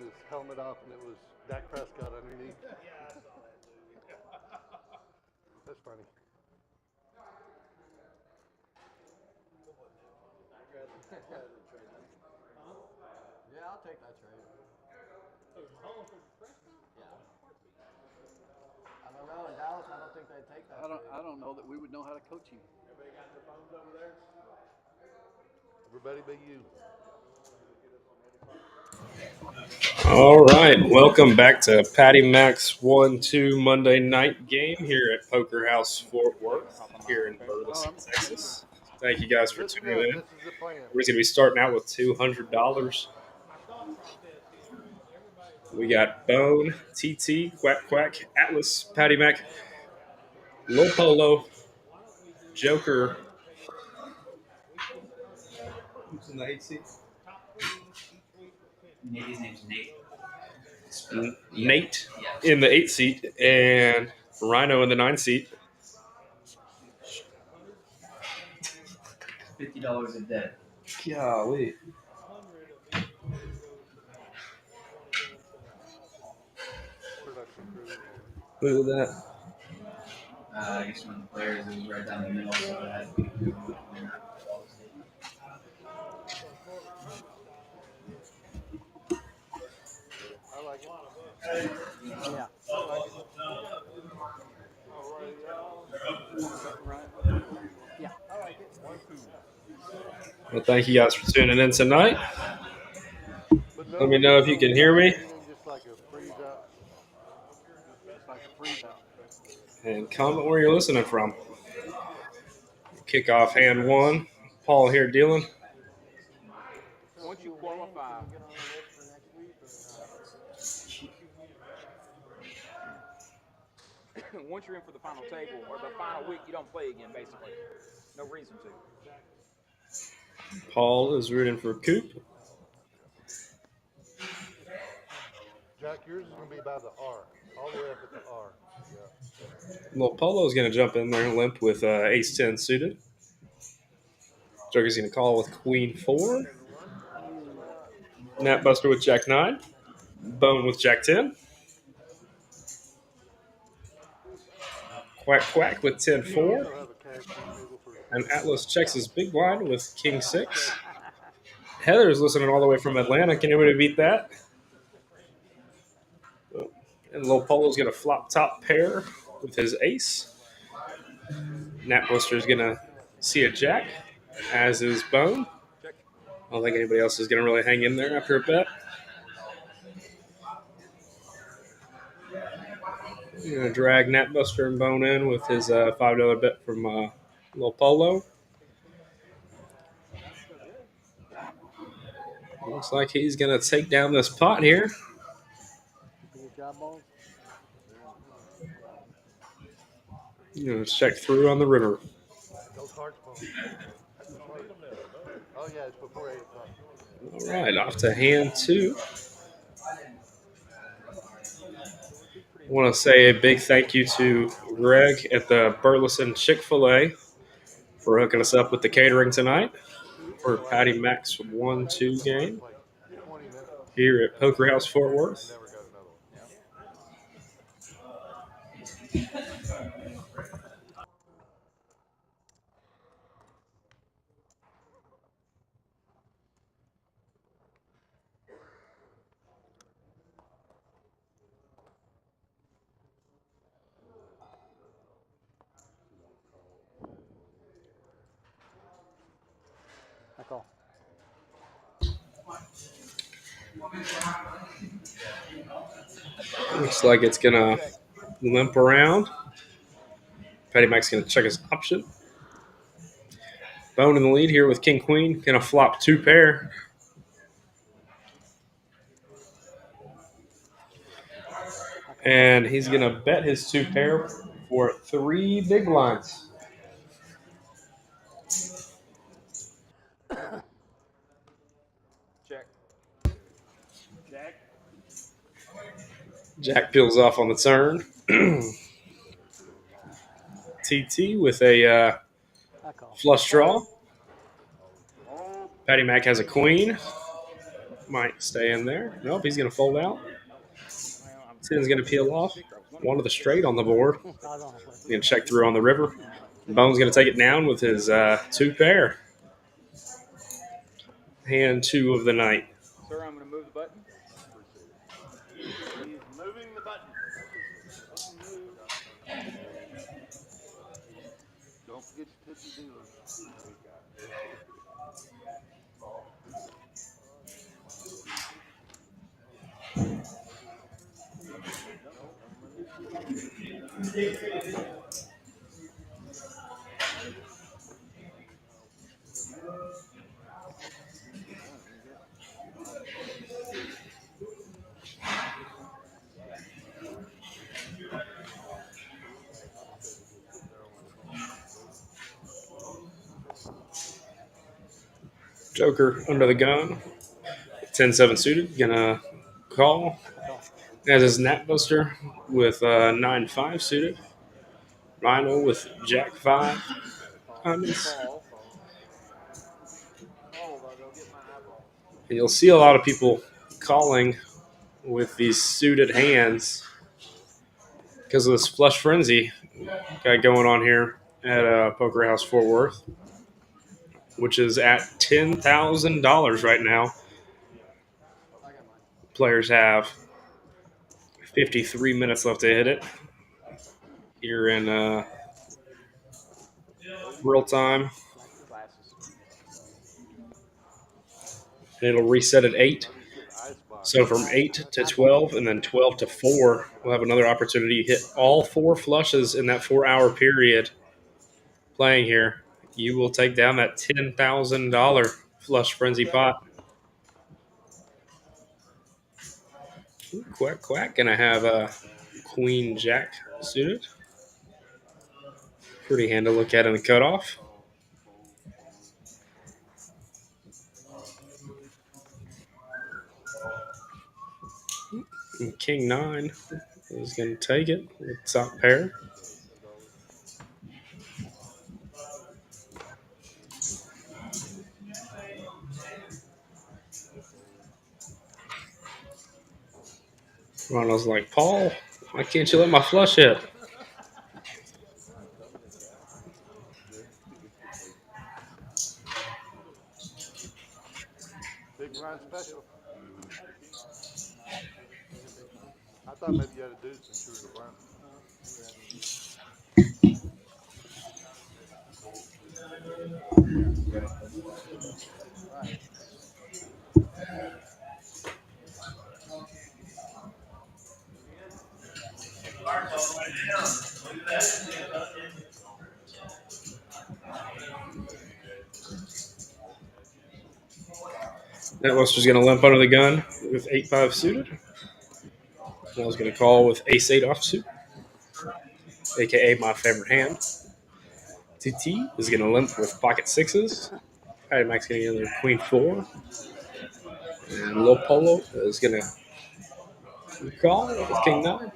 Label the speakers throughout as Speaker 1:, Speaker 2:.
Speaker 1: his helmet off, and it was Dak Prescott underneath. That's funny.
Speaker 2: Yeah, I'll take that trade. Yeah. I don't know. In Dallas, I don't think they'd take that trade.
Speaker 3: I don't know that we would know how to coach him.
Speaker 4: Everybody got their phones over there?
Speaker 1: Everybody but you.
Speaker 5: All right, welcome back to Patty Mac's 1-2 Monday night game here at Poker House Fort Worth here in Burleson, Texas. Thank you guys for tuning in.
Speaker 1: This is the plan.
Speaker 5: We're going to be starting out with $200. We got Bone, TT, Quack Quack, Atlas, Patty Mac, Lil Polo, Joker. Who's in the 8 seat?
Speaker 6: His name's Nate.
Speaker 5: Nate in the 8 seat and Rhino in the 9 seat.
Speaker 6: $50 a day.
Speaker 5: Golly. Look at that.
Speaker 6: I guess one of the players is right down the middle, so I had to do
Speaker 1: I like it.
Speaker 3: Yeah. Right. Yeah.
Speaker 1: I like it. 1-2.
Speaker 5: Well, thank you guys for tuning in tonight. Let me know if you can hear me.
Speaker 1: Just like a freeze out. Just like a freeze out.
Speaker 5: And comment where you're listening from. Kickoff hand one. Paul here dealing.
Speaker 7: Once you qualify, once you're in for the final table or the final week, you don't play again, basically. No reason to.
Speaker 5: Paul is rooting for Coop.
Speaker 1: Jack, yours is going to be by the R. All the way up at the R. Yeah.
Speaker 5: Well, Polo's going to jump in there limp with ace-10 suited. Joker's going to call with queen 4. Nat Buster with jack 9. Bone with jack 10. Quack Quack with 10-4. And Atlas checks his big blind with king 6. Heather's listening all the way from Atlanta. Can anybody beat that? And Lil Polo's going to flop top pair with his ace. Nat Buster's going to see a jack, as is Bone. I don't think anybody else is going to really hang in there after a bet. You're going to drag Nat Buster and Bone in with his $5 bet from Lil Polo. Looks like he's going to take down this pot here.
Speaker 3: Good job, Bones.
Speaker 5: You're going to check through on the river.
Speaker 1: Those hearts, Bones. Oh, yeah, it's before 8 o'clock.
Speaker 5: All right, off to hand 2. I want to say a big thank you to Greg at the Burleson Chick-fil-A for hooking us up with the catering tonight for Patty Mac's 1-2 game here at Poker House Fort Worth.
Speaker 3: I call.
Speaker 5: Looks like it's going to limp around. Patty Mac's going to check his option. Bone in the lead here with King Queen. Going to flop 2 pair. And he's going to bet his 2 pair for 3 big blinds.
Speaker 7: Check. Jack.
Speaker 5: Jack peels off on the turn. TT with a flush draw. Patty Mac has a queen. might stay in there. Nope, he's going to fold out.
Speaker 7: Well, I'm
Speaker 5: 10's going to peel off.
Speaker 7: sticker. I was wondering
Speaker 5: One of
Speaker 7: what
Speaker 5: the
Speaker 7: it
Speaker 5: straight
Speaker 7: said.
Speaker 5: on the board.
Speaker 3: I don't know.
Speaker 5: Going to check through on the river. Bone's going to take it down with his 2 pair. Hand 2 of the night.
Speaker 7: Sir, I'm going to move the button.
Speaker 4: He's moving the button. Button move. Don't forget your tipsy dealers.
Speaker 5: Joker under the gun. 10-7 suited. Gonna call. As his Nat Buster with 9-5 suited. Rhino with Jack 5. Diamonds. And you'll see a lot of people calling with these suited hands because of this flush frenzy got going on here at Poker House Fort Worth, which is at $10,000 right now. Players have 53 minutes left to hit it. You're in real time.
Speaker 7: Glasses.
Speaker 5: And it'll reset at 8. So from 8 to 12 and then 12 to 4, we'll have another opportunity to hit all 4 flushes in that 4-hour period playing here. You will take down that $10,000 flush frenzy pot. Ooh, quack, quack. Gonna have a Queen Jack suited. Pretty hand to look at in the cutoff. And King 9 is going to take it with top pair. Ronald's like, Paul, why can't you let my flush hit?
Speaker 1: Big blind special. I thought maybe you had a deuce since you were the blind.
Speaker 5: That was just going to limp under the gun with 8-5 suited. I was going to call with ace-8 offsuit, a.k.a. my favorite hand. TT is going to limp with pocket 6s. Patty Mac's going to get another queen 4. And Lil Polo is going to call with king 9.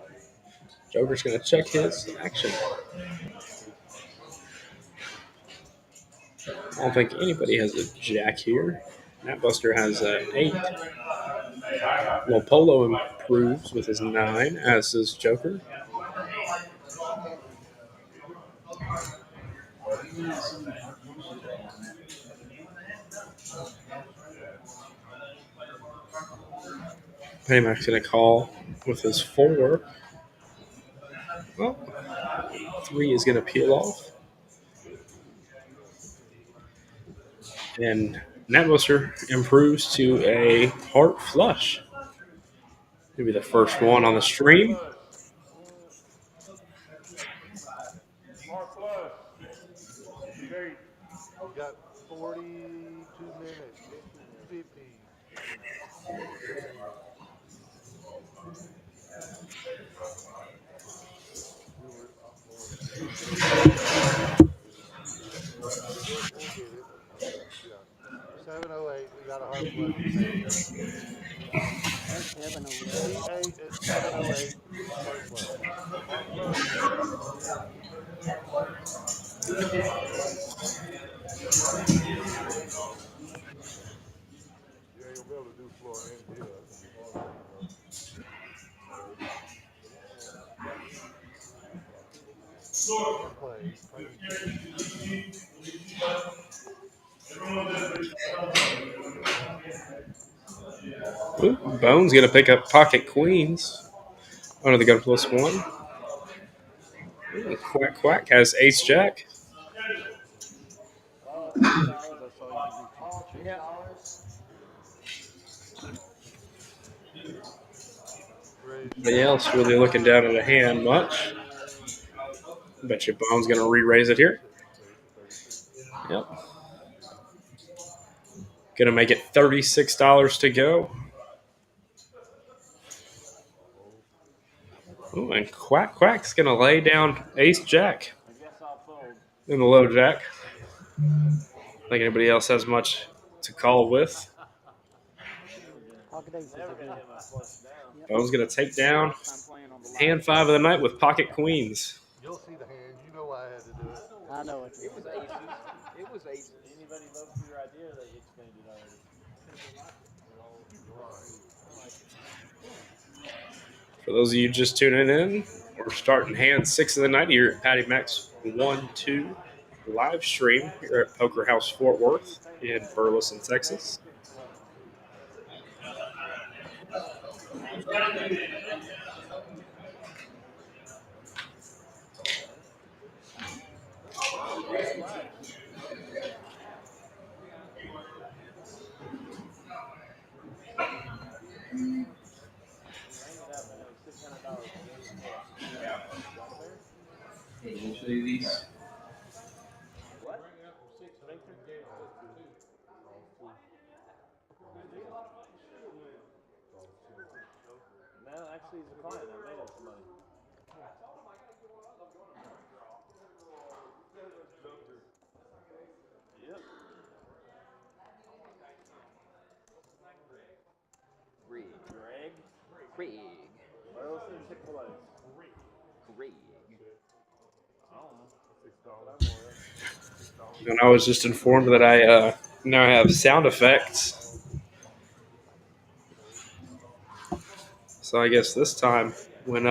Speaker 5: Joker's going to check his action. I don't think anybody has a jack here. Nat Buster has an 8. Lil Polo improves with his 9, as does Joker. Patty Mac's going to call with his 4. Well, 3 is going to peel off. And Nat Buster improves to a heart flush. Maybe the first one on the stream.
Speaker 4: Mark plus. Great.
Speaker 1: You got 42 minutes. 50. We'll get it. Yeah. 708. We got a hard flush remaining. T8 at 708. Hard flush.
Speaker 4: Mark plus.
Speaker 1: Yeah, you'll be able to do floor Or play chicken.
Speaker 5: Ooh, Bone's going to pick up pocket queens under the gun +1. Ooh, Quack Quack has ace jack.
Speaker 2: Well, it's $6. That's all you can do. All $6.
Speaker 7: Yeah.
Speaker 1: Raise
Speaker 5: Nobody else really looking down at a hand much. Bet you Bone's going to re-raise it here.
Speaker 1: 36.
Speaker 5: Yep. Going to make it $36 to go. Ooh, and Quack Quack's going to lay down ace jack
Speaker 2: I guess I'll fold.
Speaker 5: in the low jack. I think anybody else has much to call with.
Speaker 3: Pocket aces
Speaker 2: Never
Speaker 3: again.
Speaker 2: gonna hit my flush down.
Speaker 5: Bone's going to take down
Speaker 7: I'm playing on the live.
Speaker 5: hand 5 of the night with pocket queens.
Speaker 1: You'll see the hand. You know why I had to do it.
Speaker 3: I know it.
Speaker 7: It was aces. It was aces.
Speaker 2: Anybody vote for your idea that you explained it already?
Speaker 5: For those of you just tuning in, we're starting hand 6 of the night here at Patty Mac's 1-2 live stream here at Poker House Fort Worth in Burleson, Texas.
Speaker 6: Hey, we'll show you these.
Speaker 2: No, actually, he's a client. I made him some money. Yep.
Speaker 7: Greg.
Speaker 2: Greg.
Speaker 7: Greg.
Speaker 2: Burleson Chick-fil-A.
Speaker 7: Greg.
Speaker 2: I don't know.
Speaker 5: And I was just informed that I now have sound effects. So I guess this time when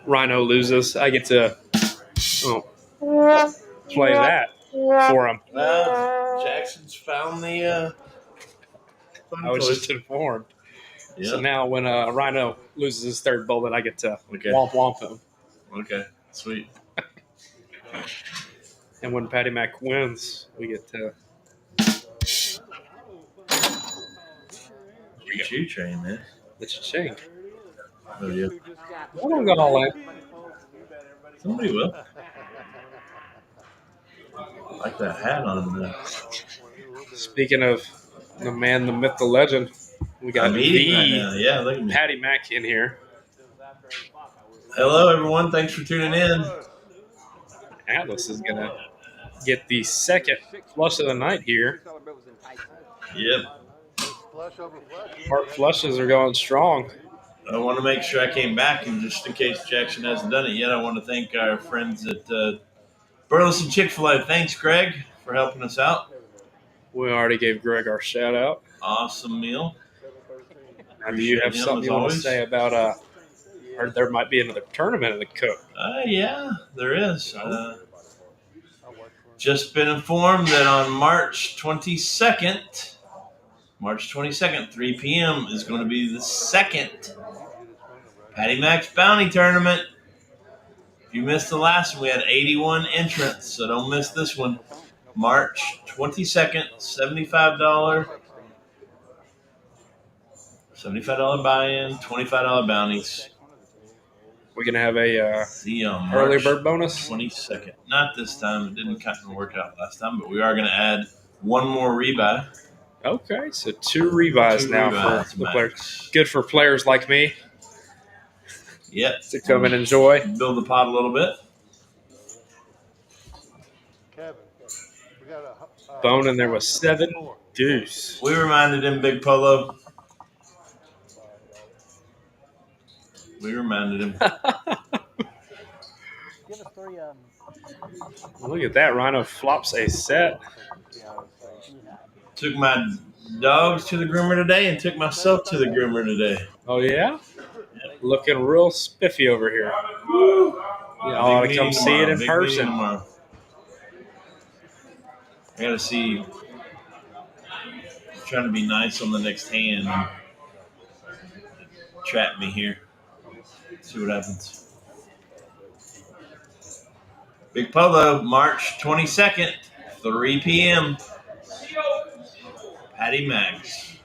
Speaker 5: Rhino loses, I get to play that for him.
Speaker 8: Jackson's found the.
Speaker 5: I was just informed.
Speaker 8: Yeah.
Speaker 5: So now when Rhino loses his third bullet, I get to
Speaker 8: Okay.
Speaker 5: womp him.
Speaker 8: Okay. Sweet.
Speaker 5: And when Patty Mac wins, we get to.
Speaker 8: Choo train, man.
Speaker 5: The cha-ching.
Speaker 8: Oh yeah.
Speaker 5: I don't got all that.
Speaker 8: Somebody will. I like that hat on.
Speaker 5: Speaking of the man, the myth, the legend, we got
Speaker 8: I'm eating right
Speaker 5: the
Speaker 8: now. Yeah, look at me.
Speaker 5: Patty Mac in here.
Speaker 8: Hello, everyone. Thanks for tuning in.
Speaker 5: Atlas is going to get the second flush of the night here.
Speaker 8: Yep.
Speaker 1: Flush over flush.
Speaker 5: Heart flushes are going strong.
Speaker 8: I want to make sure I came back, and just in case Jackson hasn't done it yet, I want to thank our friends at Burleson Chick-fil-A. Thanks, Greg, for helping us out.
Speaker 5: We already gave Greg our shout out.
Speaker 8: Awesome meal.
Speaker 5: Now, do you have
Speaker 8: Appreciate him,
Speaker 5: something
Speaker 8: as
Speaker 5: you want to
Speaker 8: always.
Speaker 5: say about or there might be another tournament in the cook?
Speaker 8: Yeah, there is. Just been informed that on March 22nd, 3 p.m. is going to be the second Patty Mac's Bounty Tournament. If you missed the last one, we had 81 entrants, so don't miss this one. March 22nd, $75 buy-in, $25 bounties.
Speaker 5: We're going to have a
Speaker 8: See you on
Speaker 5: early
Speaker 8: March
Speaker 5: bird bonus.
Speaker 8: 22nd. Not this time. It didn't kind of work out last time, but we are going to add one more rebuy.
Speaker 5: Okay, so 2 rebuys now
Speaker 8: rebuys
Speaker 5: for the
Speaker 8: max.
Speaker 5: players. Good for players like me
Speaker 8: Yep.
Speaker 5: to come and enjoy.
Speaker 8: Build the pot a little bit.
Speaker 1: Kevin, we got a
Speaker 5: Bone in there was 7 deuce.
Speaker 8: We reminded him, Big Polo. We reminded him.
Speaker 3: Give us 3.
Speaker 5: Look at that. Rhino flops a set.
Speaker 8: Took my dogs to the groomer today and took myself to the groomer today.
Speaker 5: Oh, yeah? Looking real spiffy over here. You all ought to
Speaker 8: Big
Speaker 5: come
Speaker 8: meeting
Speaker 5: see it
Speaker 8: tomorrow.
Speaker 5: in
Speaker 8: Big
Speaker 5: person.
Speaker 8: meeting tomorrow. I gotta see. Trying to be nice on the next hand and trap me here. See what happens. Big Polo, March 22nd, 3 p.m. Patty Max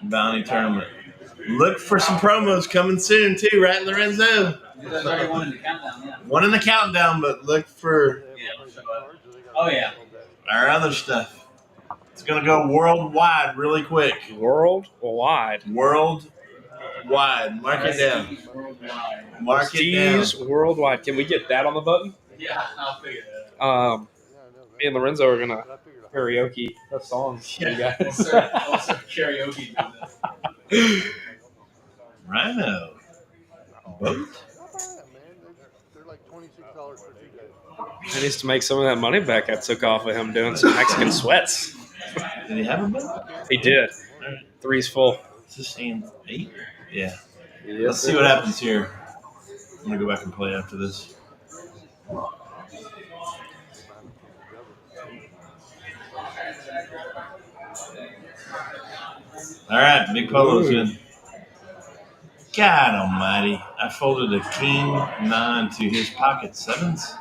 Speaker 8: Bounty Tournament. Look for some promos coming soon too, right, Lorenzo?
Speaker 6: There's already one in the countdown, yeah.
Speaker 8: One in the countdown, but look for
Speaker 6: Oh, yeah.
Speaker 8: our other stuff. It's gonna go worldwide really quick.
Speaker 5: Worldwide.
Speaker 8: Worldwide. Mark it down.
Speaker 6: Worldwide.
Speaker 8: Mark it down.
Speaker 5: Prestige worldwide. Can we get that on the button?
Speaker 6: Yeah, I'll figure that out.
Speaker 5: Me and Lorenzo are gonna karaoke a song. for you
Speaker 6: Yeah,
Speaker 5: guys.
Speaker 6: also karaoke.
Speaker 8: Rhino. Boat.
Speaker 1: Not bad, man. They're like $26 for 2 days.
Speaker 5: He needs to make some of that money back I took off of him doing some Mexican sweats.
Speaker 8: Did he have a boat?
Speaker 5: He did. 3's full.
Speaker 8: Is this saying 8? Yeah.
Speaker 5: Yes,
Speaker 8: Let's see what happens here. I'm gonna go back and play after this. All right, Big Polo's in. God almighty. I folded a king 9 to his pocket 7s.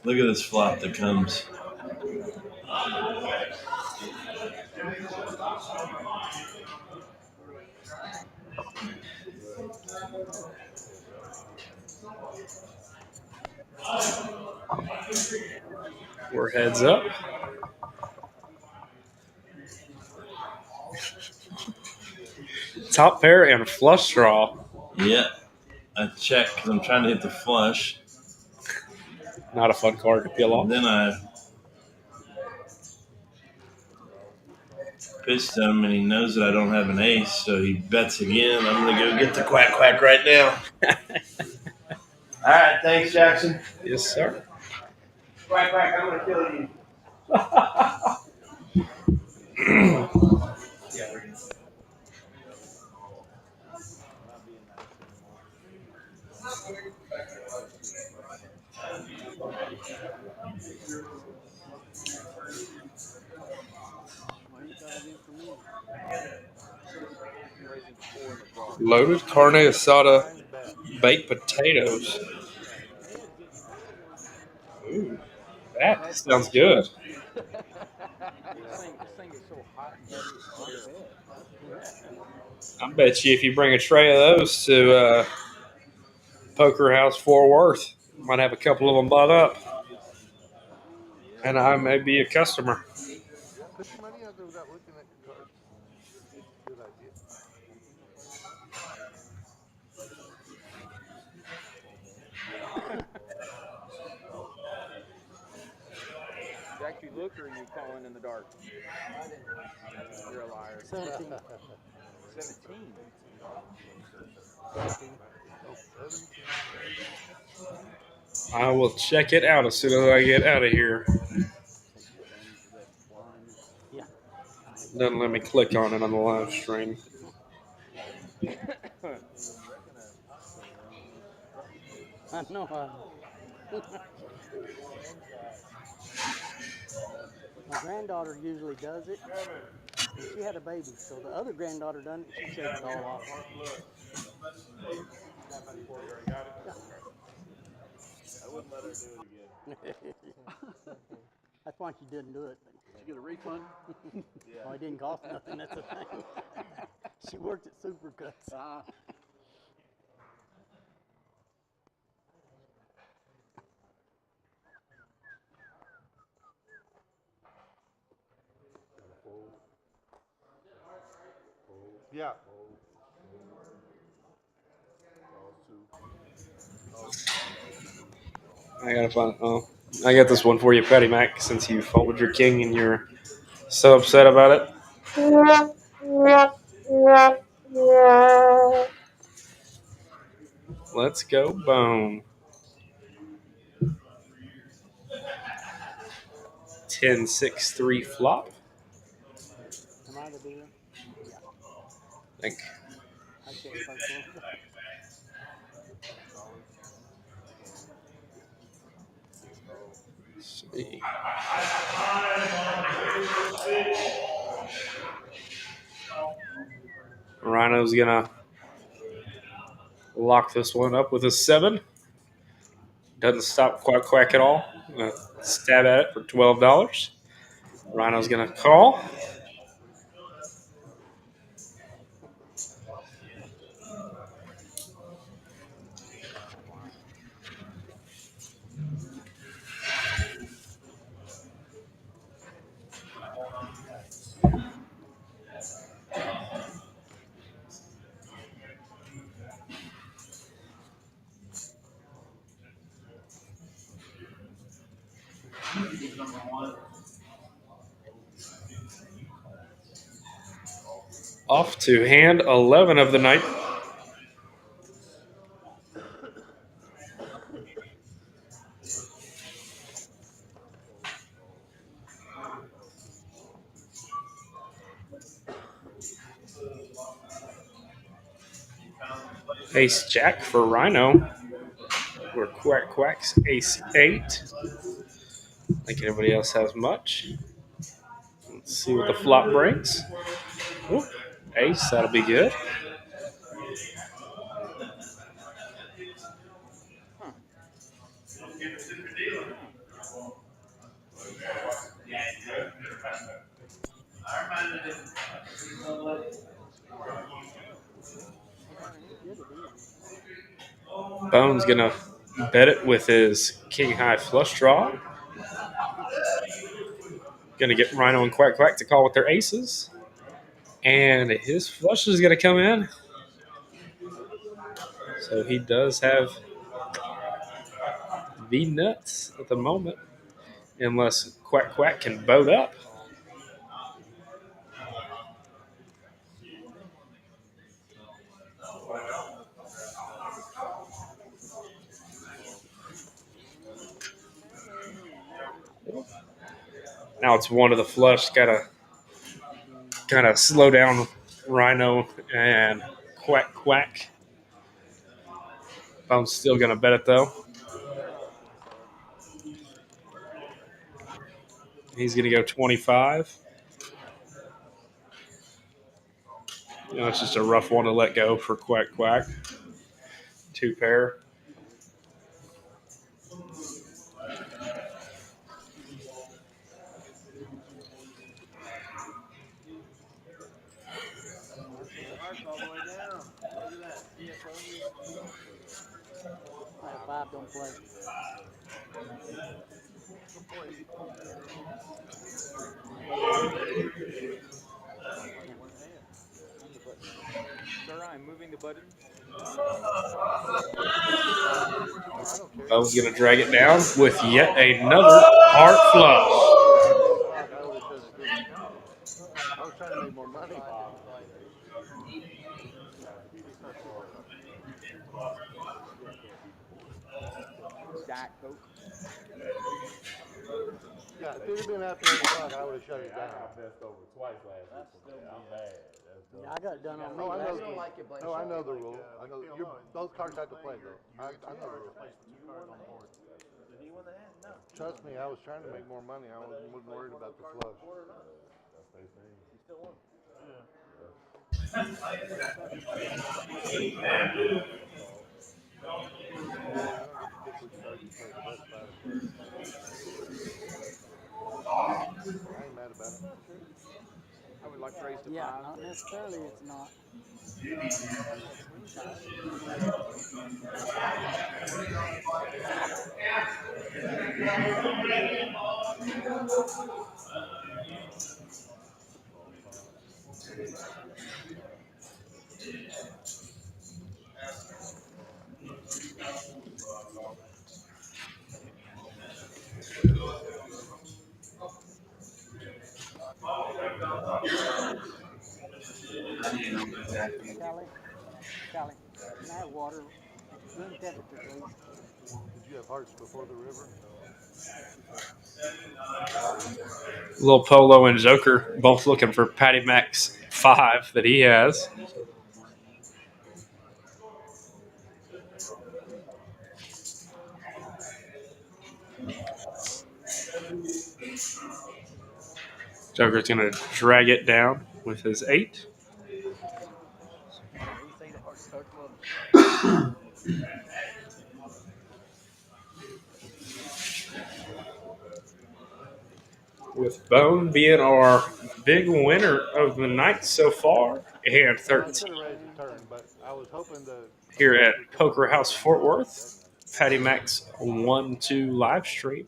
Speaker 8: Look at this flop that comes.
Speaker 5: We're heads up. Top pair and flush draw.
Speaker 8: Yeah. I check because I'm trying to hit the flush.
Speaker 5: Not a fun card to peel off.
Speaker 8: And then I pitched him, and he knows that I don't have an ace, so he bets again. I'm going to go get the quack quack right now. All right, thanks, Jackson.
Speaker 5: Yes, sir.
Speaker 8: Quack quack, I'm going to kill you.
Speaker 5: Loaded carne asada baked potatoes. Ooh, that sounds good.
Speaker 7: This thing is so hot and heavy, it's hard to bed.
Speaker 5: I bet you if you bring a tray of those to Poker House Fort Worth, you might have a couple of them bought up. And I may be a customer.
Speaker 1: Put your money out there without looking at your cards. Good idea.
Speaker 7: Jack, you look or are you calling in the dark? You're a liar.
Speaker 3: 17.
Speaker 7: 17.
Speaker 5: I will check it out as soon as I get out of here.
Speaker 3: Yeah.
Speaker 5: Doesn't let me click on it on the live stream.
Speaker 3: I know. My granddaughter usually does it. And she had a baby, so the other granddaughter done it. She shakes it all off.
Speaker 4: I wouldn't let her do it again.
Speaker 3: That's why she didn't do it.
Speaker 4: Did you get a refund?
Speaker 3: Oh, it didn't cost nothing. That's the thing. She worked at Supercuts.
Speaker 1: Yeah.
Speaker 5: I gotta find. Oh, I got this one for you, Patty Mac. Since you folded your king and you're so upset about it. Let's go, bone. 10-6-3 flop.
Speaker 3: Am I a deer. Yeah,
Speaker 5: I think.
Speaker 3: I checked first one.
Speaker 5: Let's see. Rhino's gonna lock this one up with a 7. Doesn't stop quack at all. Stab at it for $12. Rhino's gonna call. Off to hand 11 of the night. Ace Jack for Rhino. Where Quack's Ace 8. I think everybody else has much. Let's see what the flop brings. Ooh, Ace, that'll be good. Bone's gonna bet it with his king high flush draw. Gonna get Rhino and Quack to call with their aces. And his flush is gonna come in. So he does have the nuts at the moment. Unless Quack can boat up. Now it's one of the flush. Gotta kind of slow down Rhino and Quack. Bone's still gonna bet it though. He's gonna go 25. It's just a rough one to let go for Quack. 2 pair.
Speaker 2: All the way down. Look at that. PHFW.
Speaker 3: I have 5, don't play.
Speaker 7: Sir, I'm moving the buttons.
Speaker 5: Bone's gonna drag it down with yet another heart flush.
Speaker 1: I would have shut it down. I was trying to make more money.
Speaker 7: Diet Coke.
Speaker 1: Yeah, if it had been after 8 o'clock, I would have shut it down.
Speaker 4: messed over twice last week. I'm bad.
Speaker 3: Yeah, I got it done on me
Speaker 1: Oh, I
Speaker 3: last
Speaker 1: know.
Speaker 3: week.
Speaker 2: Like it, Blake.
Speaker 1: No, I know the rule. I know those cards have to play though. I know the rule. Trust me, I was trying to make more money. I wasn't worried about the flush. I ain't mad about it.
Speaker 7: I would like to raise to
Speaker 3: Yeah,
Speaker 7: 5.
Speaker 3: not necessarily. It's not. Callie, can I have water? Room temperature, please.
Speaker 1: Did you have hearts before the river?
Speaker 5: Little Polo and Joker both looking for Patty Mac's 5 that he has. Joker's going to drag it down with his 8. With Bone being our big winner of the night so far, and
Speaker 1: Well, I
Speaker 5: 13
Speaker 1: should have raised the turn, but I was hoping to
Speaker 5: here at
Speaker 1: possibly come
Speaker 5: Poker
Speaker 1: away with
Speaker 5: House
Speaker 1: a
Speaker 5: Fort
Speaker 1: $1
Speaker 5: Worth.
Speaker 1: segment.
Speaker 5: Patty Mac's 1-2 live stream.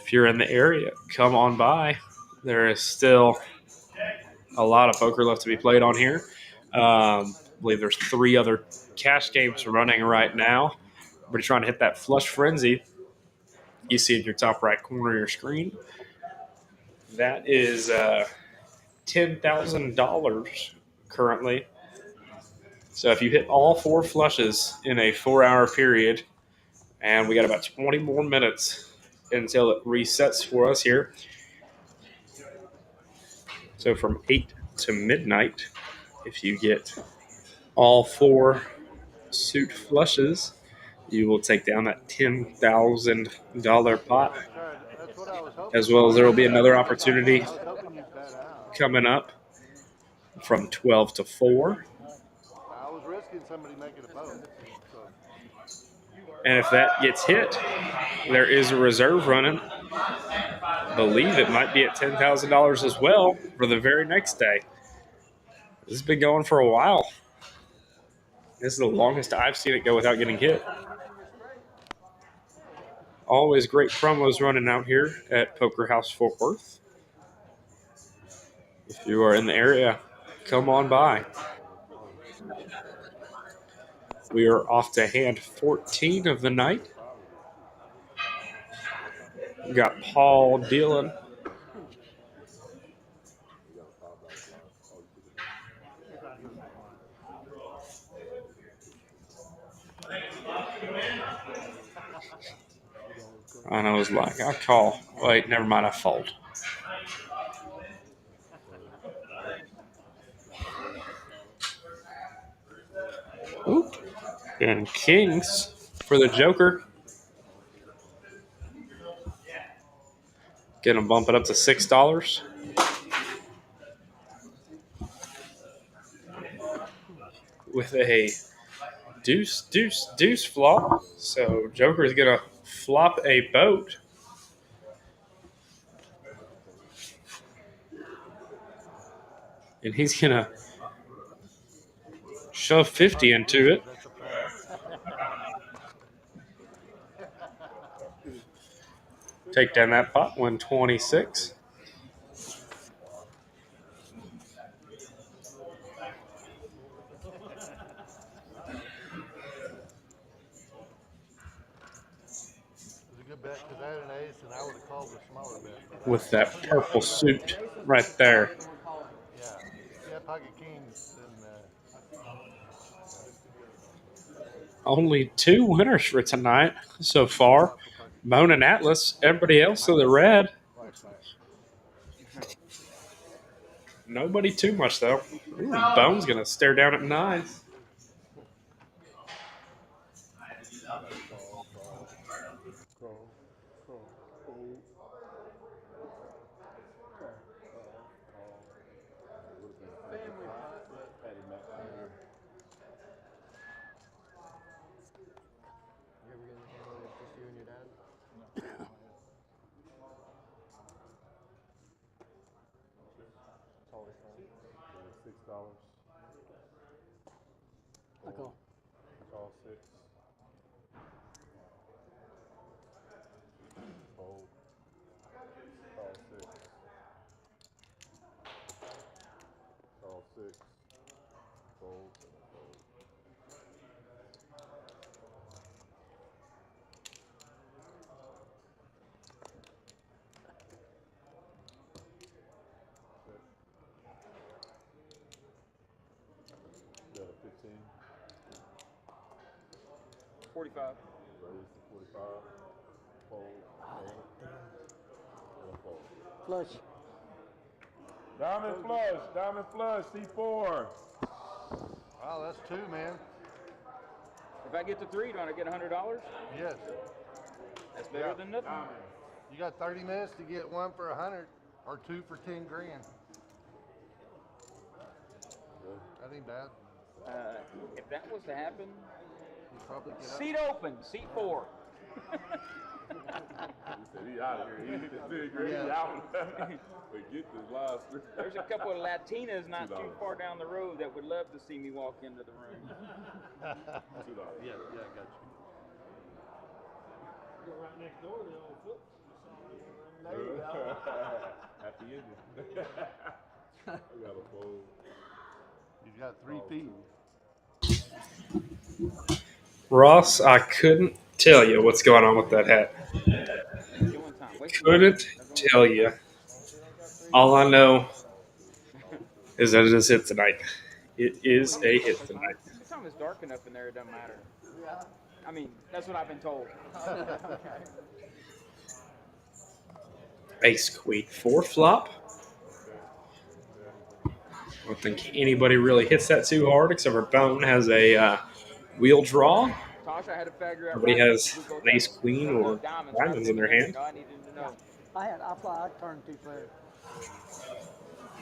Speaker 5: If you're in the area, come on by. There is still a lot of poker left to be played on here. I believe there's 3 other cash games running right now. We're trying to hit that flush frenzy you see in your top right corner of your screen. That is $10,000 currently. So if you hit all 4 flushes in a 4-hour period, and we got about 20 more minutes until it resets for us here. So from 8 to midnight, if you get all 4 suit flushes, you will take down that $10,000 pot,
Speaker 1: That's right. That's what I was
Speaker 5: as
Speaker 1: hoping.
Speaker 5: well as there will be another opportunity
Speaker 1: I was hoping you'd bet out.
Speaker 5: coming up from 12 to 4.
Speaker 1: I was risking somebody making a boat. So
Speaker 5: And if that gets hit, there is a reserve running. I believe it might be at $10,000 as well for the very next day. This has been going for a while. This is the longest I've seen it go without getting hit. Always great promos running out here at Poker House Fort Worth. If you are in the area, come on by. We are off to hand 14 of the night. We got Paul Dillon. And I was like, I call. Wait, never mind, I fold. Oop. And Kings for the Joker. Gonna bump it up to $6. With a deuce, deuce, deuce flop. So Joker is gonna flop a boat. And he's gonna shove 50 into it.
Speaker 1: that's a fact.
Speaker 5: Take down that pot, 126.
Speaker 1: It was a good bet because I had an ace and I would have called the smaller bet. But
Speaker 5: With that purple suit right there.
Speaker 1: yeah, if you had pocket kings, then
Speaker 5: Only 2 winners for tonight so far. Moan and Atlas. Everybody else in the red. Nobody too much, though. Ooh, Bone's going to stare down at 9.
Speaker 2: You ever get anything with just you and your dad? It's always fun.
Speaker 1: $6.
Speaker 3: I call.
Speaker 1: Call 6. Fold. Call 6. Call 6. Fold. Yeah, 15.
Speaker 7: 45.
Speaker 4: is the 45. Fold. Fold.
Speaker 3: Flush.
Speaker 4: Diamond flush, C4.
Speaker 1: Wow, that's two, man.
Speaker 7: If I get to 3, do I get $100?
Speaker 1: Yes.
Speaker 7: That's better than nothing.
Speaker 1: You got 30 minutes to get one for 100 or two for 10 grand. That ain't bad.
Speaker 7: If that was to happen,
Speaker 1: You probably get up.
Speaker 7: seat open, seat 4.
Speaker 4: He said he out of here. He hit the 10 grand. He out. But get this live stream.
Speaker 7: There's a couple of Latinas not too far down the road that would love to see me walk into the room.
Speaker 4: $2.
Speaker 1: Yeah, I got you.
Speaker 9: Go right next door to the old foot.
Speaker 2: There you go.
Speaker 4: At the end. I got a fold.
Speaker 1: He's got 3 feet.
Speaker 5: Ross, I couldn't tell you what's going on with that hat. Couldn't tell you. All I know is that it is hit tonight. It is a hit tonight.
Speaker 7: Sometimes it's dark enough in there, it doesn't matter. I mean, that's what I've been told.
Speaker 5: Ace Queen 4 flop. I don't think anybody really hits that too hard except for Bone has a wheel draw.
Speaker 7: Tosh, I had to figure out.
Speaker 5: Nobody has an Ace Queen or diamonds in their hand.
Speaker 7: I needed to know.
Speaker 3: I turned 2 players.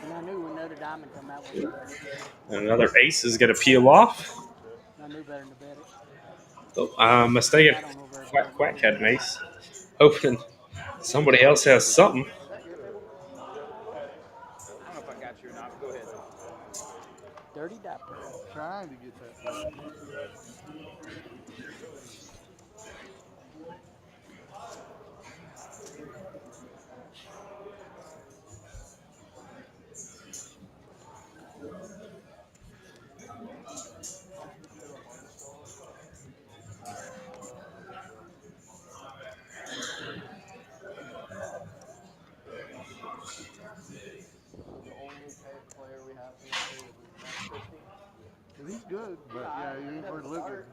Speaker 3: And I knew when the other diamond come out.
Speaker 5: Another ace is going to peel off.
Speaker 3: I knew better than to bet it.
Speaker 5: Oh, I'm mistaken. Quack had an ace. Hoping somebody else has something.
Speaker 7: I don't know if I got you or not, but go ahead.
Speaker 3: Dirty diaper.
Speaker 1: Trying to get that. He's good, but yeah, he ain't for living.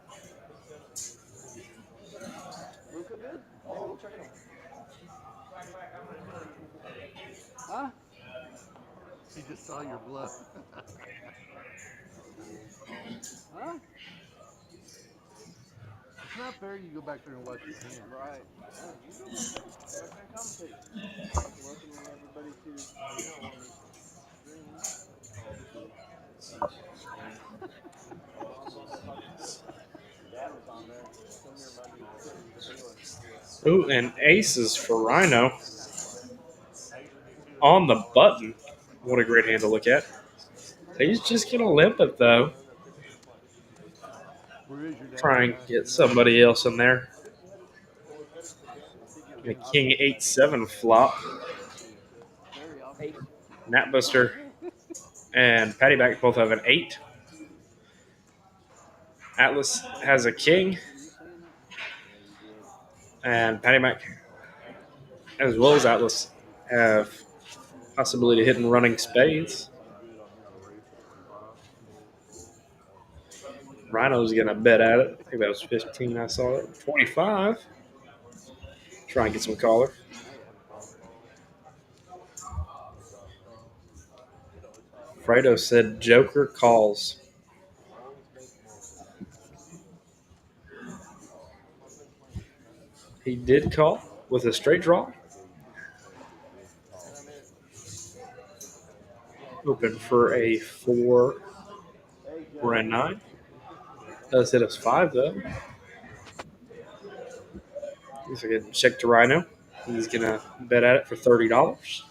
Speaker 2: Luka good? Maybe we'll check him.
Speaker 3: Huh?
Speaker 1: He just saw your bluff.
Speaker 3: Huh?
Speaker 1: It's not fair you go back there and watch your hand.
Speaker 2: Right. Welcoming everybody to,
Speaker 5: Ooh, and aces for Rhino. On the button. What a great hand to look at. He's just going to limp it, though. Try and get somebody else in there. A King 8-7 flop. Natbuster and Patty Back both have an 8. Atlas has a king. And Patty Mac, as well as Atlas, have possibility of hitting running spades. Rhino's going to bet at it. I think that was 15. I saw it. 25. Try and get some collar. Fredo said Joker calls. He did call with a straight draw. Open for a 4 or a 9. Does hit us 5 though. Guess I can check to Rhino. He's gonna bet at it for $30.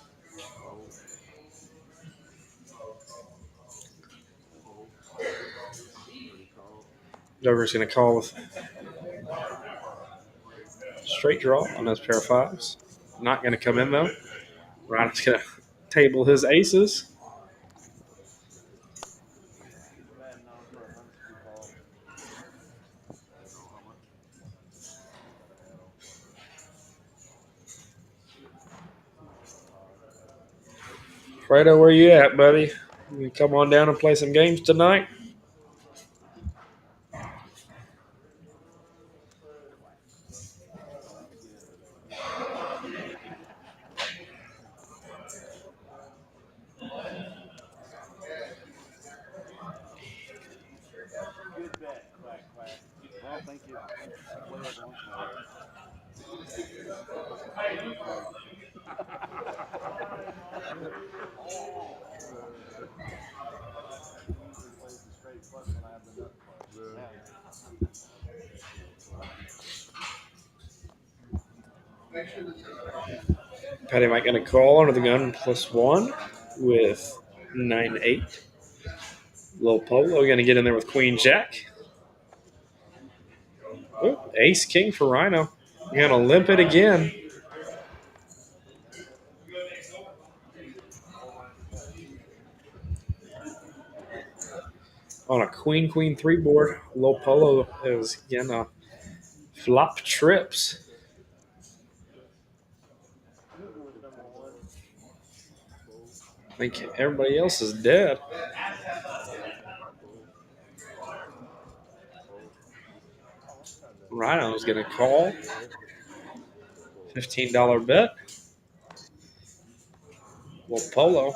Speaker 5: Joker's gonna call with straight draw on those pair of 5s. Not gonna come in though. Rhino's gonna table his aces. Fredo, where you at, buddy? You come on down and play some games tonight? Patty Mike going to call under the gun +1 with 9-8. Little Polo going to get in there with Queen Jack. Ooh, Ace King for Rhino. Going to limp it again. On a Queen 3 board, Little Polo is going to flop trips. I think everybody else is dead. Rhino's going to call. $15 bet. Little Polo.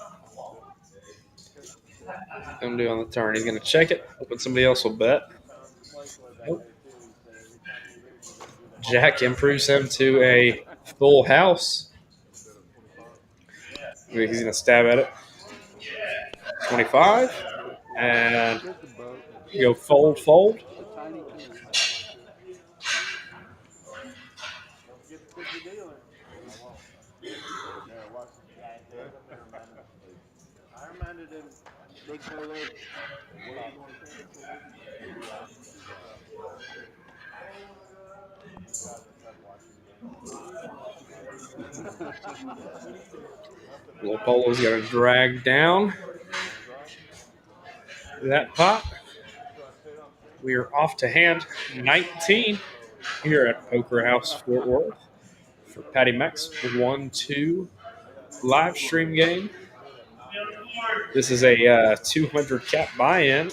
Speaker 5: Going to do on the turn. He's going to check it, hoping somebody else will bet. Nope. Jack improves him to a full house. He's going to stab at it. 25. And go fold.
Speaker 2: I reminded him, big polo.
Speaker 5: Little Polo's going to drag down that pot. We are off to hand 19 here at Poker House Fort Worth for Patty Max 1-2 live stream game. This is a 200 cap buy-in.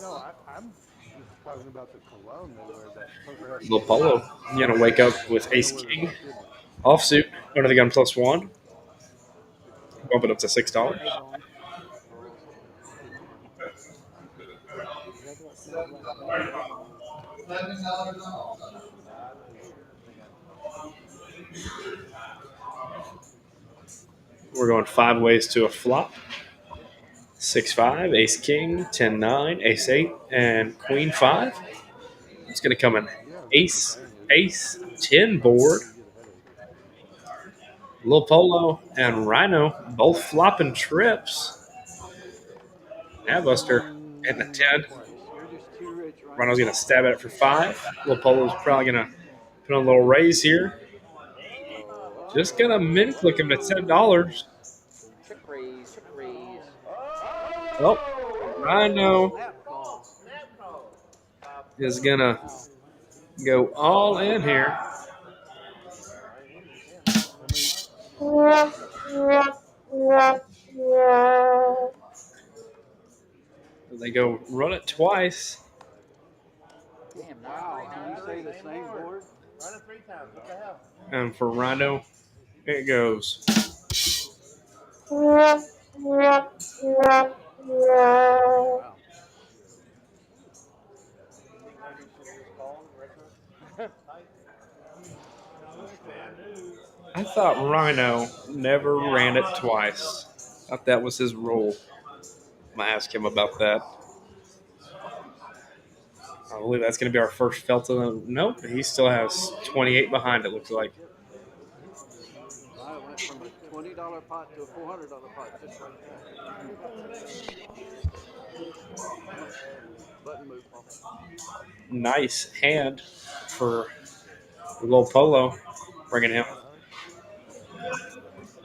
Speaker 1: No, I'm just talking about the cologne they wear. That Poker House.
Speaker 5: Little Polo, you're going to wake up with Ace King offsuit under the gun +1. Bump it up to $6. We're going 5 ways to a flop. 6-5, Ace King, 10-9, Ace 8, and Queen 5. It's going to come in Ace 10 board. Little Polo and Rhino both flopping trips. Buster and the 10. Rhino's going to stab at it for 5. Little Polo's probably going to put on a little raise here. Just going to min click him to $10.
Speaker 7: Trick raise.
Speaker 5: Oh, Rhino is going to go all in here. They go run it twice.
Speaker 2: Damn, wow. Can you say the same board? Run it 3 times. What the hell?
Speaker 5: And for Rhino, it goes. I thought Rhino never ran it twice. Thought that was his rule. I'm going to ask him about that. I believe that's going to be our first felt of them. Nope, he still has 28 behind, it looks like.
Speaker 2: I went from a $20 pot to a $400 pot just like that. Button move, Paul.
Speaker 5: Nice hand for Little Polo, bringing him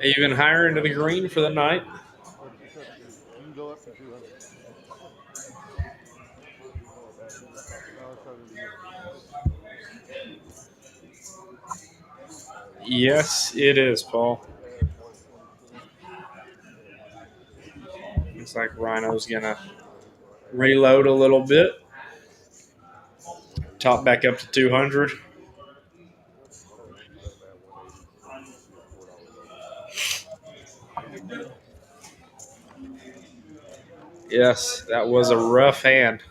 Speaker 5: even higher into the green for the night.
Speaker 1: You can go up to 200.
Speaker 5: Yes, it is, Paul. Looks like Rhino's going to reload a little bit. Top back up to 200. Yes, that was a rough hand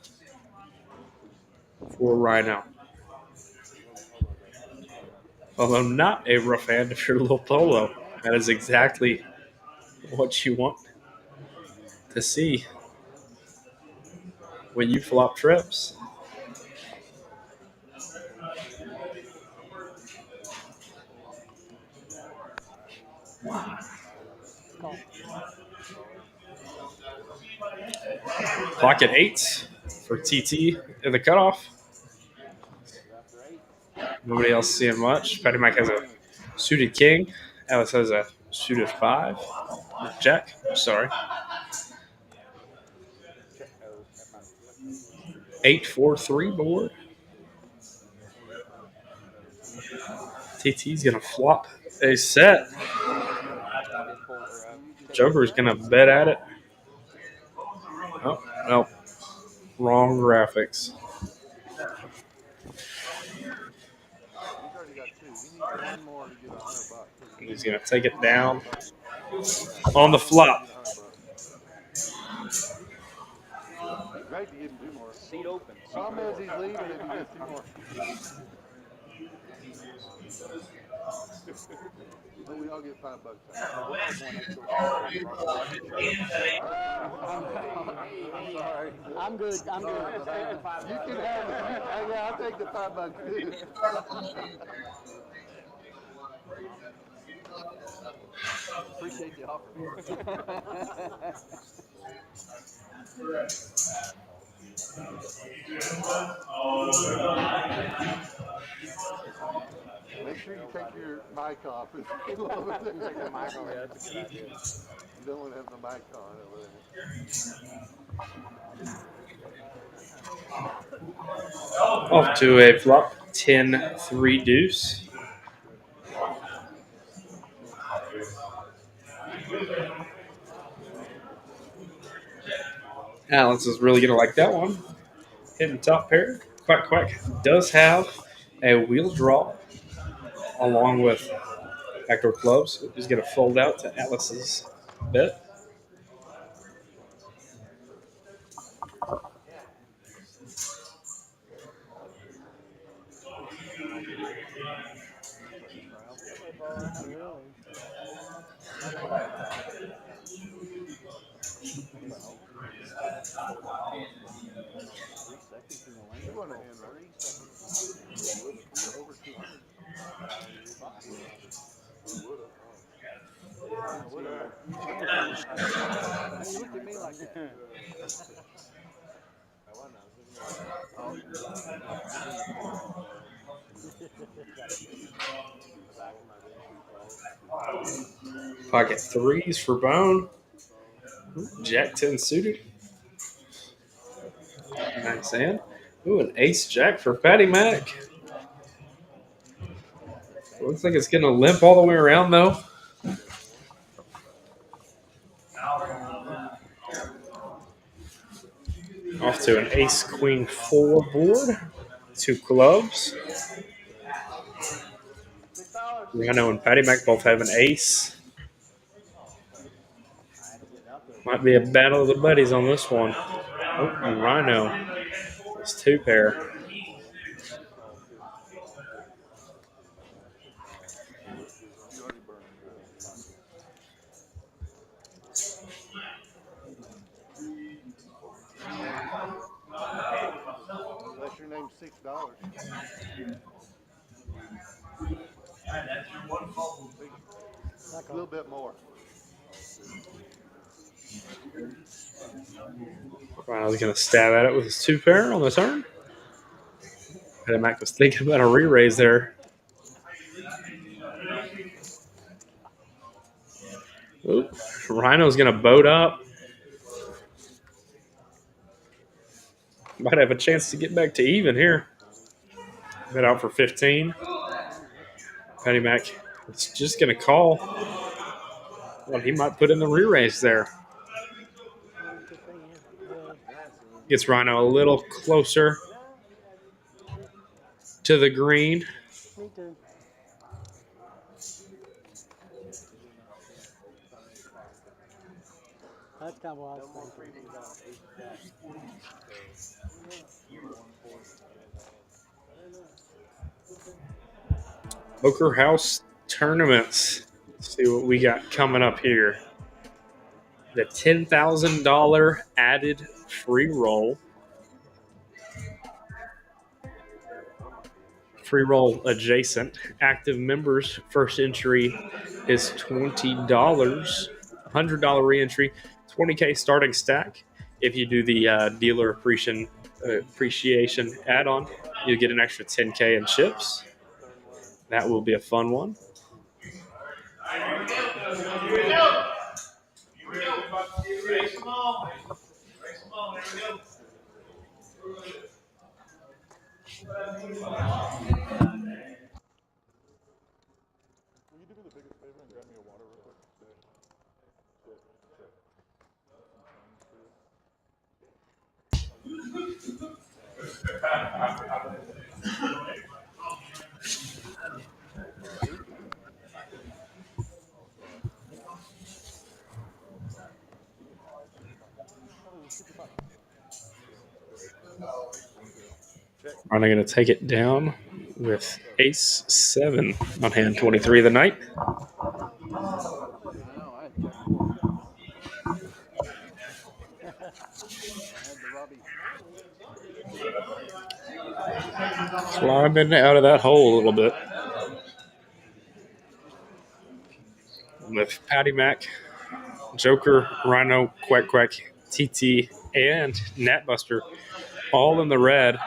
Speaker 5: for Rhino. Although not a rough hand if you're Little Polo. That is exactly what you want to see. when you flop trips.
Speaker 3: Call.
Speaker 5: Clock at 8 for TT in the cutoff. Nobody else seeing much. Patty Mac has a suited king. Alice has a suited 5. Jack, sorry. 8-4-3 board. TT's gonna flop a set. Joker's gonna bet at it. Oh, no. Wrong graphics.
Speaker 1: He's already got 2. He needs 1 more to get $100.
Speaker 5: He's gonna take it down on the flop.
Speaker 1: Great to give him 2 more.
Speaker 7: Seat open.
Speaker 1: Problem is he's leaving if he gets 2 more. But we all get $5. I'm sorry.
Speaker 3: I'm good. I'm good.
Speaker 1: You can have it. Yeah, I'll take the $5 too.
Speaker 7: Appreciate the offer.
Speaker 1: Make sure you take your mic off. Take the mic off. Yeah, that's a good idea. You don't want to have the mic on over there.
Speaker 5: Off to a flop 10-3 deuce. Alex is really going to like that one. Hitting top pair. Quack Quack does have a wheel draw along with backdoor clubs. He's going to fold out to Alice's bet.
Speaker 1: You want to end 3 seconds. Over 200.
Speaker 7: You looked at me like that.
Speaker 5: Pocket 3s for Bone. Jack 10 suited. Nice hand. Ooh, an ace jack for Patty Mac. Looks like it's going to limp all the way around, though. Off to an ace queen 4 board. 2 clubs. Rhino and Patty Mac both have an ace. Might be a battle of the buddies on this one. Oh, and Rhino. It's 2 pair.
Speaker 1: Unless your name's $6. A little bit more.
Speaker 5: Rhino's going to stab at it with his 2 pair on the turn. Patty Mac was thinking about a re-raise there. Oop. Rhino's going to boat up. Might have a chance to get back to even here. Bet out for 15. Patty Mac is just going to call. Well, he might put in the re-raise there. Gets Rhino a little closer to the green.
Speaker 3: Me too. That's kind of what I was thinking.
Speaker 5: Poker House tournaments. Let's see what we got coming up here. The $10,000 added free roll free roll adjacent. Active members, first entry is $20. $100 re-entry, 20K starting stack. If you do the dealer appreciation add-on, you get an extra 10K in chips. That will be a fun one.
Speaker 8: Here we go. Here we go. Here we go. Race them all. Race them all. Here we go.
Speaker 1: Will you do me the biggest favor and grab me a water real quick?
Speaker 5: I'm going to take it down with Ace 7 on hand 23 of the night. Climbing out of that hole a little bit. With Patty Mac, Joker, Rhino, Quack Quack, TT, and Natbuster all in the red.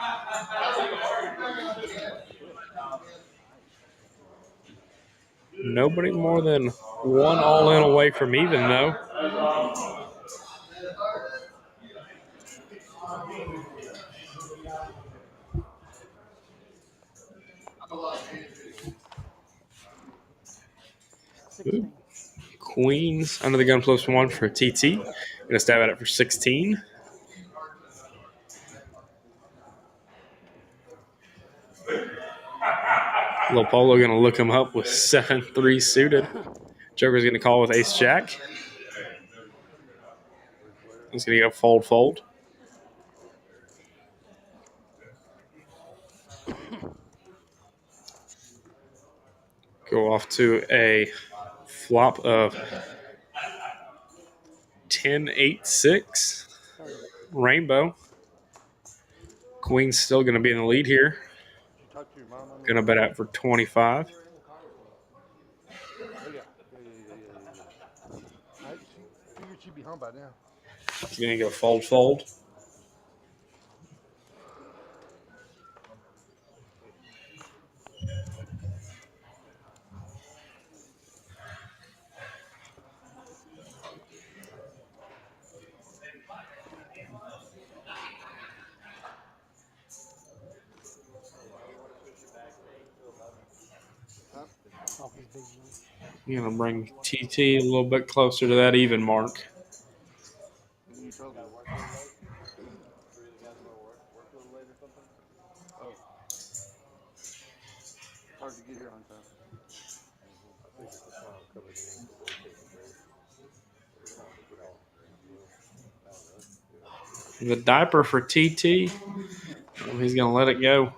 Speaker 5: Nobody more than one all-in away from even, though. Ooh. Queens under the gun +1 for TT. Gonna stab at it for 16. Lil Polo gonna look him up with 7-3 suited. Joker's gonna call with Ace Jack. He's gonna go fold. Go off to a flop of 10-8-6. Rainbow. Queen's still going to be in the lead here. Going to bet out for 25.
Speaker 1: I figured she'd be home by now.
Speaker 5: He's going to go fold. I'm going to bring TT a little bit closer to that even mark.
Speaker 1: It's hard to get here on time.
Speaker 5: The diaper for TT. He's going to let it go.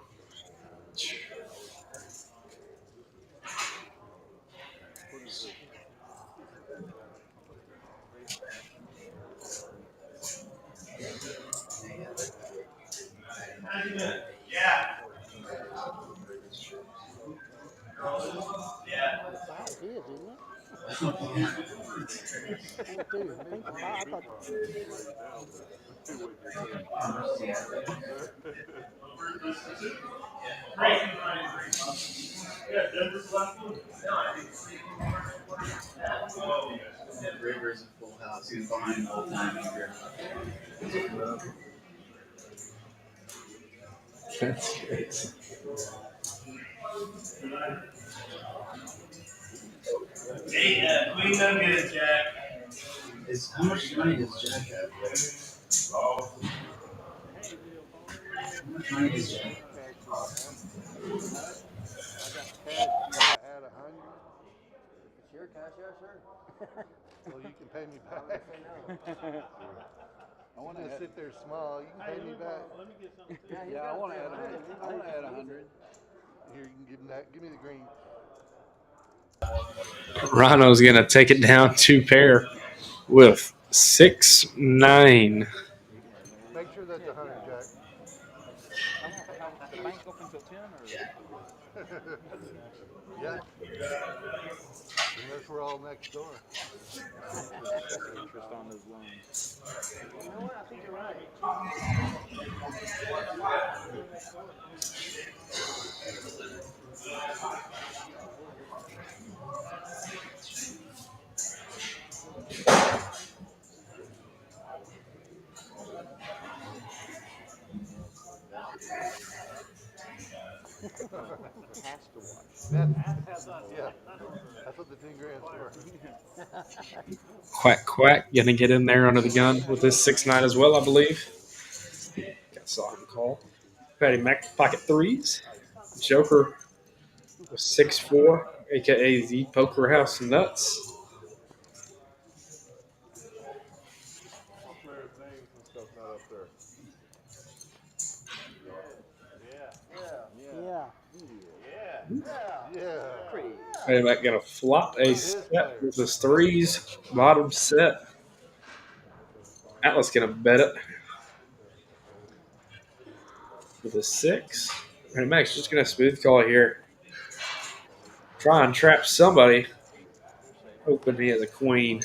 Speaker 6: Rivers in full house. He was behind the whole time.
Speaker 5: That's great.
Speaker 8: Hey, Queen, don't get it, Jack.
Speaker 6: How much money does Jack have? How much money does Jack have?
Speaker 1: Add 100.
Speaker 2: It's your cash, yeah, sure.
Speaker 1: Well, you can pay me back. I want to sit there small. You can pay me back.
Speaker 9: Let me get something.
Speaker 2: Yeah, I want to add 100. I want to add 100.
Speaker 1: Here, you can give me that. Give me the green.
Speaker 5: Rhino's going to take it down 2 pair with 6-9.
Speaker 1: Make sure that's 100, Jack.
Speaker 7: The bank open till 10 or?
Speaker 1: Yeah. Unless we're all next door.
Speaker 7: Assess interest on those loans.
Speaker 9: You know what? I think you're right.
Speaker 7: Has to watch.
Speaker 1: Yeah. That's what the 10 grand's for.
Speaker 5: Quack, quack. Gonna get in there under the gun with this 6'9" as well, I believe. Saw him call. Patty Mac, pocket threes. Joker with 6'4", a.k.a. the Poker House Nuts.
Speaker 4: Players' names and stuff not up there.
Speaker 3: Yeah.
Speaker 1: Yeah.
Speaker 7: Pretty.
Speaker 5: Patty Mac gonna flop a set with his threes. Bottom set. Atlas gonna bet it with a 6. Patty Mac's just gonna smooth call here. Try and trap somebody. Hoping he has a queen.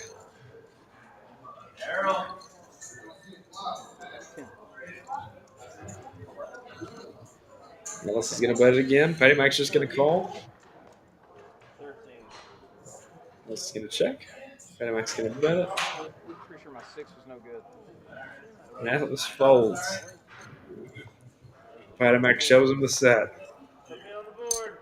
Speaker 5: Atlas is gonna bet it again. Patty Mac's just gonna call. Atlas is gonna check. Patty Mac's gonna bet it.
Speaker 7: Pretty sure my 6 was no good.
Speaker 5: And Atlas folds. Patty Mac shows him the set.
Speaker 9: Put me on the board.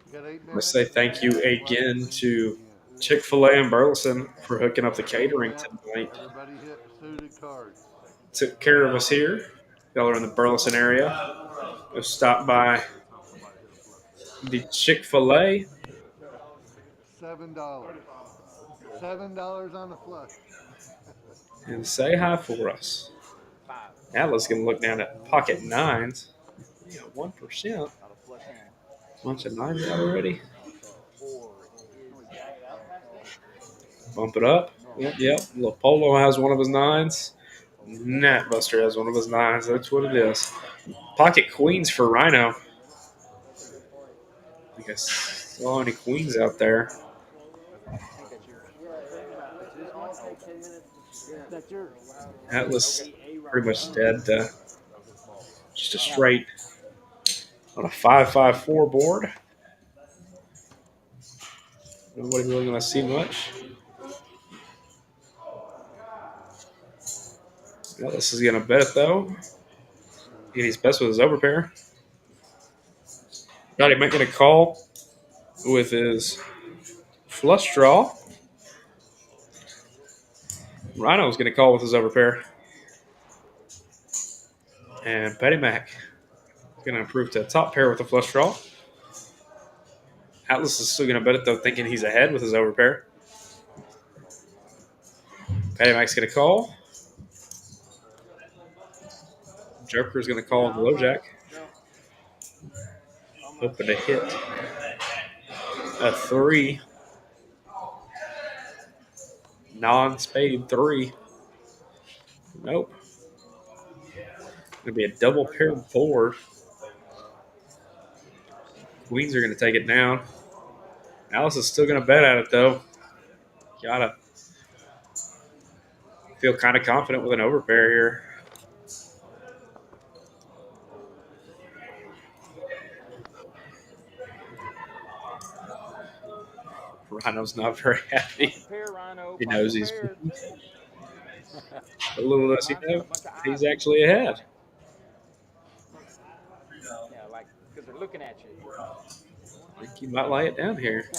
Speaker 1: You got 8
Speaker 5: I
Speaker 1: minutes?
Speaker 5: say thank you again to Chick-fil-A and Burleson for hooking up the catering tonight.
Speaker 1: Everybody hit suited cards.
Speaker 5: Took care of us here. Y'all are in the Burleson area. Go stop by the Chick-fil-A.
Speaker 1: $7. $7 on the flush.
Speaker 5: And say hi for us. Atlas gonna look down at pocket nines. Yeah, 1%.
Speaker 7: Not a flush hand.
Speaker 5: Bunch of nines out already. Bump it up. Yep. Little Polo has one of his nines. Nat Buster has one of his nines. That's what it is. Pocket queens for Rhino. I think I saw any queens out there.
Speaker 3: That's yours.
Speaker 5: Atlas pretty much dead. Just a straight on a 5-5-4 board. Nobody really going to see much. Atlas is going to bet it, though. He's best with his overpair. Got him making a call with his flush draw. Rhino's going to call with his overpair. And Patty Mac is going to improve to a top pair with a flush draw. Atlas is still going to bet it, though, thinking he's ahead with his overpair. Patty Mac's going to call. Joker's going to call with the low jack. Hoping to hit a 3. Non-spade 3. Nope. Going to be a double paired board. Queens are going to take it down. Alice is still going to bet at it, though. Gotta feel kind of confident with an overpair here. Rhino's not very happy. He knows he's a little less, he's actually ahead.
Speaker 7: Yeah, like, because they're looking at you.
Speaker 5: I think he might lay it down here.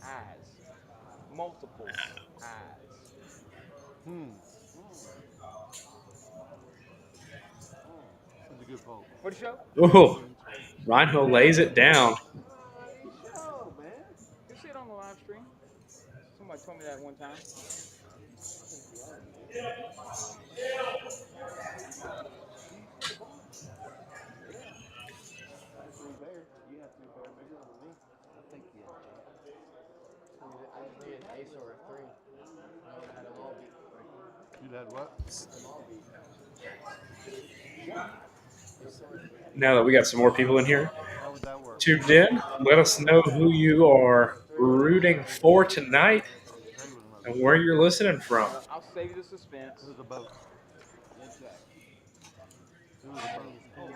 Speaker 7: Eyes. Multiple eyes.
Speaker 1: That's a good poll.
Speaker 7: What'd you show?
Speaker 5: Oh, Rhino lays it down.
Speaker 7: Oh, man. You see it on the live stream? Somebody told me that one time.
Speaker 2: usually an ace or a 3. I would have had them all beat.
Speaker 1: You'd had what?
Speaker 2: Them all beat.
Speaker 5: Now that we got some more people in here
Speaker 1: How would that work?
Speaker 5: tuned in, let us know who you are rooting for tonight and where you're listening from.
Speaker 7: I'll save you the suspense.
Speaker 1: Who's the boat?
Speaker 2: Good check.
Speaker 1: Who's the boat?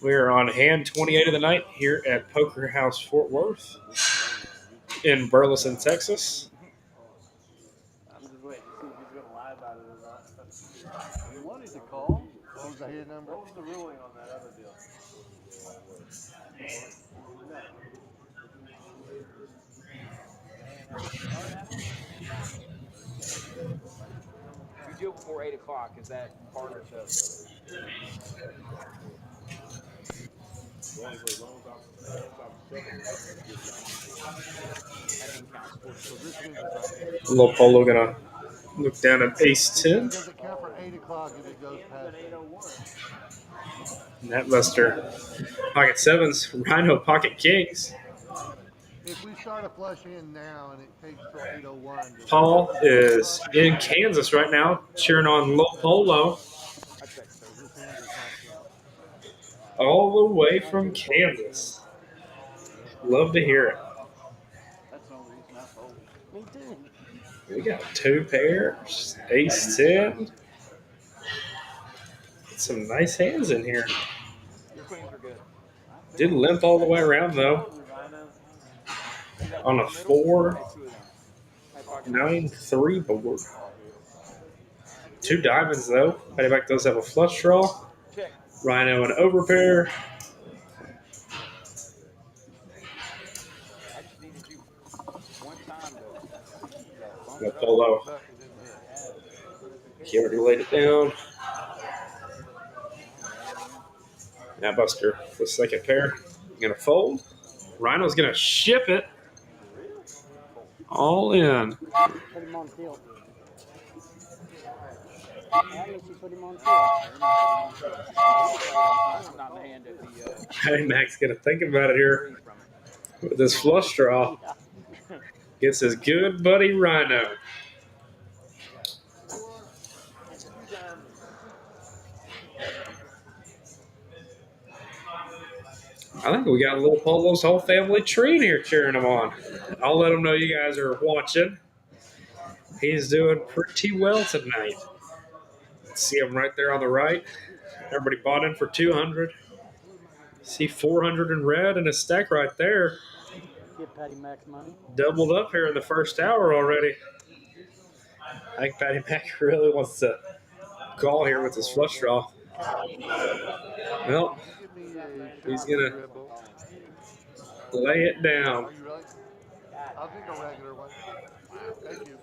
Speaker 5: We are on hand 28 of the night here at Poker House Fort Worth in Burleson, Texas.
Speaker 2: I'm just waiting to see if he's going to lie about it or not.
Speaker 1: You wanted to call? What was the hand number?
Speaker 2: What was the ruling on that other deal?
Speaker 7: You do it before 8 o'clock. Is that part of the? That didn't count sports.
Speaker 1: So this means it's like 8 o'clock.
Speaker 5: Little Polo gonna look down at ace 10.
Speaker 1: Does it count for 8 o'clock if it goes past 8?
Speaker 5: Netbuster, pocket sevens, Rhino pocket kings.
Speaker 1: If we start a flush hand now and it takes till 8:01.
Speaker 5: Paul is in Kansas right now, cheering on Little Polo. All the way from Kansas. Love to hear it.
Speaker 2: That's the only reason I folded.
Speaker 3: Me too.
Speaker 5: We got 2 pairs, ace 10. Some nice hands in here.
Speaker 7: Your queens are good.
Speaker 5: Did limp all the way around though. On a 4-9-3 board. 2 diamonds though. Patty Mac does have a flush draw.
Speaker 7: Check.
Speaker 5: Rhino an overpair.
Speaker 7: I just needed you one time to.
Speaker 5: No Polo. He already laid it down. Now Buster, the second pair. Gonna fold. Rhino's gonna ship it. All in.
Speaker 3: Put him on tilt. At least you put him on tilt.
Speaker 7: Not in the hand of the.
Speaker 5: Patty Mac's gonna think about it here with this flush draw. Gets his good buddy Rhino. I think we got Little Polo's whole family tree in here cheering him on. I'll let him know you guys are watching. He's doing pretty well tonight. See him right there on the right. Everybody bought in for 200. See 400 in red and a stack right there.
Speaker 3: Give Patty Max money.
Speaker 5: Doubled up here in the first hour already. I think Patty Mac really wants to call here with his flush draw. Well, he's going to lay it down.
Speaker 1: Are you really? I'll take a regular one. Thank you.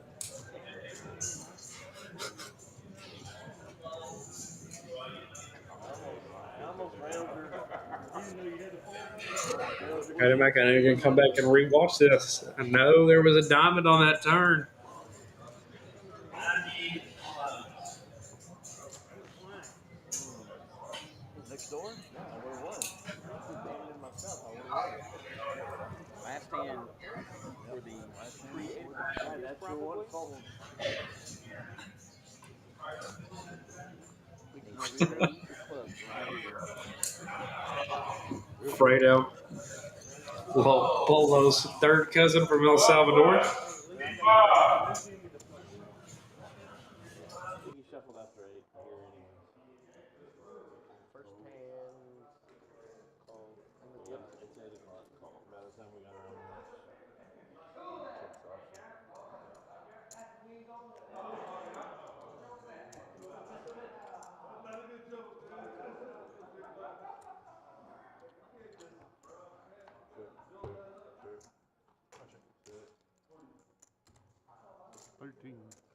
Speaker 5: Patty Mac, I know you're going to come back and rewatch this. I know there was a diamond on that turn.
Speaker 2: Next door? No, I would have won. Myself, I would have won.
Speaker 7: Last hand for the
Speaker 2: That's your one fold.
Speaker 5: Fredo. Little Polo's third cousin from El Salvador.
Speaker 2: You shuffled after 8 here anyways. First hand. Call. Yeah, it's 8 o'clock. Call. By the time we got around there.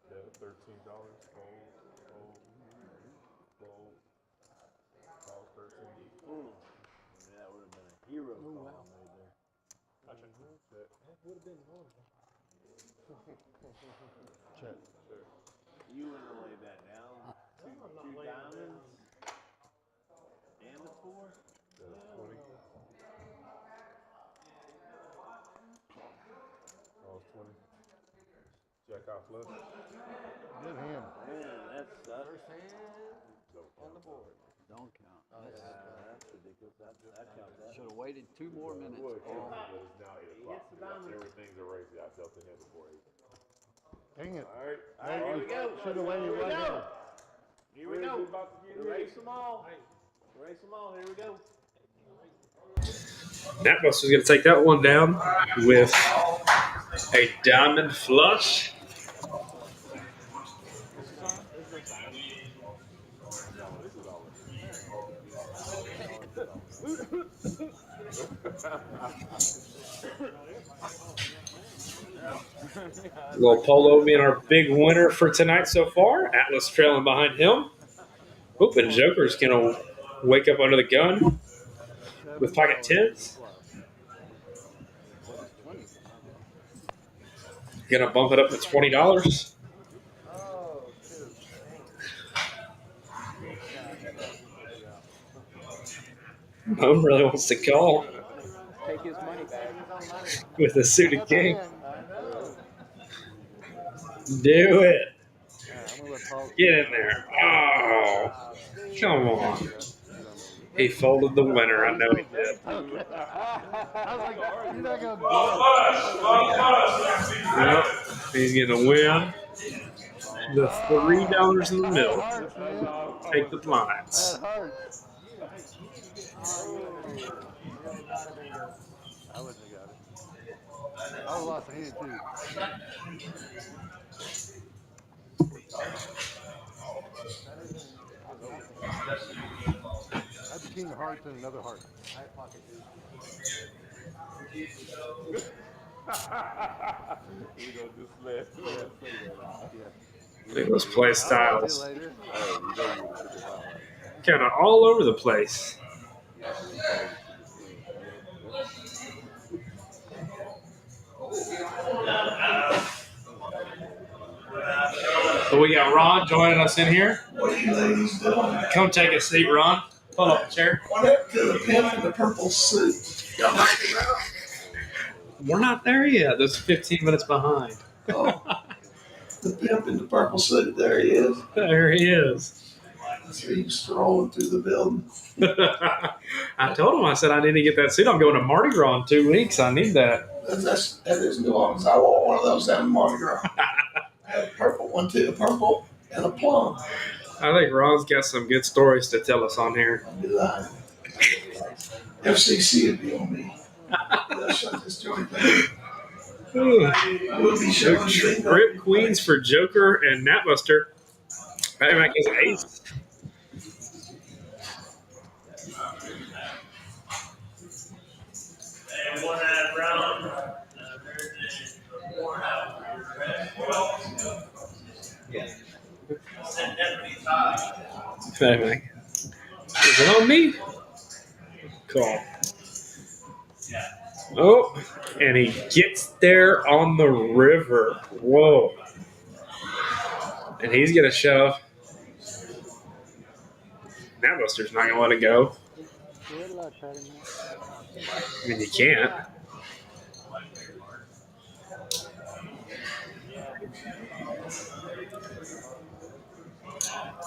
Speaker 4: Yeah, $13. Fold. 13.
Speaker 2: Yeah, that would have been a hero call made there.
Speaker 3: That would have been one.
Speaker 1: Check.
Speaker 2: You wouldn't have laid that down. Two diamonds and a 4.
Speaker 4: Yeah, 20. caught flush.
Speaker 1: Good hand.
Speaker 2: That's first hand on the board. Don't count. That's ridiculous. That counts. Should have waited 2 more minutes.
Speaker 4: But it's now 8 o'clock. Everything's erased. I felt the hand before 8.
Speaker 1: Dang it.
Speaker 4: All right.
Speaker 2: Here we go.
Speaker 1: Should have waited one hand.
Speaker 2: Here we go. Erase them all. Erase them all. Here we go.
Speaker 5: Natbuster's going to take that one down with a diamond flush. A little polo being our big winner for tonight so far. Atlas trailing behind him. Oop, and Joker's going to wake up under the gun with pocket tens. Going to bump it up to $20. Mom really wants to call
Speaker 7: Take his money back.
Speaker 5: with a suited king. Do it. Get in there. Oh, come on. He folded the winner. I know he did.
Speaker 1: I was like, you're not going to
Speaker 5: Yep. He's going to win the $3 in the middle. Take the blinds.
Speaker 1: That hurts. I wouldn't have got it. I would have lost a hand too. That's the king of hearts and another heart.
Speaker 5: Look at those play styles. Kind of all over the place. So we got Ron joining us in here.
Speaker 8: What are you ladies doing?
Speaker 5: Come take a seat, Ron. Pull up a chair.
Speaker 8: What happened to the pimp in the purple suit? Y'all knock him out.
Speaker 5: We're not there yet. That's 15 minutes behind.
Speaker 8: Oh, the pimp in the purple suit. There he is.
Speaker 5: There he is.
Speaker 8: I see him strolling through the building.
Speaker 5: I told him, I said, I need to get that suit. I'm going to Mardi Gras in 2 weeks. I need that.
Speaker 8: That is New Orleans. I want one of those down in Mardi Gras. I had a purple one too, a purple and a plum.
Speaker 5: I think Ron's got some good stories to tell us on here.
Speaker 8: I'll be lying. FCC would be on me. They'll shut this joint down. We'll be showing
Speaker 5: Trip Queens for Joker and Natbuster. Patty Mac is ace.
Speaker 8: And one at Brown.
Speaker 5: Patty Mac. Is it on me? Call. Oh, and he gets there on the river. Whoa. And he's going to shove. Natbuster's not going to let it go.
Speaker 3: Good luck, Patty Mac.
Speaker 5: I mean, you can't.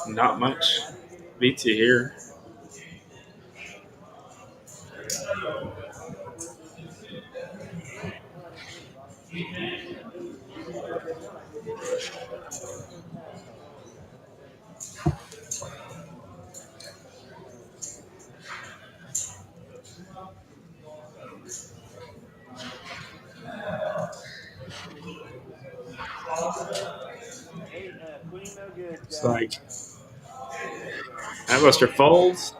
Speaker 5: Not much beats you here. It's like Natbuster folds,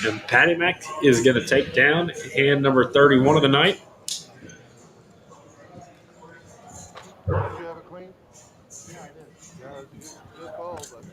Speaker 5: and Patty Mac is going to take down hand number 31 of the night.
Speaker 1: Did you have a queen? Yeah, I did. Yeah, it's a good call, but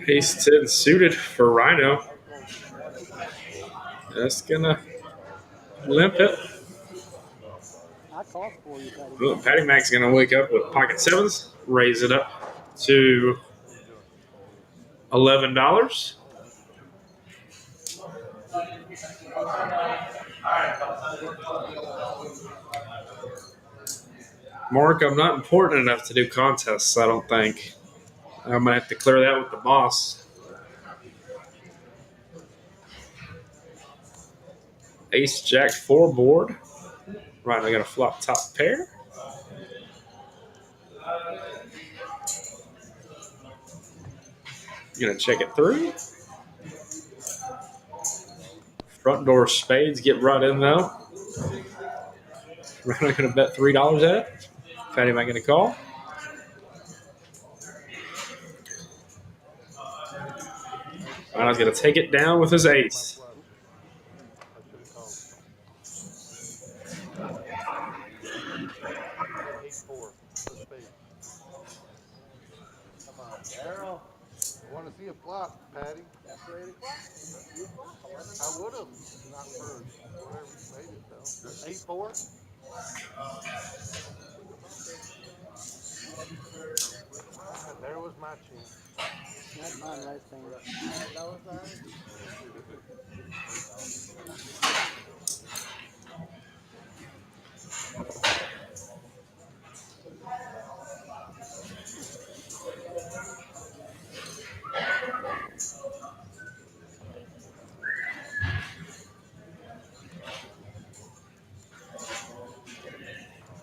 Speaker 5: Ace 10 suited for Rhino. Just gonna limp it.
Speaker 3: I coughed for you, Patty.
Speaker 5: Well, Patty Mac's gonna wake up with pocket sevens, raise it up to $11. Mark, I'm not important enough to do contests, I don't think. I'm gonna have to clear that with the boss. Ace Jack 4 board. Right, I got a flop top pair. Gonna check it through. Front door spades get brought in though. Right, I'm gonna bet $3 at it. Patty Mac gonna call. I was gonna take it down with his ace.
Speaker 1: I want to see a flop, Patty. I would have, not for whatever you made it though. 8-4. There was my chance.
Speaker 3: That's mine last time.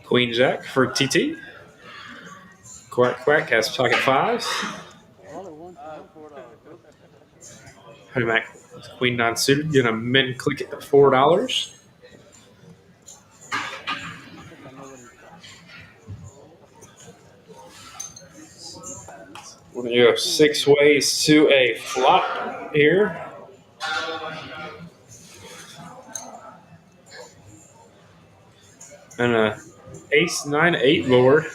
Speaker 5: Queen Jack for TT. Quack Quack has pocket fives. Patty Mac Queen 9 suited. Gonna min click it to $4. We're gonna go 6 ways to a flop here. And a ace 9-8 board.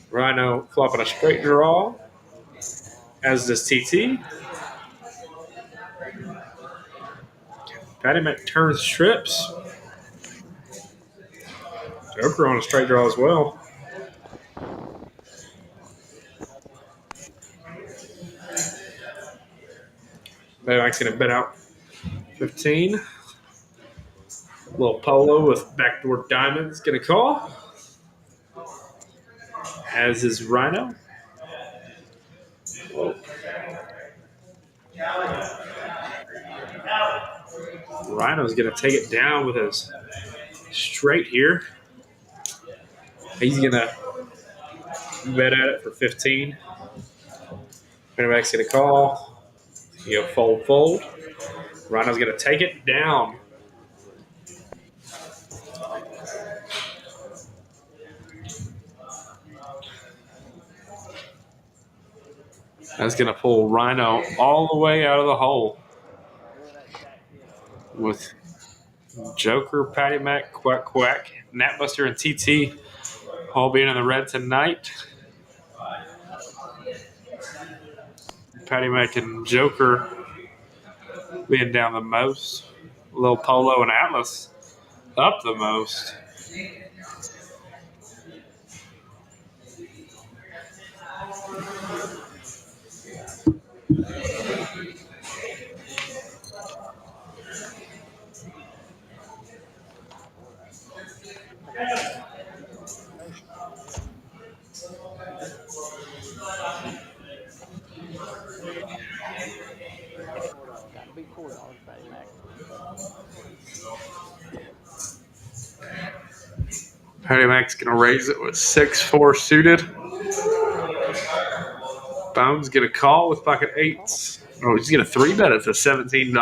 Speaker 5: Rhino flopping a straight draw, as does TT. Patty Mac turns trips. Joker on a straight draw as well. Patty Mac's gonna bet out 15. Little polo with backdoor diamonds gonna call. As is Rhino. Whoa. Rhino's gonna take it down with his straight here. He's gonna bet at it for 15. Pennyback's gonna call. You go fold, fold. Rhino's gonna take it down. That's gonna pull Rhino all the way out of the hole. With Joker, Patty Mac, Quack Quack, Natbuster, and TT all being in the red tonight. Patty Mac and Joker being down the most. Little Polo and Atlas up the most.
Speaker 3: Gotta be $4, Patty Mac.
Speaker 5: Patty Mac's gonna raise it with 6-4 suited. Bones get a call with pocket eights. Oh, he's gonna 3-bet it to $17.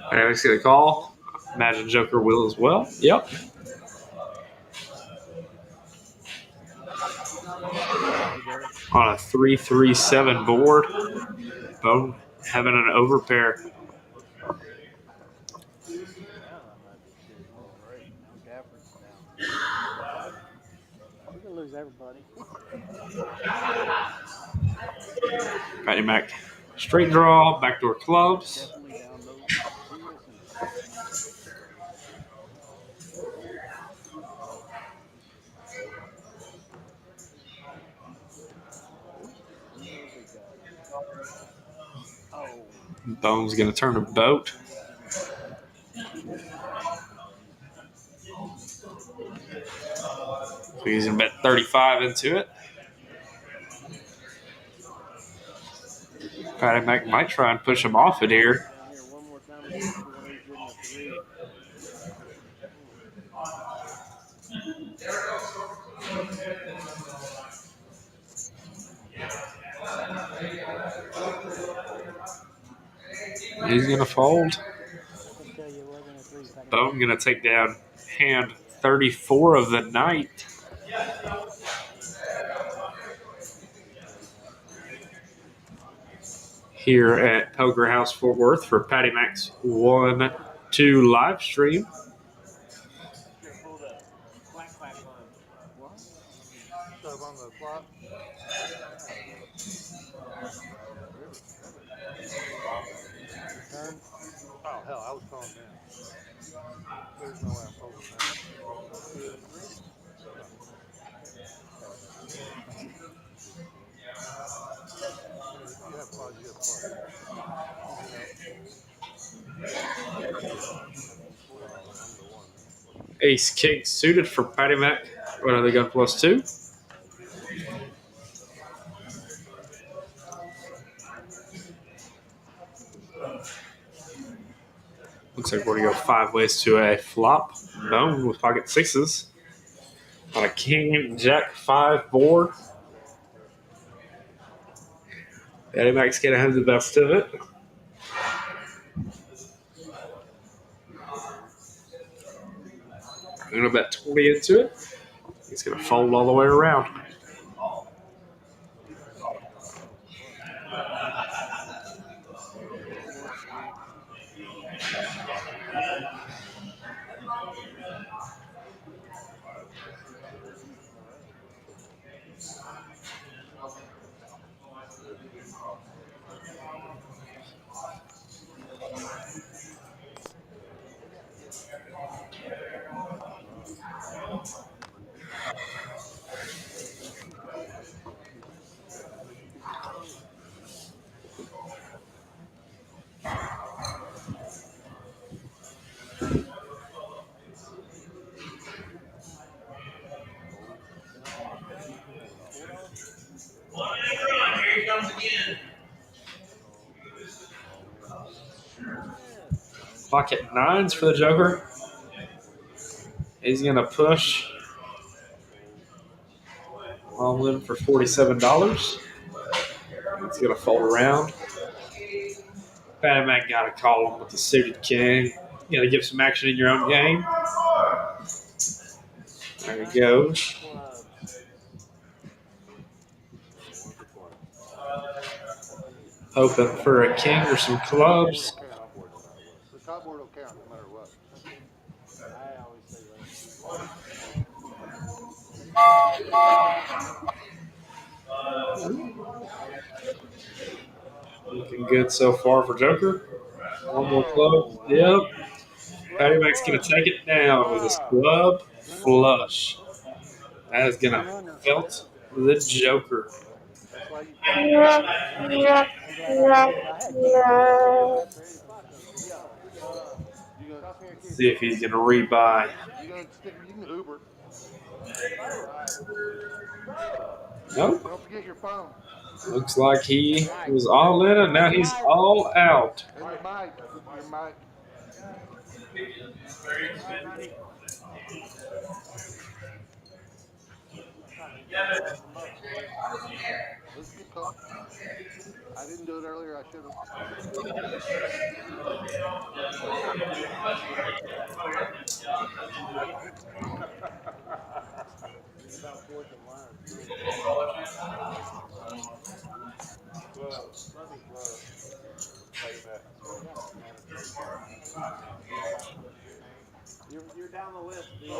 Speaker 5: Patty Mac's gonna call. Imagine Joker will as well. Yep. On a 3-3-7 board. Bone having an overpair.
Speaker 3: We're gonna lose everybody.
Speaker 5: Patty Mac, straight draw, backdoor clubs.
Speaker 2: Definitely down no 0 cents. Uno big guy. Oh.
Speaker 5: Bone's going to turn a boat. So he's going to bet 35 into it. Patty Mac might try and push him off it here.
Speaker 3: Down here one more time and see if one of these getting a 3.
Speaker 5: He's going to fold.
Speaker 3: I can tell you it wasn't a 3. Patty.
Speaker 5: Bone going to take down hand 34 of the night. Here at Poker House Fort Worth for Patty Mac's 1-2 live stream.
Speaker 1: Stuff on the flop.
Speaker 3: Turn.
Speaker 1: Oh, hell, I was calling that. There's no way I'm folding that. You have fun, you have fun.
Speaker 5: Ace King suited for Patty Mac. What are they got? +2. Looks like we're going to go 5 ways to a flop. Bone with pocket 6s. On a King, Jack 5 board. Patty Mac's going to have the best of it. I'm going to bet 20 into it. He's going to fold all the way around.
Speaker 8: Here he comes again.
Speaker 5: Pocket 9s for the Joker. He's going to push. All in for $47. He's going to fold around. Patty Mac got to call him with the suited king. You got to give some action in your own game. There he goes. Hoping for a king or some clubs.
Speaker 1: The top board will count no matter what.
Speaker 3: I always say
Speaker 5: Looking good so far for Joker. One more club. Yep. Patty Mac's going to take it down with his club flush. That is going to felt the Joker.
Speaker 1: That's why you
Speaker 5: See if he's going to rebuy.
Speaker 1: You can Uber.
Speaker 5: Nope.
Speaker 1: Don't forget your phone.
Speaker 5: Looks like he was all in and now he's all out.
Speaker 1: And your mic. Your mic. Let's get caught. I didn't do it earlier. I should have.
Speaker 3: about 4th and line.
Speaker 9: You're down the list, dude.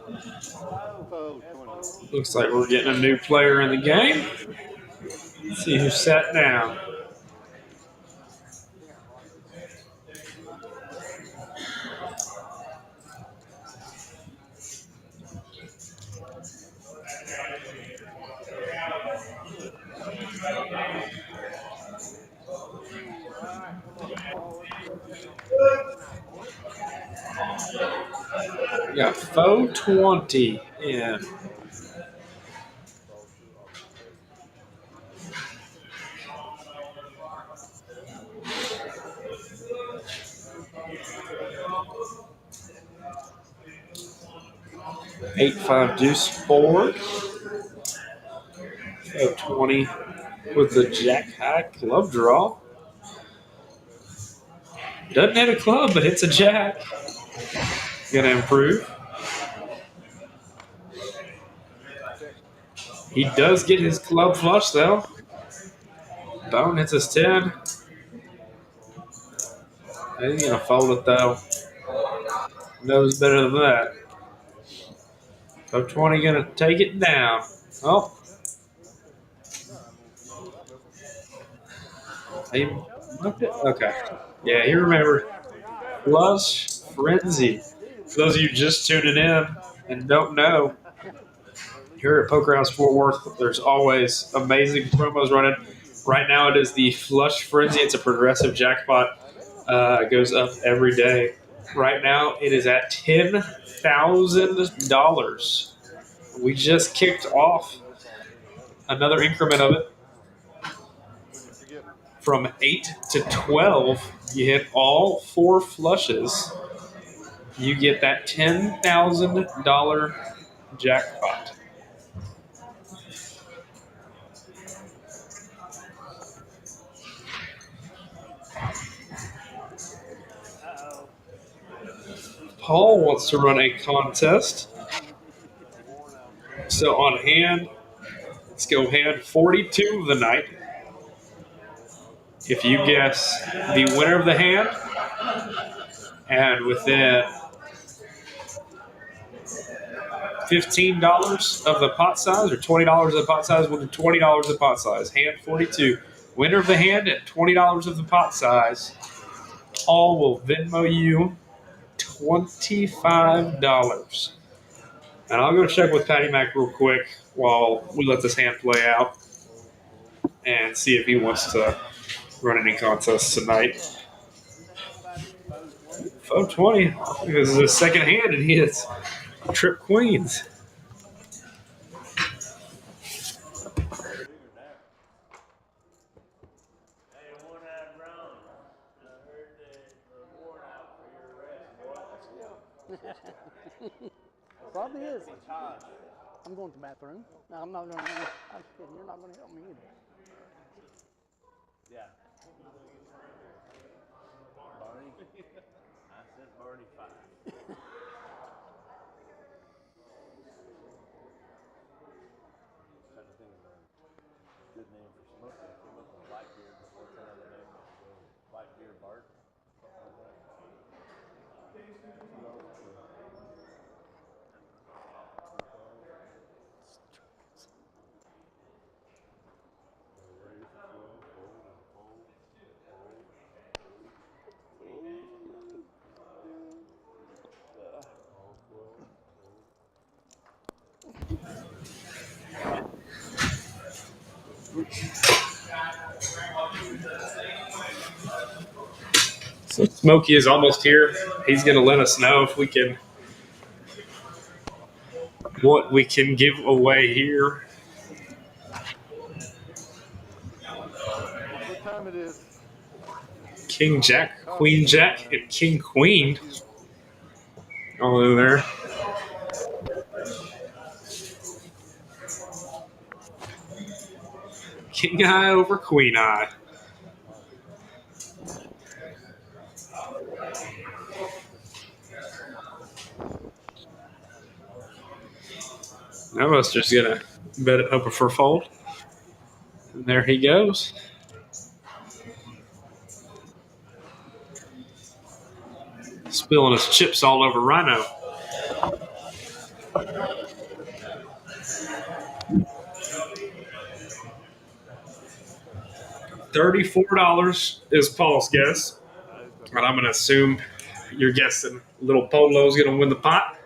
Speaker 1: Oh, 20.
Speaker 5: Looks like we're getting a new player in the game. Let's see who sat down. We got Faux 20 in. Eight five deuce board. Faux 20 with the jack high club draw. Doesn't hit a club, but hits a jack. Gonna improve. He does get his club flush though. Bone hits his 10. He's gonna fold it though. Knows better than that. So 20 gonna take it down. Oh. He looked it. Okay. Yeah, you remember. Flush Frenzy. For those of you just tuning in and don't know, here at Poker House Fort Worth, there's always amazing promos running. Right now, it is the Flush Frenzy. It's a progressive jackpot. It goes up every day. Right now, it is at $10,000. We just kicked off another increment of it. From 8 to 12, you hit all 4 flushes. You get that $10,000 jackpot. Paul wants to run a contest. So on hand, let's go hand 42 of the night. If you guess the winner of the hand, and within $15 of the pot size or $20 of the pot size, within $20 of the pot size, hand 42. Winner of the hand at $20 of the pot size, Paul will Venmo you $25. And I'll go check with Patty Mac real quick while we let this hand play out and see if he wants to run any contests tonight. 420. This is his second hand and he hits trip queens.
Speaker 3: Probably is. I'm going to the bathroom. No, I'm not going to. I'm kidding. You're not going to help me either.
Speaker 2: Yeah. Barney? I said Barney 5. Trying to think of a good name for Smokey. I came up with Blackbeard, but what's another name? Blackbeard Bart?
Speaker 5: So Smokey is almost here. He's going to let us know if we can, what we can give away here.
Speaker 1: What time it is?
Speaker 5: King Jack, Queen Jack, and King Queen. All in there. King Eye over Queen Eye. Now Buster's gonna bet it open for a fold. And there he goes. Spilling his chips all over Rhino. $34 is Paul's guess. And I'm going to assume you're guessing Little Polo's going to win the pot.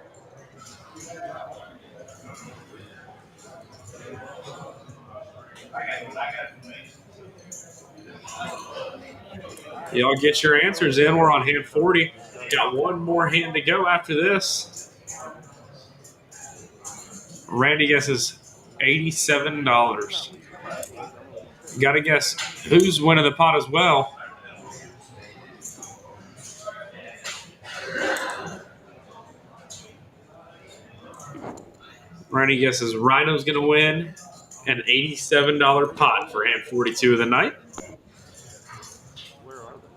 Speaker 5: Y'all get your answers in. We're on hand 40. Got one more hand to go after this. Randy guesses $87. Got to guess who's winning the pot as well. Randy guesses Rhino's going to win an $87 pot for hand 42 of the night.
Speaker 1: Where are they?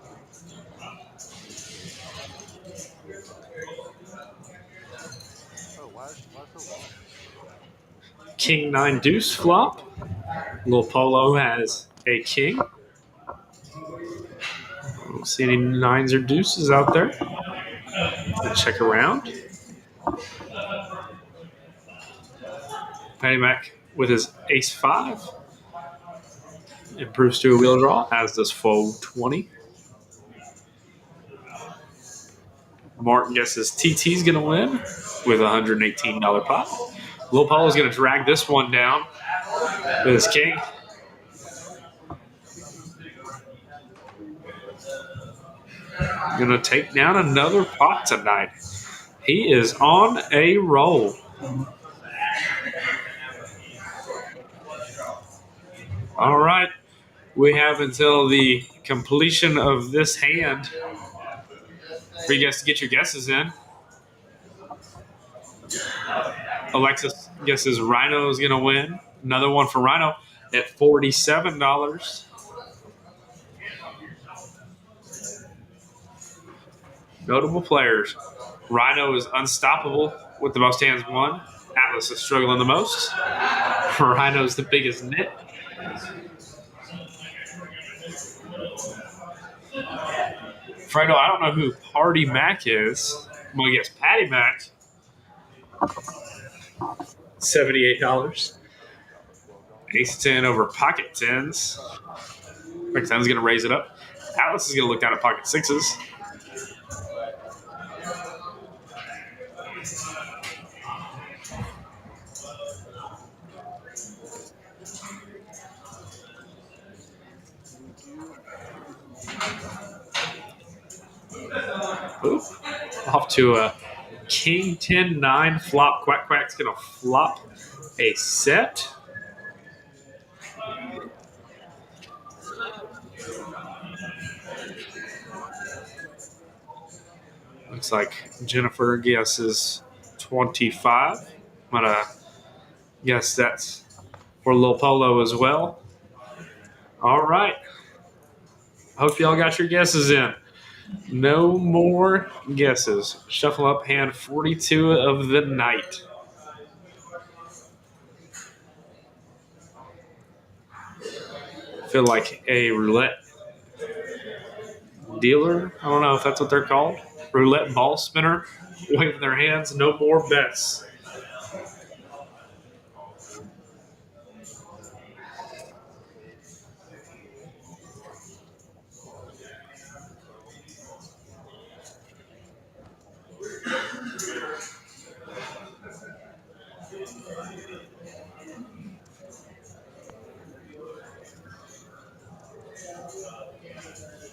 Speaker 1: Oh, why so long?
Speaker 5: King 9 deuce flop. Little Polo has a king. I don't see any nines or deuces out there. Let's check around. Patty Mac with his ace 5 improves to a wheel draw, as does fold 20. Martin guesses TT's going to win with a $118 pot. Lil Polo's going to drag this one down with his king. Going to take down another pot tonight. He is on a roll. All right. We have until the completion of this hand for you guys to get your guesses in. Alexis guesses Rhino is going to win. Another one for Rhino at $47. Notable players. Rhino is unstoppable with the most hands won. Atlas is struggling the most. Rhino's the biggest nit. Fredo, I don't know who Party Mac is. I'm going to guess Patty Mac. $78. Ace 10 over pocket 10s. Pocket 10 is going to raise it up. Atlas is going to look down at pocket 6s. Ooh. Off to a King 10-9 flop. Quack Quack's going to flop a set. Looks like Jennifer guesses 25. I'm going to guess that's for Lil Polo as well. All right. Hope y'all got your guesses in. No more guesses. Shuffle up hand 42 of the night. Feel like a roulette dealer. I don't know if that's what they're called. Roulette ball spinner. Waving their hands. No more bets.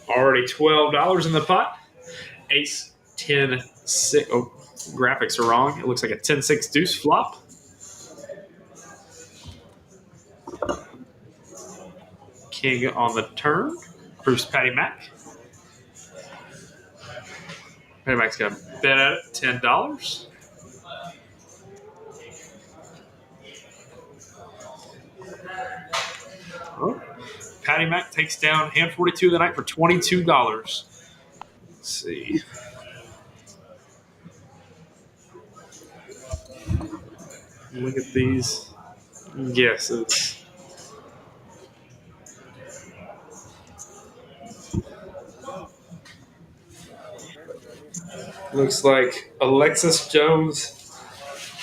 Speaker 5: Already $12 in the pot. Ace 10 6. Oh, graphics are wrong. It looks like a 10-6 deuce flop. King on the turn. Proves Patty Mac. Patty Mac's got to bet at it $10. Oh. Patty Mac takes down hand 42 of the night for $22. Let's see. Look at these guesses. Looks like Alexis Jones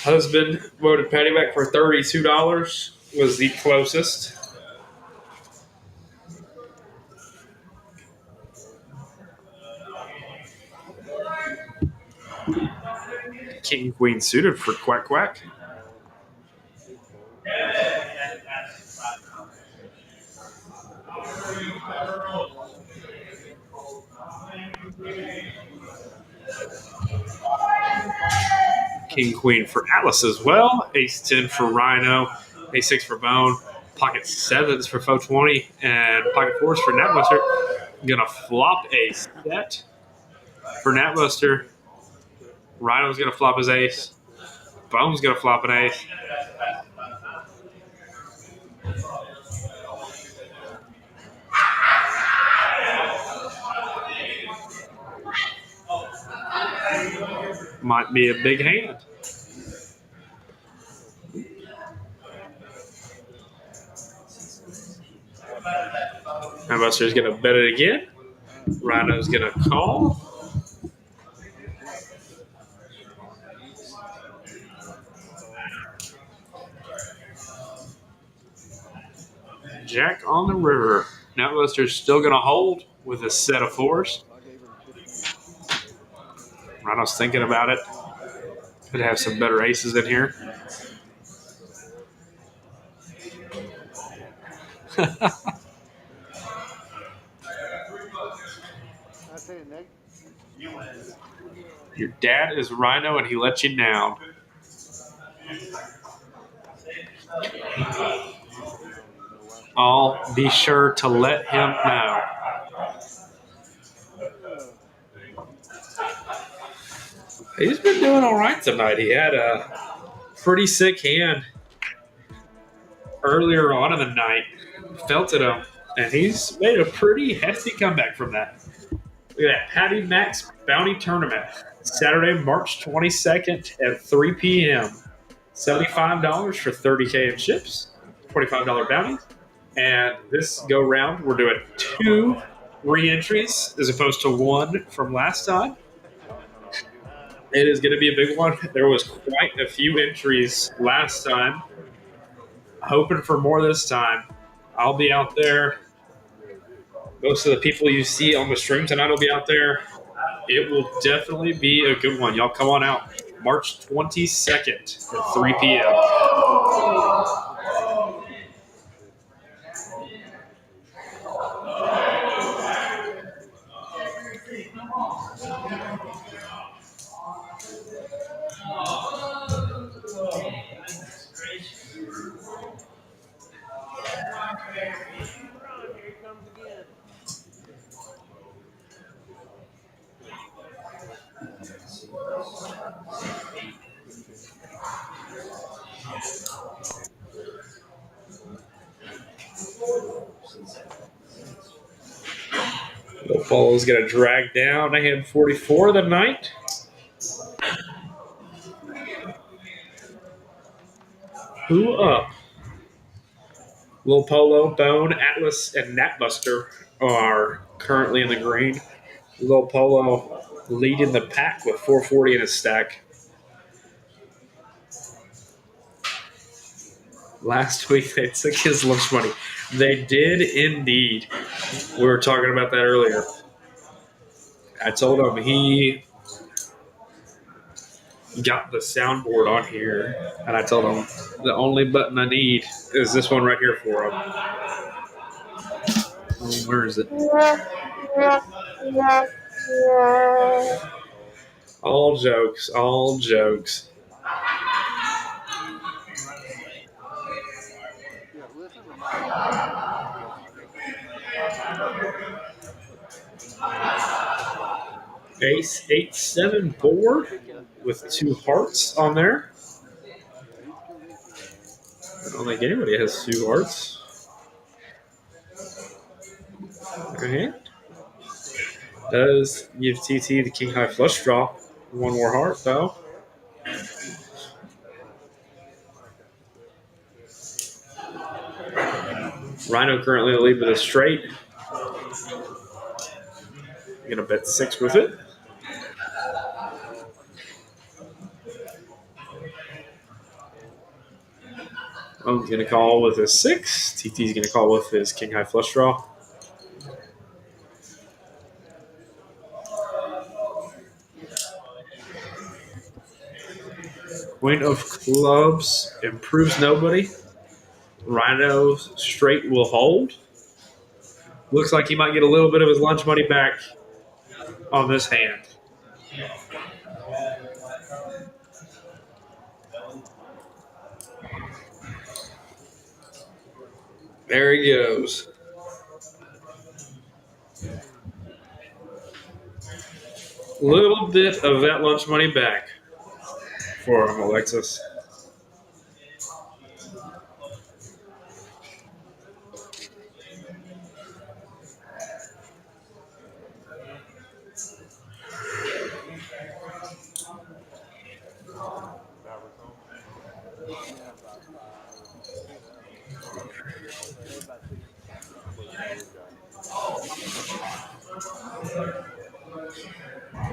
Speaker 5: husband voted Patty Mac for $32. Was the closest. King Queen suited for Quack Quack. King Queen for Atlas as well. Ace 10 for Rhino. Ace 6 for Bone. Pocket 7s for 420. And pocket 4s for Natbuster. Gonna flop a set for Natbuster. Rhino's gonna flop his ace. Bone's gonna flop an ace. Might be a big hand. Natbuster's gonna bet it again. Rhino's gonna call. Jack on the river. Natbuster's still gonna hold with a set of 4s. Rhino's thinking about it. Could have some better aces in here. Your dad is Rhino and he let you down. I'll be sure to let him know. He's been doing all right tonight. He had a pretty sick hand earlier on in the night. Felt it him, and he's made a pretty hefty comeback from that. Look at that. Patty Mac's Bounty Tournament. Saturday, March 22nd at 3 p.m. $75 for 30K in chips. $25 bounties. And this go round, we're doing 2 re-entries as opposed to 1 from last time. It is going to be a big one. There was quite a few entries last time. Hoping for more this time. I'll be out there. Most of the people you see on the stream tonight will be out there. It will definitely be a good one. Y'all come on out. March 22nd at 3 p.m. Apollo's going to drag down a hand 44 of the night. Who up? Lil Polo, Bone, Atlas, and Natbuster are currently in the green. Lil Polo leading the pack with 440 in his stack. Last week they took his lunch money. They did indeed. We were talking about that earlier. I told him he got the soundboard on here, and I told him the only button I need is this one right here for him. Oh, where is it? All jokes, all jokes. Ace 8-7 board with 2 hearts on there. I don't think anybody has 2 hearts. Okay. Does give TT the king high flush draw. 1 more heart though. Rhino currently in the lead with a straight. Gonna bet 6 with it. I'm going to call with his 6. TT's going to call with his king high flush draw. Queen of clubs improves nobody. Rhino straight will hold. Looks like he might get a little bit of his lunch money back on this hand. There he goes. Little bit of that lunch money back for him, Alexis.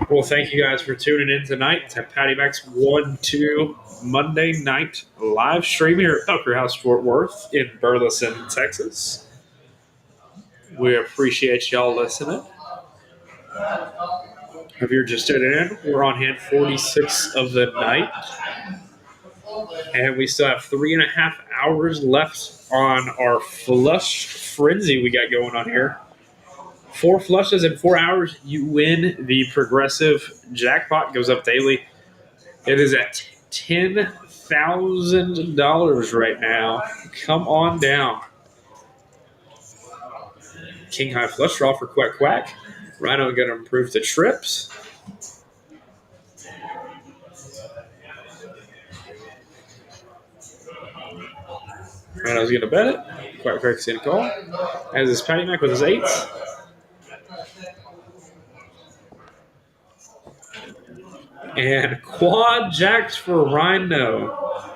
Speaker 5: Well, thank you guys for tuning in tonight to Patty Mac's 1-2 Monday night live stream here at Tucker House Fort Worth in Burleson, Texas. We appreciate y'all listening. If you're just tuning in, we're on hand 46 of the night. And we still have 3.5 hours left on our flush frenzy we got going on here. 4 flushes in 4 hours, you win the progressive jackpot. Goes up daily. It is at $10,000 right now. Come on down. King high flush draw for Quack Quack. Rhino going to improve the trips. Rhino's going to bet it. Quack Quack's going to call. As is Patty Mac with his 8s. And quad jacks for Rhino.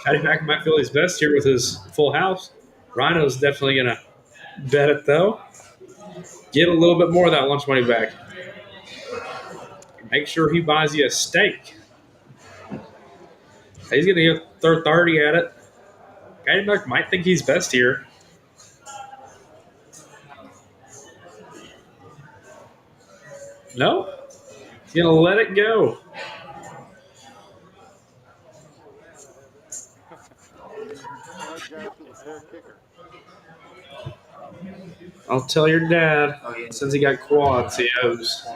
Speaker 5: Patty Mac might feel his best here with his full house. Rhino's definitely going to bet it, though. Get a little bit more of that lunch money back. Make sure he buys you a steak. He's going to throw 30 at it. Patty Mac might think he's best here. No? He's going to let it go. I'll tell your dad, since he got quads, he owes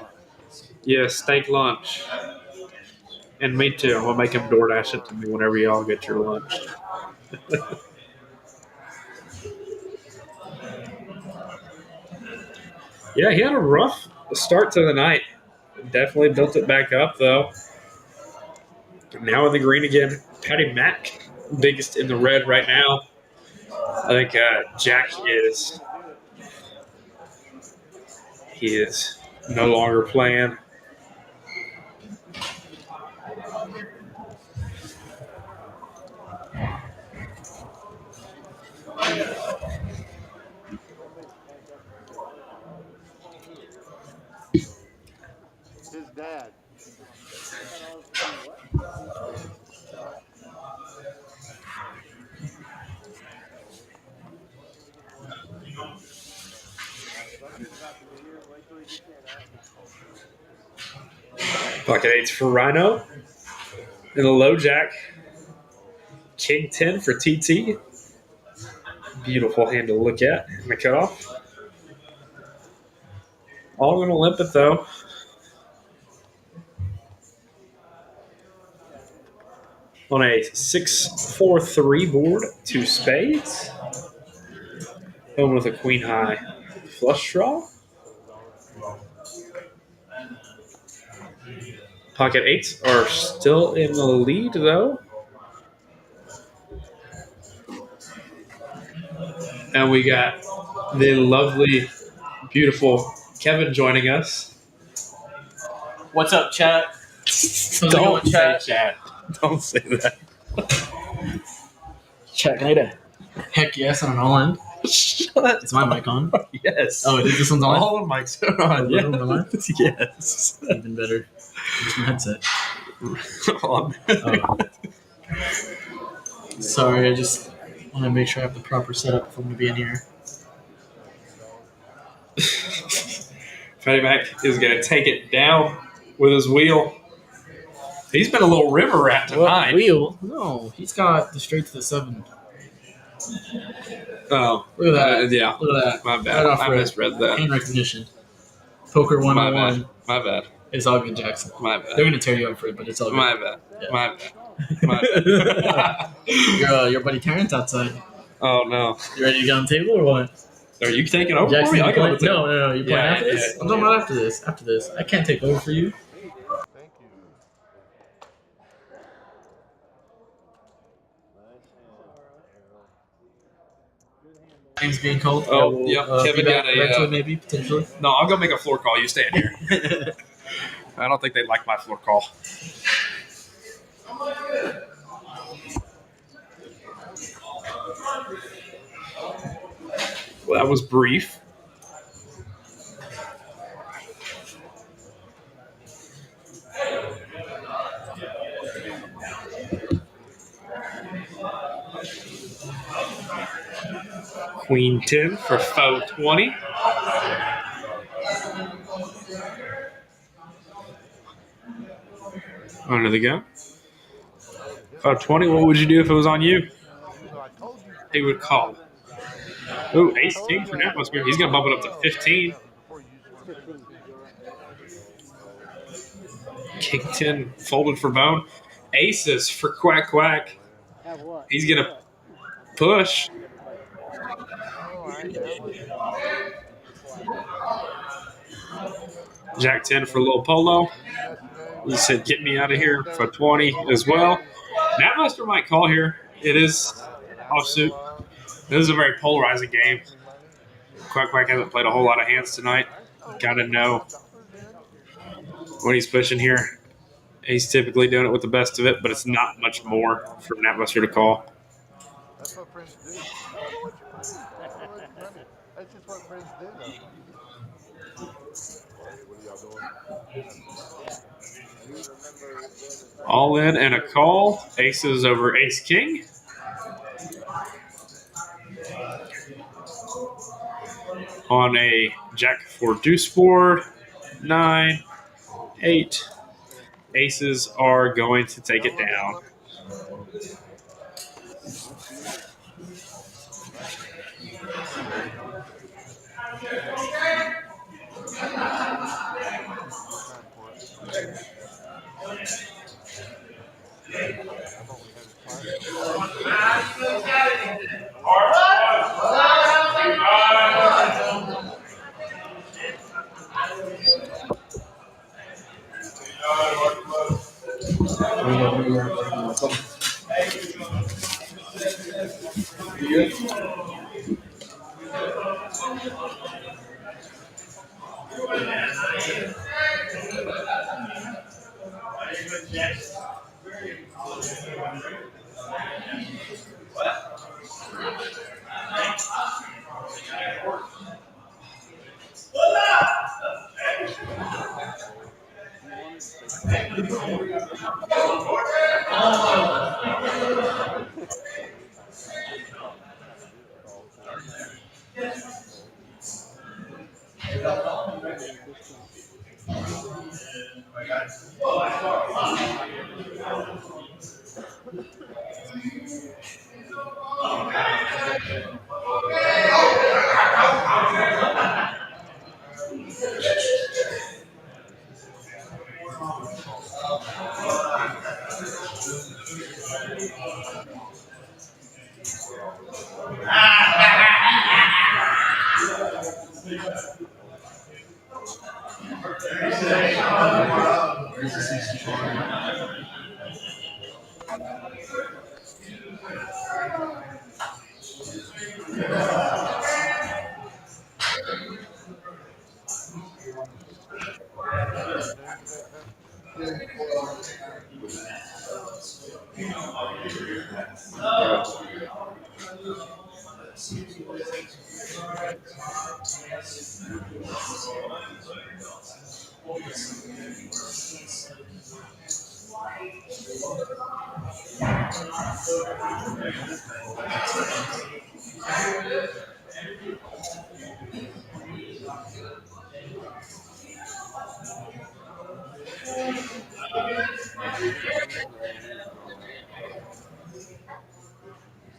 Speaker 5: you a steak lunch. And me too. I'm going to make him DoorDash it to me whenever y'all get your lunch. Yeah, he had a rough start to the night. Definitely built it back up, though. Now in the green again. Patty Mac, biggest in the red right now. I think Jack is. He is no longer playing.
Speaker 1: His dad.
Speaker 5: Pocket 8s for Rhino. And a low jack. King 10 for TT. Beautiful hand to look at in the cutoff. All going to limp it, though. On a 6-4-3 board, 2 spades. Home with a queen high flush draw. Pocket 8s are still in the lead, though. And we got the lovely, beautiful Kevin joining us.
Speaker 10: What's up, chat?
Speaker 5: Don't say chat. Don't say that.
Speaker 10: Chat, can I get a heck yes on an all end?
Speaker 5: Shut
Speaker 10: Is my mic on?
Speaker 5: Yes.
Speaker 10: Oh, this one's on?
Speaker 5: All the mics are on.
Speaker 10: Yes.
Speaker 5: Yes.
Speaker 10: Even better. Where's my headset?
Speaker 5: On.
Speaker 10: Oh. Sorry, I just want to make sure I have the proper setup if I'm going to be in here.
Speaker 5: Patty Mac is going to take it down with his wheel. He's been a little river rat tonight.
Speaker 10: Wheel? No, he's got the straight to the 7.
Speaker 5: Oh,
Speaker 10: Look at that.
Speaker 5: Yeah,
Speaker 10: Look at that.
Speaker 5: my bad.
Speaker 10: Right off
Speaker 5: I
Speaker 10: rip.
Speaker 5: misread that.
Speaker 10: Hand recognition. Poker 101.
Speaker 5: My bad.
Speaker 10: It's all good, Jackson.
Speaker 5: My bad.
Speaker 10: They're going to tear you up for it, but it's all good.
Speaker 5: My bad.
Speaker 10: Yeah.
Speaker 5: My bad. My bad.
Speaker 10: Your buddy Terrence outside.
Speaker 5: Oh, no.
Speaker 10: You ready to get on the table or what?
Speaker 5: Are you taking over
Speaker 10: Jackson,
Speaker 5: for me?
Speaker 10: you
Speaker 5: I
Speaker 10: playing?
Speaker 5: got
Speaker 10: No. You playing
Speaker 5: Yeah,
Speaker 10: after this?
Speaker 5: yeah.
Speaker 10: I'm talking about after this. After this. I can't take over for you.
Speaker 1: Thank you.
Speaker 10: Game's being called.
Speaker 5: Oh, yep. Kevin got a.
Speaker 10: Eventually, maybe, potentially.
Speaker 5: No, I'll go make a floor call. You stay in here. I don't think they'd like my floor call. Well, that was brief. Queen 10 for foe 20. Under the gun. Foe 20, what would you do if it was on you? He would call. Ooh, ace king for that must be. He's going to bump it up to 15. King 10 folded for bone. Aces for quack quack.
Speaker 3: Have what?
Speaker 5: He's going to push. Jack 10 for Lil Polo. He said, get me out of here for 20 as well. Natmaster might call here. It is offsuit. This is a very polarizing game. Quack Quack hasn't played a whole lot of hands tonight. Got to know when he's pushing here. He's typically doing it with the best of it, but it's not much more for Natmaster to call.
Speaker 1: That's what friends do. That's just what friends do, though.
Speaker 5: All in and a call. Aces over ace king. On a jack 4 deuce board. 9, 8. Aces are going to take it down.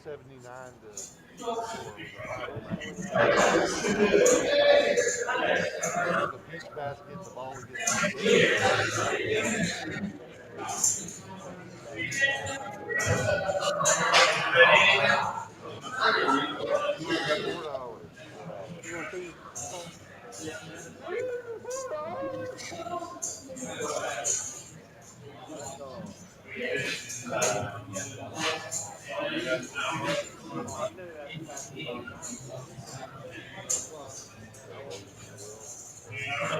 Speaker 1: 79 to 4 was a high
Speaker 7: Basically,
Speaker 1: score.
Speaker 7: how it is.
Speaker 1: The peach basket, the ball would get slipped and fall down. $4.
Speaker 3: You want these? Paul?
Speaker 7: That's all. Oh, I knew that's past the time.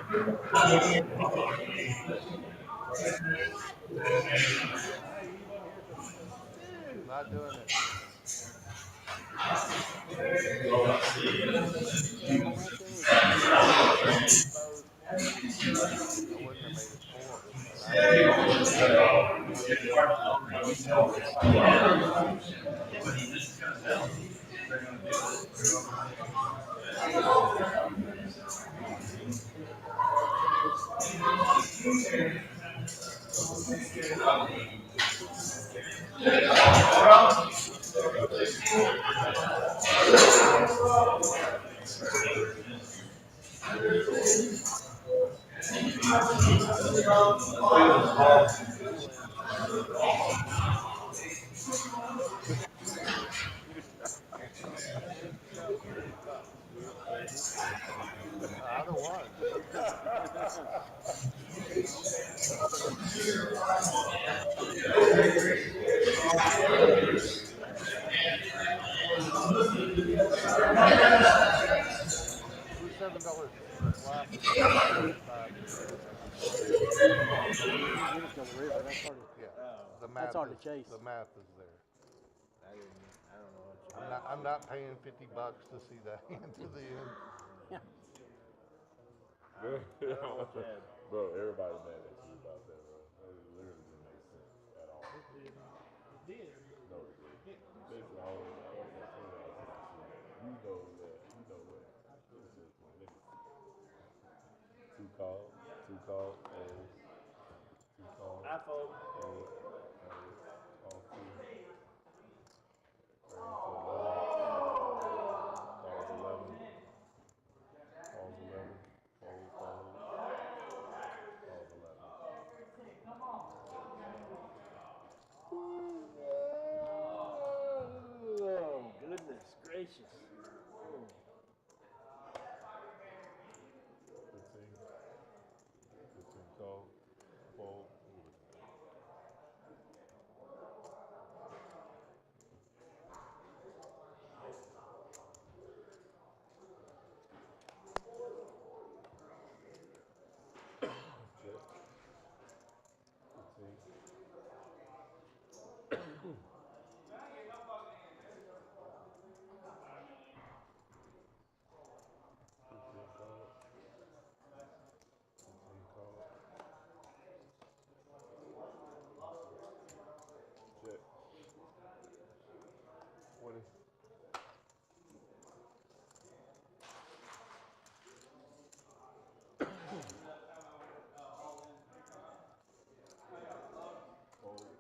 Speaker 7: 4 o'clock.
Speaker 1: Not doing it.
Speaker 3: How much it is?
Speaker 7: Both.
Speaker 1: I wouldn't have made it 4. I made it 4.
Speaker 7: You win. You got 50 bucks.
Speaker 1: Either one. It was $7 last week. It was 75 today.
Speaker 3: You get it to the river. That's hard to,
Speaker 1: Yeah.
Speaker 7: Oh,
Speaker 1: The
Speaker 3: That's
Speaker 1: math
Speaker 3: hard to
Speaker 1: is,
Speaker 3: chase.
Speaker 1: the math is there.
Speaker 7: I don't know what you
Speaker 1: I'm not paying $50 to see that hand to the end.
Speaker 3: yeah.
Speaker 7: I don't know what you had.
Speaker 4: Bro, everybody mad at you about that, bro. That literally didn't make sense at all.
Speaker 9: It did.
Speaker 4: No, it didn't. Listen, I was gonna say that. You know that. You know what? It's just let me see. Two calls. Two calls. Two calls.
Speaker 7: I fold.
Speaker 4: All two. Calls 11. Calls 11. Fold. Calls 11.
Speaker 7: Oh, goodness gracious. Oh.
Speaker 4: 15 call, fold. Check. 15. 15 call. 15 call. Check. 20. Fold.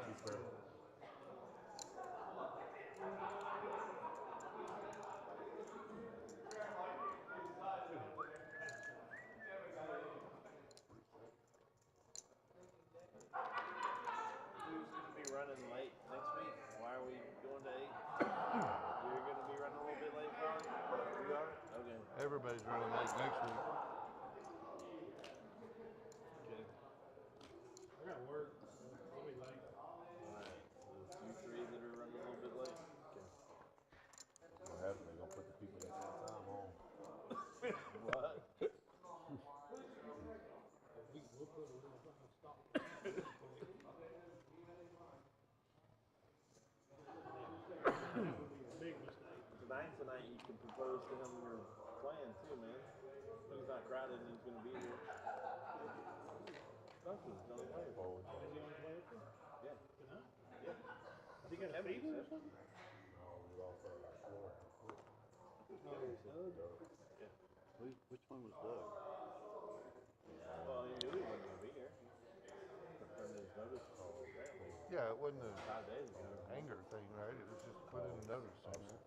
Speaker 4: Keeper.
Speaker 7: Who's going to be running late next week? Why are we going to 8? You're going to be running a little bit late, Ron? You are? Okay.
Speaker 1: Everybody's running late next week.
Speaker 7: Okay.
Speaker 9: I got work, so I'll be late.
Speaker 7: Alright. So it's you 3 that are running a little bit late? Okay.
Speaker 4: What happened? They're gonna put the people that got time on.
Speaker 7: What?
Speaker 9: We'll put a little stop. Big mistake.
Speaker 7: Tonight's the night you can propose to him your plan too, man. He's not Friday and he's gonna be here. Duncan's the only way.
Speaker 9: Is he on his way up there?
Speaker 7: Yeah.
Speaker 9: Tonight?
Speaker 7: Yeah.
Speaker 9: Has he got a fever or something?
Speaker 2: Which one was Doug?
Speaker 7: Well, he knew he wasn't gonna be here. From his notice call, apparently.
Speaker 1: Yeah, it wasn't
Speaker 7: 5 days ago.
Speaker 1: an anger thing, right? It was just put in a notice somewhere.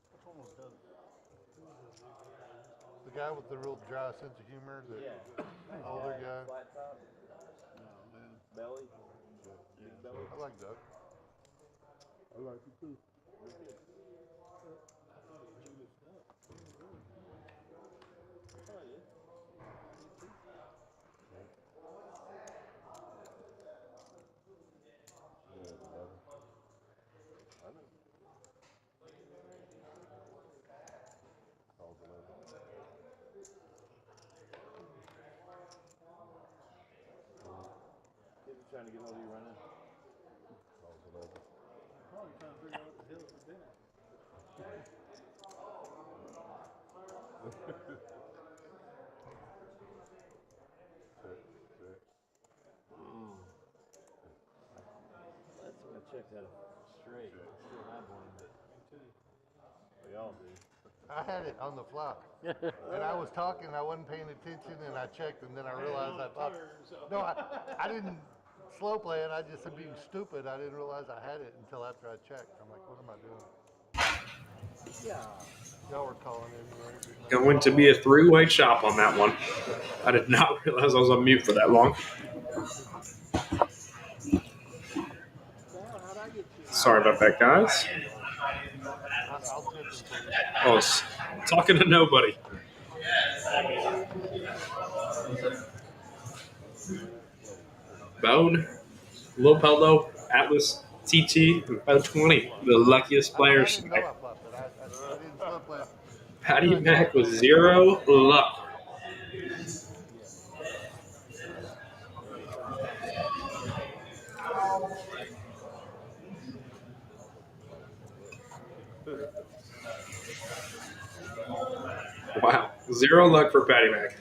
Speaker 3: Which one was Doug?
Speaker 1: The guy with the real dry sense of humor, the older guy.
Speaker 7: Flat top,
Speaker 2: Oh, man.
Speaker 7: belly, big belly.
Speaker 1: I like Doug.
Speaker 4: I like it too.
Speaker 7: Oh, yeah. Kids are trying to get hold of you right now.
Speaker 9: Probably trying to figure out what the hell for dinner.
Speaker 7: Last time I checked out straight. Still have one, but we all do.
Speaker 1: I had it on the fly. And I was talking, I wasn't paying attention, and I checked, and then I realized I thought, no, I didn't slow play it, I just am being stupid. I didn't realize I had it until after I checked. I'm like, what am I doing?
Speaker 3: Yeah.
Speaker 1: Y'all were calling in.
Speaker 5: Going to be a three-way chop on that one. I did not realize I was on mute for that long. Sorry about that, guys. I was talking to nobody. Bone, Lopeldo, Atlas, TT, and O20, the luckiest players. Patty Mac with 0 luck. Wow, 0 luck for Patty Mac.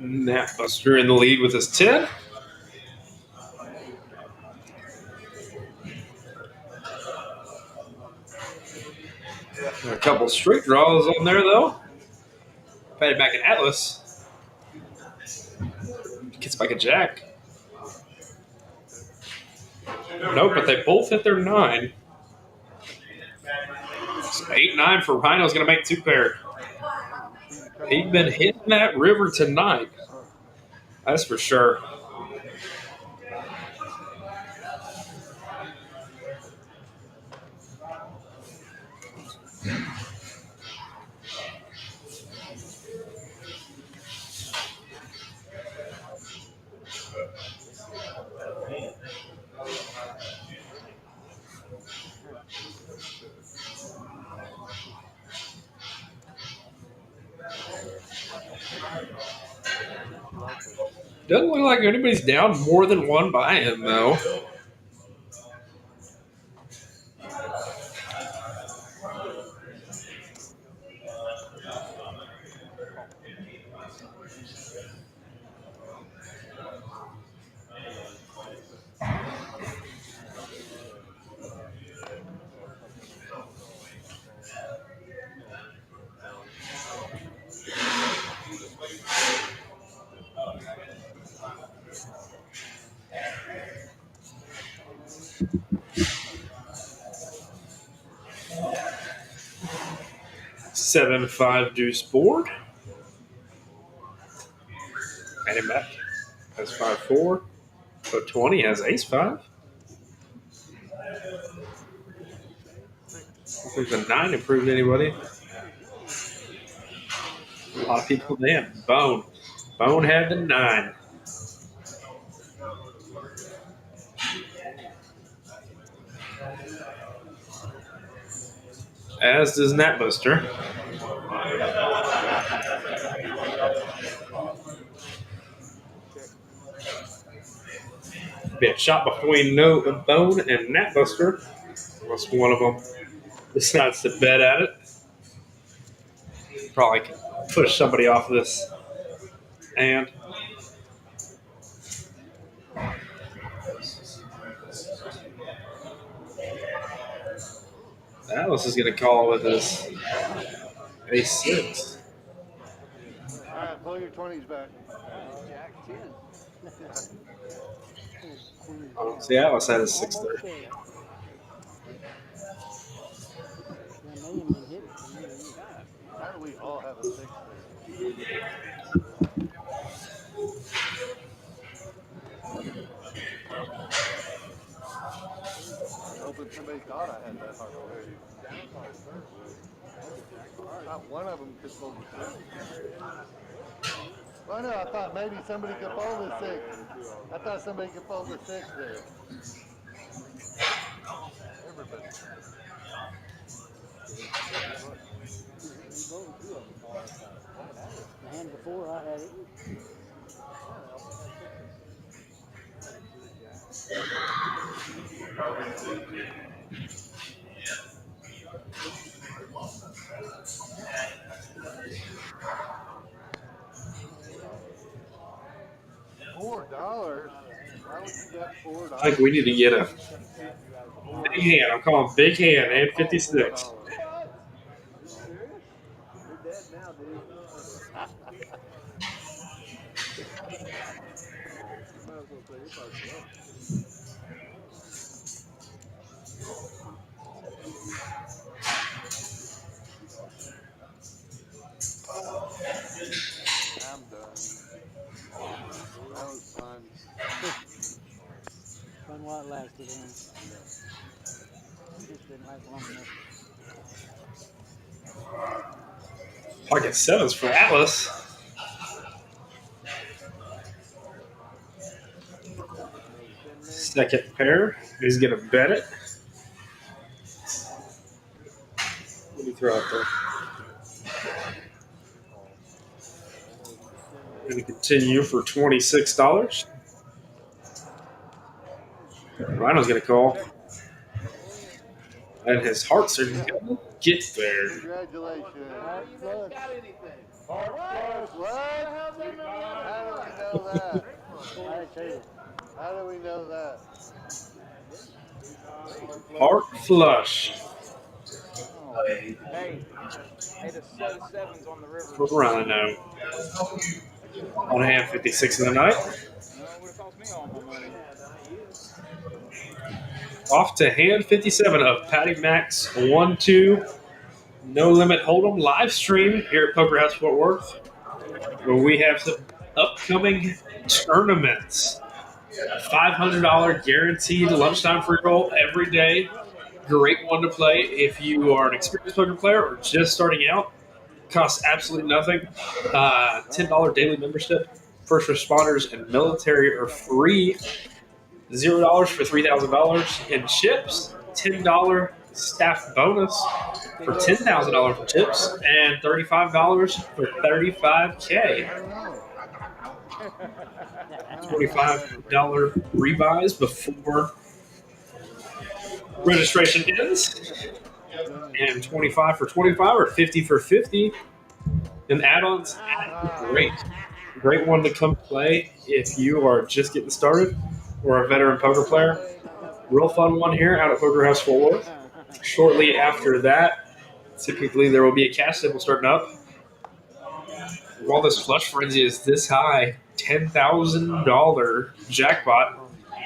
Speaker 5: Napbuster in the lead with his 10. A couple straight draws on there, though. Patty back in Atlas. Gets back a jack. Nope, but they both hit their 9. So 8-9 for Rhino's going to make 2 pair. He'd been hitting that river tonight. That's for sure. Doesn't look like anybody's down more than 1 by him, though. Seven, 5 deuce board. And him back. That's 5-4. So 20 has ace 5. If there's a 9 improved anybody. A lot of people then. Bone. Bone had the 9. As does Nat Buster. Be a shot between Bone and Nat Buster. Unless one of them decides to bet at it. Probably can push somebody off of this. And Alice is going to call with his ace 6.
Speaker 1: All right, pull your 20s back.
Speaker 3: Jack 10.
Speaker 5: See, Alice had his 6 there.
Speaker 1: How do we all have a 6 there? I was hoping somebody thought I had that hard. Not one of them could fold the 6. Well, no, I thought maybe somebody could fold the 6. I thought somebody could fold the 6 there. Everybody.
Speaker 3: The hand before I had it.
Speaker 1: $4? Why would you bet $4?
Speaker 5: I think we need to get a big hand. I'm calling big hand and 56.
Speaker 1: I'm done. That was fun.
Speaker 3: Fun while it lasted, man. It just didn't last long enough.
Speaker 5: Pocket 7s for Atlas. Second pair. He's going to bet it. What do you throw out there? Going to continue for $26. Rhino's going to call. And his hearts are going to get there.
Speaker 1: Congratulations.
Speaker 7: Got anything?
Speaker 1: What? How do we know that?
Speaker 5: Heart flush.
Speaker 11: Hey, the set of 7s on the river.
Speaker 5: For Rhino. On hand 56 in the night.
Speaker 11: No, it would have cost me all my money.
Speaker 5: Off to hand 57 of Patty Max 1-2 No Limit Hold'em live stream here at Poker House Fort Worth, where we have some upcoming tournaments. $500 guaranteed lunchtime free roll every day. Great one to play if you are an experienced poker player or just starting out. Costs absolutely nothing. $10 daily membership. First responders and military are free. $0 for $3,000 in chips. $10 staff bonus for $10,000 for chips, and $35 for $35K. $25 rebuys before registration ends, and $25 for $25 or $50 for $50. And add-ons, great one to come play if you are just getting started or a veteran poker player. Real fun one here out at Poker House Fort Worth. Shortly after that, typically there will be a cash table starting up. While this flush frenzy is this high, $10,000 jackpot.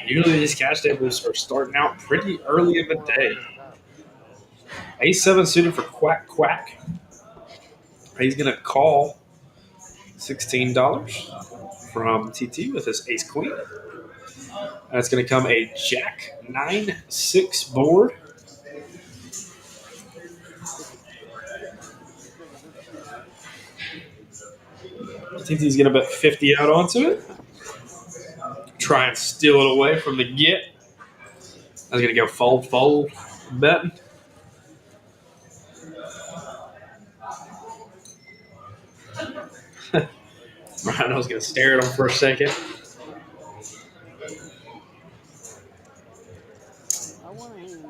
Speaker 5: Usually these cash tables are starting out pretty early in the day. Ace-7 suited for Quack Quack. He's going to call $16 from TT with his Ace-Queen. That's going to come a Jack 9-6 board. I think he's going to bet 50 out onto it. Try and steal it away from the get. I was going to go fold, betting. Rhino's going to stare at him for a second.
Speaker 3: I want to hand.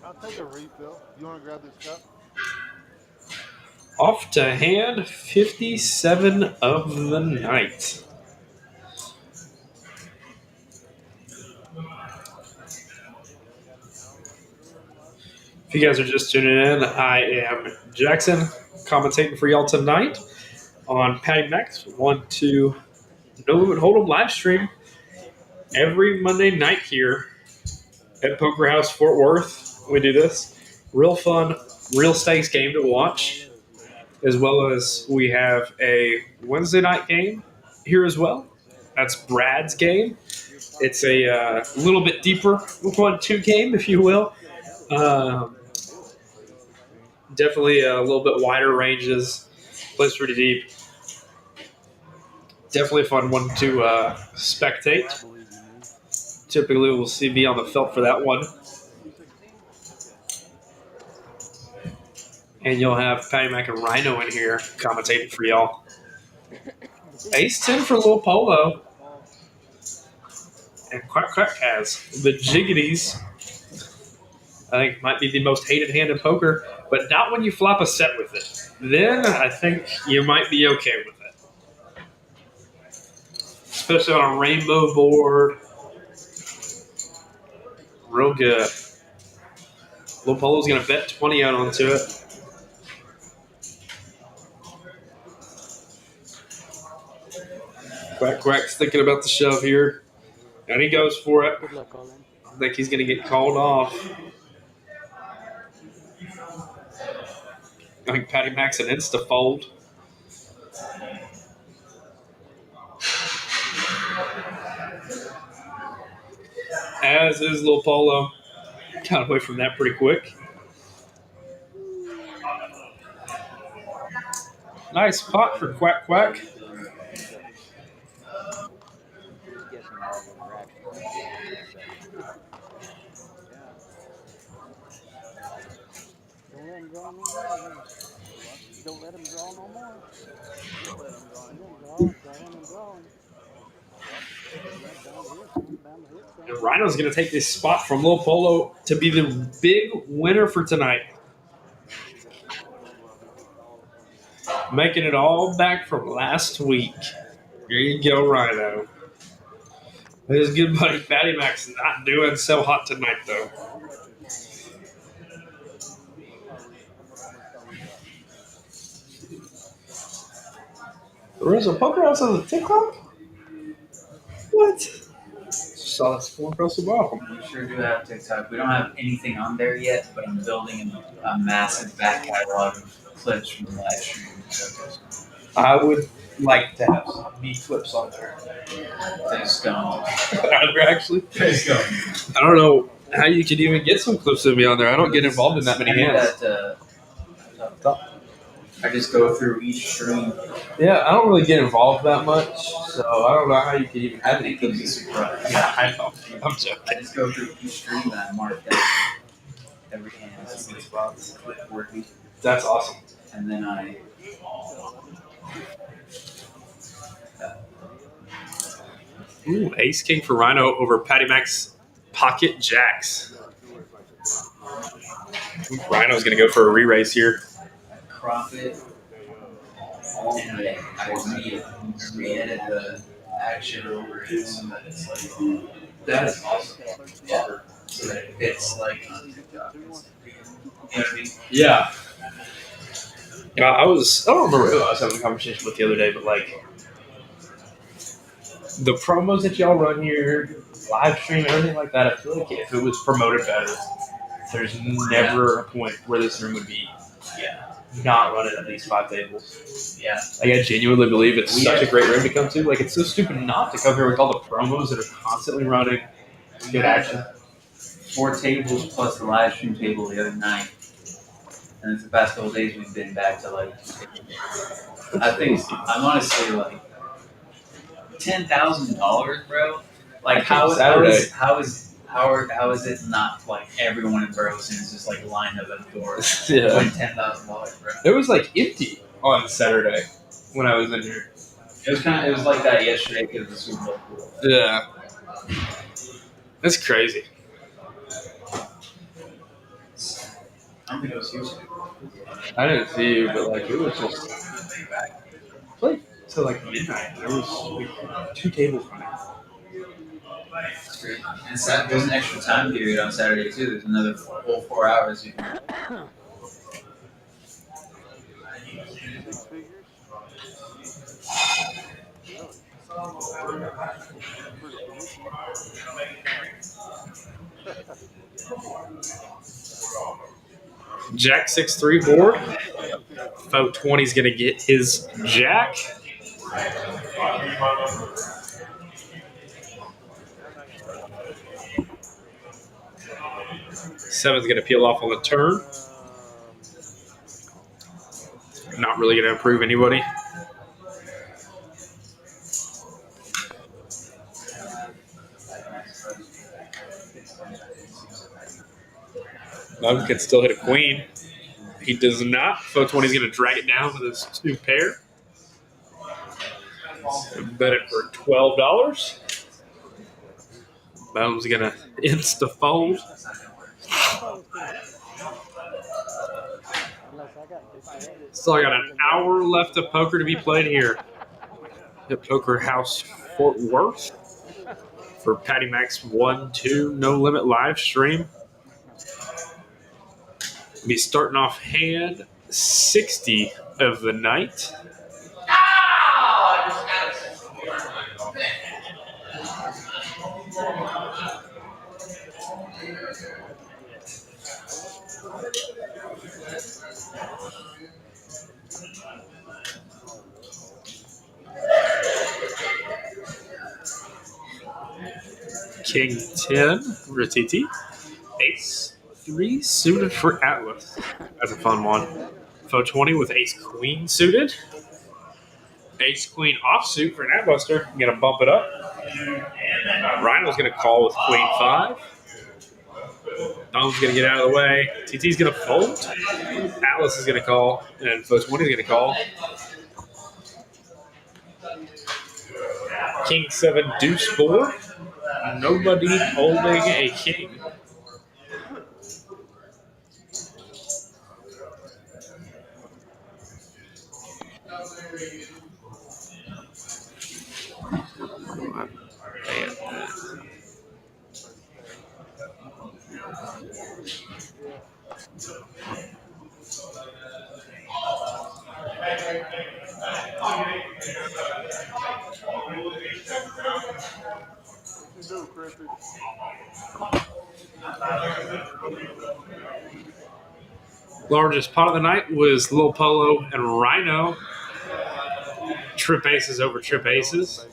Speaker 1: I'll take a refill. You want to grab this cup?
Speaker 5: Off to hand 57 of the night. If you guys are just tuning in, I am Jackson, commentating for y'all tonight on Patty Max 1-2 No Limit Hold'em live stream every Monday night here at Poker House Fort Worth. We do this. Real fun, real stakes game to watch, as well as we have a Wednesday night game here as well. That's Brad's game. It's a little bit deeper 1-2 game, if you will. Definitely a little bit wider ranges. Plays pretty deep. Definitely a fun one to spectate. Typically, we'll see me on the felt for that one. And you'll have Patty Mac and Rhino in here commentating for y'all. Ace-10 for Lil Polo. And Quack Quack has the Jiggities. I think might be the most hated hand in poker, but not when you flop a set with it. Then I think you might be okay with it. Especially on a rainbow board. Real good. Lil Polo's going to bet 20 out onto it. Quack Quack's thinking about the shove here. And he goes for it.
Speaker 3: Good luck, Colin.
Speaker 5: I think he's going to get called off. I think Patty Mac's an insta-fold. As is Lil Polo. Got away from that pretty quick. Nice pot for Quack Quack.
Speaker 3: Don't let him draw no more. Don't let him draw.
Speaker 5: And Rhino's going to take this spot from Lil Polo to be the big winner for tonight. Making it all back from last week. Here you go, Rhino. His good buddy Patty Mac's not doing so hot tonight, though. There is a poker house on the TikTok? What? Saw this one across the bottom.
Speaker 6: We sure do have TikTok. We don't have anything on there yet, but I'm building a massive back catalog of clips from the live stream.
Speaker 5: I would like to have some meat clips on there.
Speaker 6: Thanks, Scone.
Speaker 5: Are there actually?
Speaker 6: Thanks, Scone.
Speaker 5: I don't know how you could even get some clips of me on there. I don't get involved in that many hands.
Speaker 6: I just go through each stream.
Speaker 5: Yeah, I don't really get involved that much, so I don't know how you could even have any
Speaker 6: It could be
Speaker 5: clips.
Speaker 6: surprised.
Speaker 5: Yeah, I know. I'm joking.
Speaker 6: I just go through each stream and I mark down every hand. Spots worthy.
Speaker 5: That's awesome.
Speaker 6: And then I
Speaker 5: Ooh, Ace King for Rhino over Patty Mac's Pocket Jacks. Rhino's going to go for a re-raise here.
Speaker 6: crop it and I re-edit the action over it so that it's like that's awesome. Yeah. So that it fits like on TikTok. You know what I mean?
Speaker 5: Yeah. I don't remember who I was having a conversation with the other day, but like the promos that y'all run here, live stream, everything like that, I feel like if it was promoted better, there's never a point where this room would be not running at least 5 tables.
Speaker 6: Yeah.
Speaker 5: Like, I genuinely believe it's such a great room to come to. Like, it's so stupid not to come here with all the promos that are constantly running. Good action.
Speaker 6: 4 tables plus the live stream table the other night. And it's the past couple days we've been back to like, I think, I'm honestly like, $10,000, bro. Like, how is it not like everyone in Burleson is just like lined up at the door
Speaker 5: Yeah.
Speaker 6: winning $10,000, bro?
Speaker 5: It was like empty on Saturday when I was in here.
Speaker 6: It was like that yesterday because of the Super Bowl pool.
Speaker 5: Yeah. That's crazy.
Speaker 6: I don't think it was Houston.
Speaker 5: I didn't see you, but like it was just played till like midnight. There was like 2 tables running.
Speaker 6: That's great. And there's an extra time period on Saturday too. There's another whole 4 hours.
Speaker 5: Jack 6-3 board. Faux 20 is going to get his jack. Seven's going to peel off on the turn. Not really going to improve anybody. Love can still hit a queen. He does not. Faux 20 is going to drag it down with his 2 pair. Bet it for $12. Bone's going to insta fold. Still got an hour left of poker to be played here at Poker House Fort Worth for Patty Mac's 1-2 No Limit live stream. Be starting off hand 60 of the night. King 10, Ratiti. Ace 3 suited for Atlas. That's a fun one. Faux 20 with Ace Queen suited. Ace Queen offsuit for an Atbuster. I'm going to bump it up. Rhino's going to call with Queen 5. Dom's going to get out of the way. TT's going to fold. Atlas is going to call. And Faux 20 is going to call. King 7 deuce board. Nobody holding a king. Largest pot of the night was Lil Polo and Rhino. Trip aces over trip aces.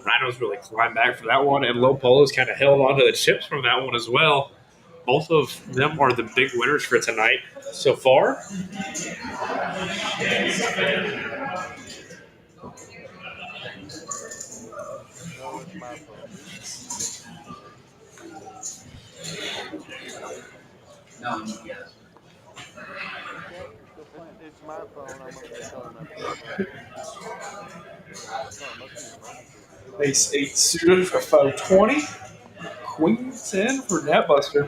Speaker 5: Rhino's really climbed back for that one, and Lil Polo's kind of held on to the chips from that one as well. Both of them are the big winners for tonight so far.
Speaker 6: No, yes.
Speaker 7: It's my phone. I'm going to be calling my
Speaker 5: Ace 8 suited for Faux 20. Queen 10 for Netbuster.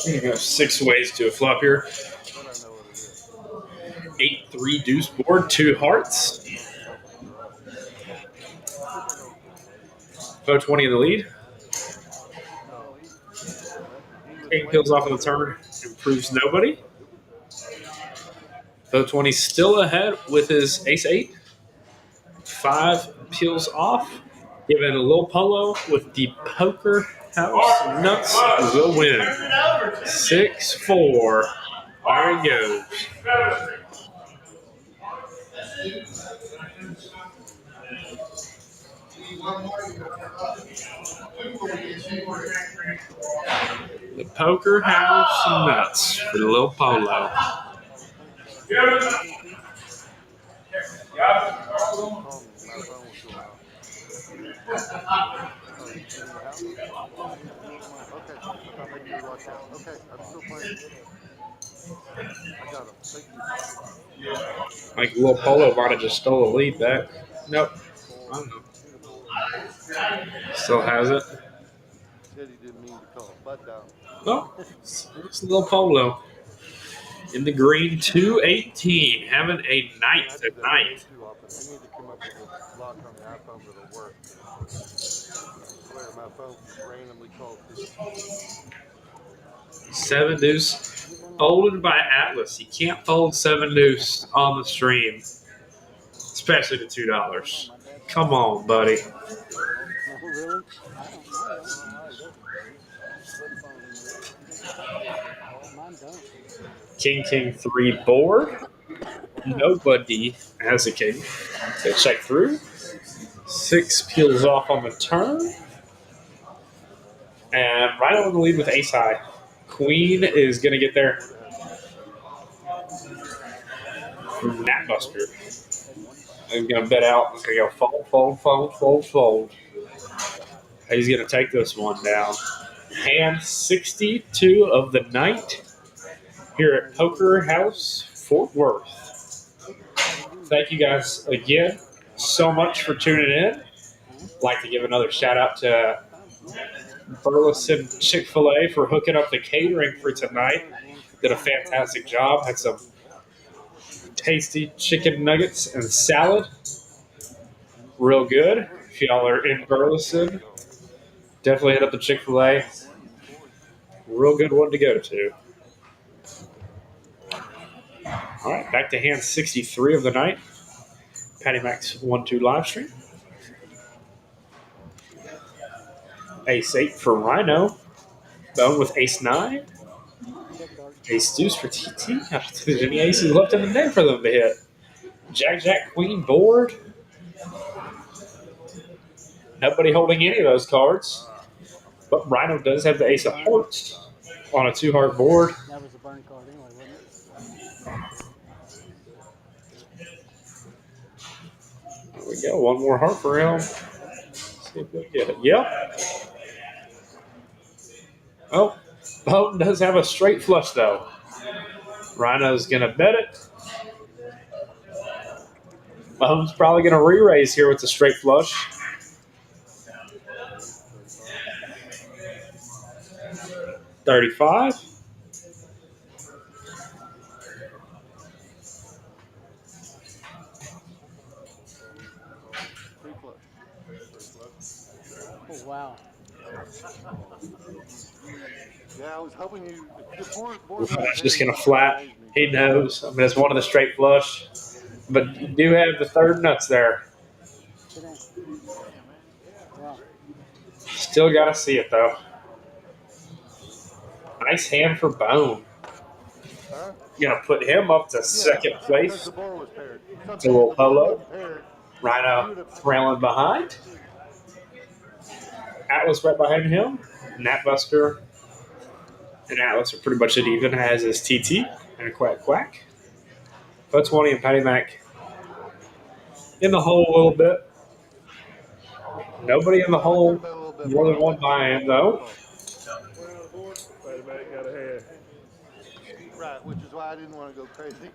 Speaker 5: We're going to go 6 ways to a flop here. 8-3 deuce board, 2 hearts. Faux 20 in the lead. King peels off on the turn, improves nobody. Faux 20 still ahead with his ace 8. 5 peels off, giving a Lil Polo with the poker House Nuts will win. 6-4. There he goes. The Poker House Nuts for the little polo.
Speaker 1: My phone was going off. Oh, in the house? Okay, I thought maybe you were locked out. Okay, I'm still playing. I got him. Thank you.
Speaker 5: Like little polo might have just stole a lead back. Nope. I don't know. Still has it.
Speaker 1: Said he didn't mean to call. Butt down.
Speaker 5: Oh, it's a little polo. In the green, 218. Having a night
Speaker 1: I do that way
Speaker 5: tonight.
Speaker 1: too often. I need to come up with a lock on the iPhone that'll work. I swear my phone just randomly calls people.
Speaker 5: 7 deuce. Folded by Atlas. You can't fold 7 deuce on the stream. Especially the $2. Come on, buddy.
Speaker 3: Oh, really? I don't know. Mine don't.
Speaker 5: King 3 board. Nobody has a king. So check through. 6 peels off on the turn. And Rhino in the lead with ace high. Queen is going to get there. Nat Buster. He's going to bet out. He's going to go fold. He's going to take this one down. Hand 62 of the night here at Poker House, Fort Worth. Thank you guys again so much for tuning in. I'd like to give another shout out to Burleson Chick-fil-A for hooking up the catering for tonight. Did a fantastic job. Had some tasty chicken nuggets and salad. Real good. If y'all are in Burleson, definitely hit up the Chick-fil-A. Real good one to go to. All right, back to hand 63 of the night. Patty Max 1-2 live stream. Ace 8 for Rhino. Bone with ace 9. Ace deuce for TT. I don't think there's any aces left in the deck for them to hit. Jack Queen board. Nobody holding any of those cards. But Rhino does have the ace of hearts on a 2-heart board.
Speaker 3: That was a burn card anyway, wasn't it?
Speaker 5: There we go. One more heart for him. See if we get it. Yep. Oh, Bowden does have a straight flush, though. Rhino's going to bet it. Bowden's probably going to re-raise here with the straight flush. $35.
Speaker 3: Oh, wow.
Speaker 1: Yeah, I was hoping you.
Speaker 5: That's just going to flat. He knows. I mean, it's one of the straight flush. But you do have the third nuts there.
Speaker 3: Wow.
Speaker 5: Still got to see it, though. Nice hand for Bone. Going to put him up to second place. It's a little polo. Rhino trailing behind. Atlas right behind him. Nat Buster and Atlas are pretty much at even, as is TT and a quack. But 20 and Patty Mac in the hole a little bit. Nobody in the hole. More than one buy-in, though.
Speaker 1: Right, which is why I didn't want to go crazy.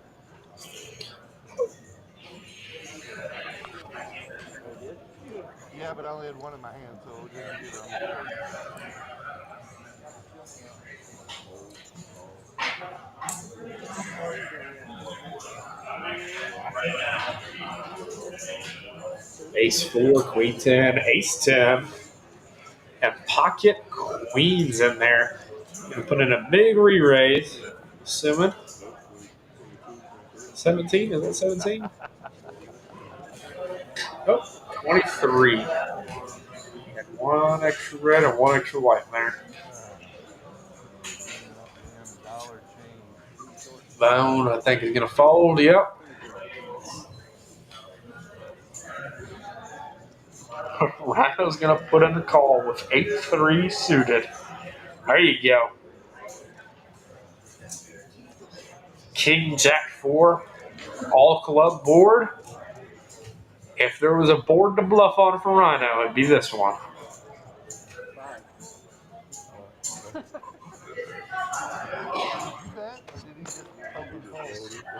Speaker 1: Yeah, but I only had one in my hand, so it didn't get
Speaker 5: Ace 4, Queen 10, Ace 10, and pocket queens in there. Gonna put in a big re-raise. Assuming 17, is that 17? Oh, 23. And one extra red and one extra white in there.
Speaker 1: Dollar change.
Speaker 5: Bone, I think, is going to fold. Yep. Rhino's going to put in the call with 8-3 suited. There you go. King Jack 4, all club board. If there was a board to bluff on for Rhino, it'd be this one.
Speaker 1: Did you bet, or did he just open fold?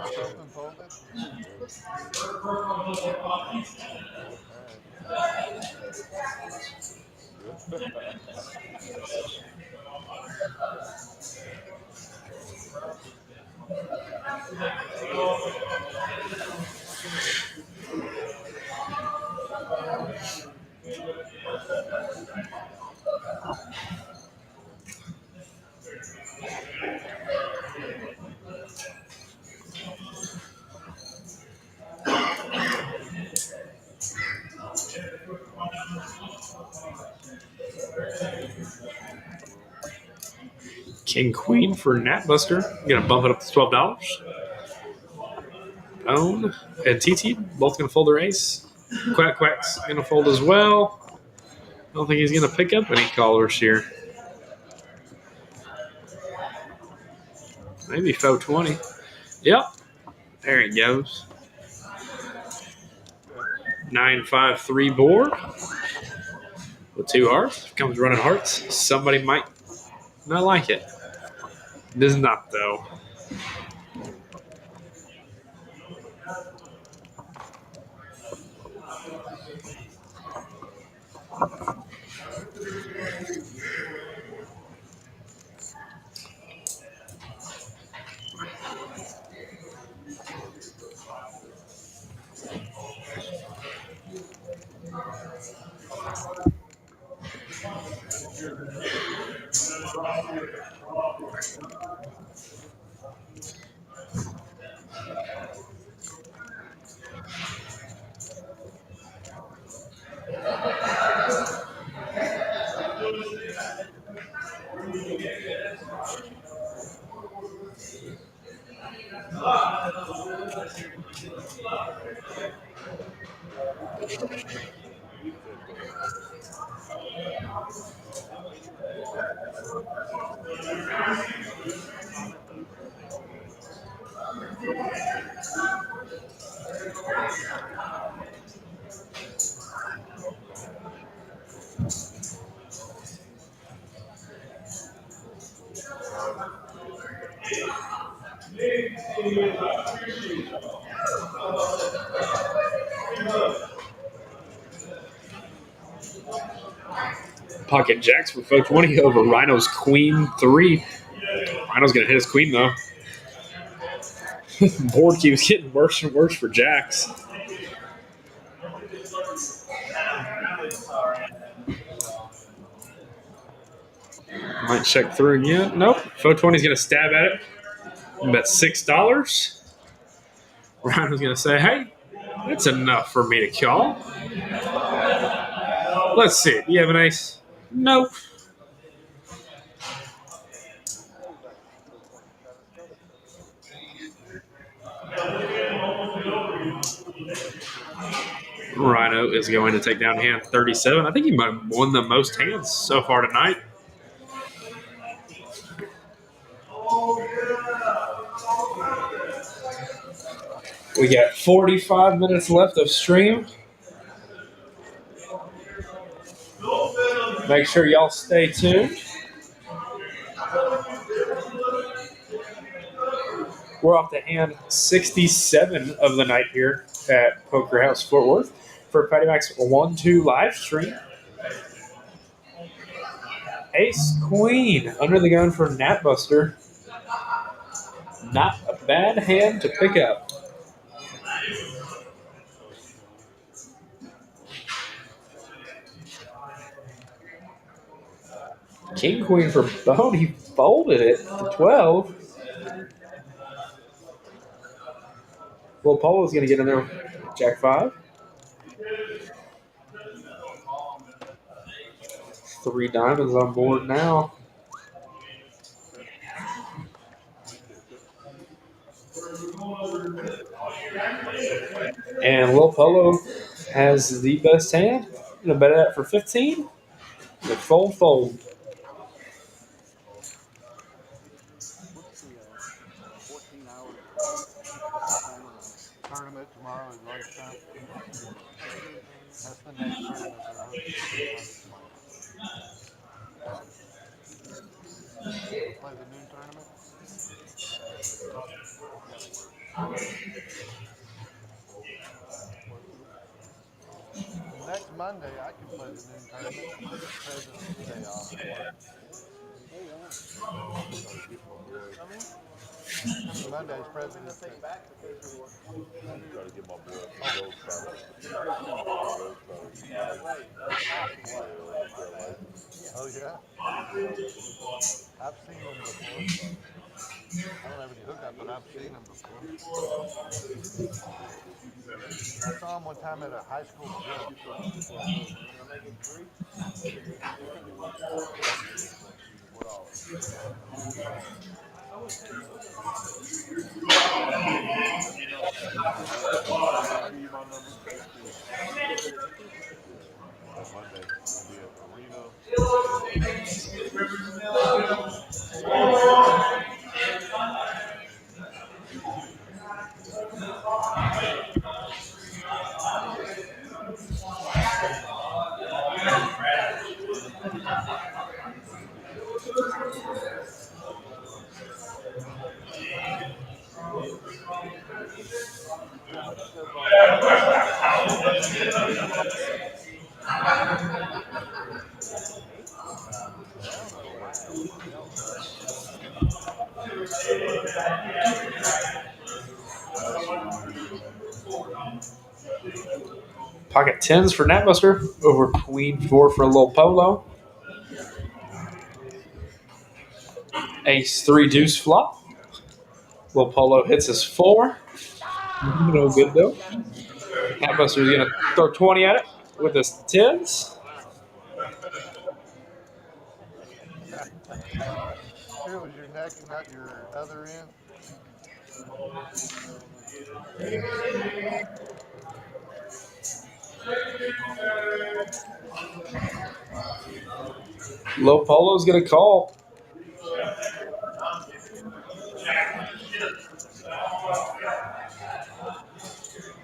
Speaker 1: Just open folded?
Speaker 5: King Queen for Natbuster. Going to bump it up to $12. Bone and TT both going to fold their ace. Quack Quack's going to fold as well. I don't think he's going to pick up any callers here. Maybe 420. Yep. There he goes. 9-5-3 board with 2 hearts. Comes running hearts. Somebody might not like it. Does not, though. Pocket Jacks for 420 over Rhino's Queen 3. Rhino's going to hit his Queen, though. Board keeps getting worse and worse for Jacks. Might check through again. Nope. 420 is going to stab at it. Bet $6. Rhino's going to say, hey, that's enough for me to call. Let's see. Do you have an ace? Nope. Rhino is going to take down hand 37. I think he might have won the most hands so far tonight. We got 45 minutes left of stream. Make sure y'all stay tuned. We're off to hand 67 of the night here at Poker House Fort Worth for Patty Mac's 1-2 live stream. Ace Queen under the gun for Natbuster. Not a bad hand to pick up. King Queen for Bone. He folded it to 12. Well, Polo's going to get in there. Jack 5. 3 diamonds on board now. And Will Polo has the best hand. I'm going to bet that for 15. The fold.
Speaker 3: What's the 14-hour timer on?
Speaker 1: Tournament tomorrow at lunchtime.
Speaker 3: Oh, the noon tournament.
Speaker 1: That's the next tournament they're hosting in Monday tomorrow. We'll play the noon tournament.
Speaker 3: Gotta work.
Speaker 1: Well, next Monday I can play the noon tournament. It's President's Day off at work.
Speaker 3: Oh, wow.
Speaker 1: Coming Monday is President's Day.
Speaker 4: Try to get my boy some road product.
Speaker 3: Who's coming?
Speaker 11: That's possible.
Speaker 1: Oh yeah? I've seen them before. I don't have any hookup, but I've seen them before. I saw him one time at a high school gym.
Speaker 4: I'll give you my number. That Monday, we'll be at the arena.
Speaker 5: Pocket 10s for Natbuster over Queen 4 for Lil Polo. Ace 3 deuce flop. Lil Polo hits his 4. No good though. Natbuster is going to throw 20 at it with his 10s.
Speaker 1: Here was your neck and not your other end.
Speaker 5: Lil Polo's going to call.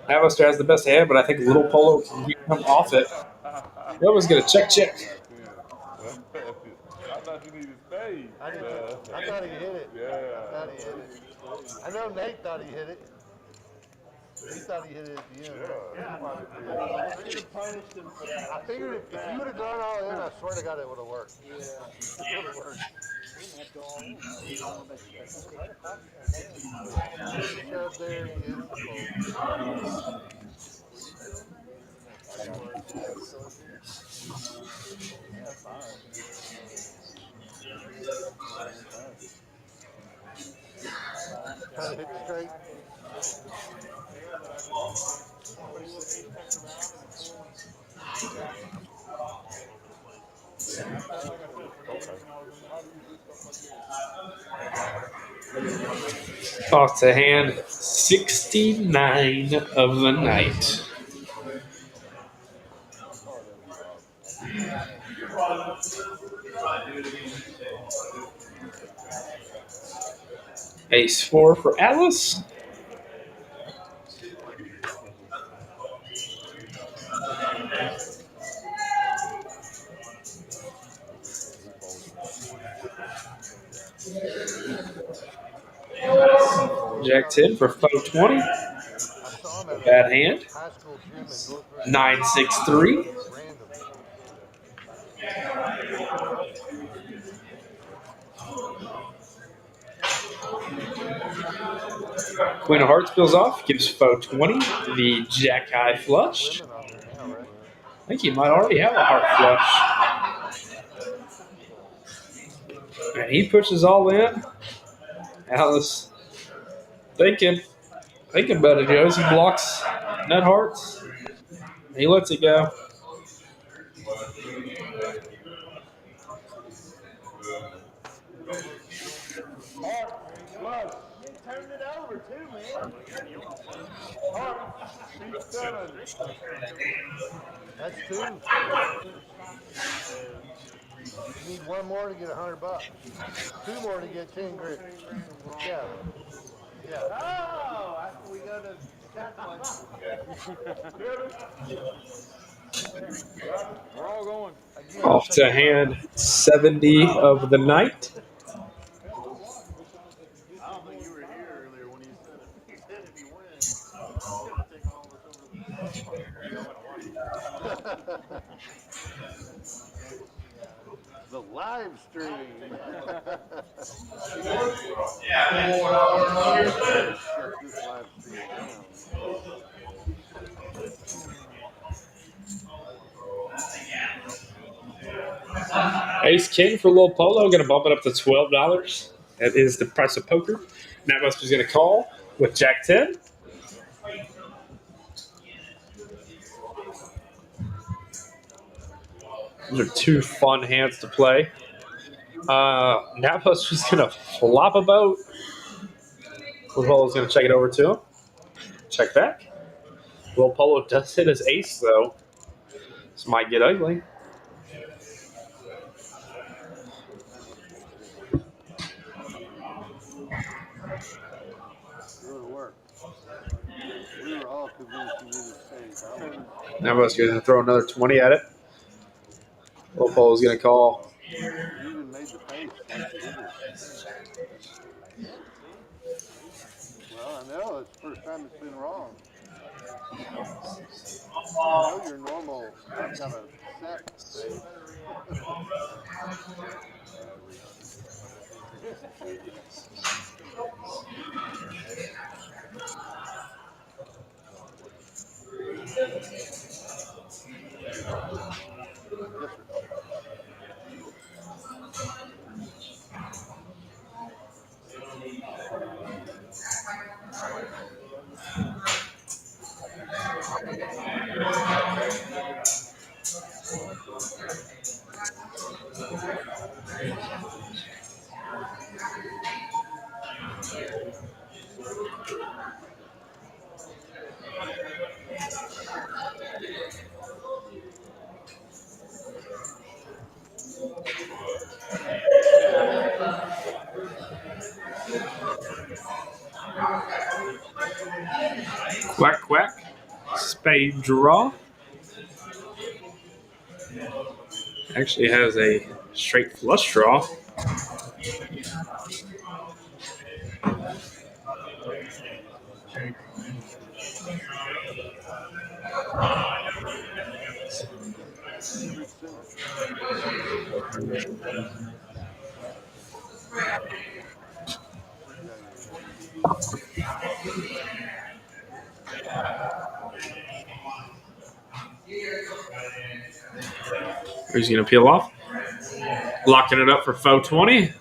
Speaker 5: Natbuster has the best hand, but I think Little Polo can come off it. That was going to check.
Speaker 4: I thought you needed space.
Speaker 1: I thought he hit it.
Speaker 4: Yeah.
Speaker 1: I thought he hit it. I know Nate thought he hit it. He thought he hit it at the end. I figured if you would have gone all in, I swear to God it would have worked.
Speaker 3: Yeah.
Speaker 1: It would have worked. Shove there is the fold. Try to hit straight.
Speaker 5: Off to hand 69 of the night. Ace 4 for Atlas. Jack 10 for 420. Bad hand. 9-6-3. Queen of Hearts bills off, gives foe 20. The Jack High flush. I think he might already have a heart flush. And he pushes all in. Alice thinking about it, Josie blocks nut hearts. He lets it go.
Speaker 7: turned it over too, man.
Speaker 1: That's two. You need one more to get $100. Two more to get 10 grand. Yeah. Yeah.
Speaker 7: Oh, after we go to that one.
Speaker 11: We're all going.
Speaker 1: Again,
Speaker 5: Off to hand 70 of the night.
Speaker 9: I don't think you were here earlier when he said it. He said if you win, he's gonna take all of us over to the golf cart.
Speaker 1: the live stream. Shut this live stream down.
Speaker 5: Ace King for Lil Polo, going to bump it up to $12. That is the price of poker. Matt Buster's going to call with Jack 10. Those are two fun hands to play. Matt Buster's going to flop a boat. Lil Polo's going to check it over to him. Check back. Lil Polo does hit his ace, though. This might get ugly.
Speaker 1: Go to work. We were all convinced you needed space.
Speaker 5: Matt Buster's going to throw another 20 at it. Lil Polo's going to call.
Speaker 1: You even made the face once you hit it. Well, I know. It's the first time it's been wrong. I know your normal, I've got a set face.
Speaker 5: Quack, quack. Spade draw. Actually has a straight flush draw. He's going to peel off. Locking it up for 420.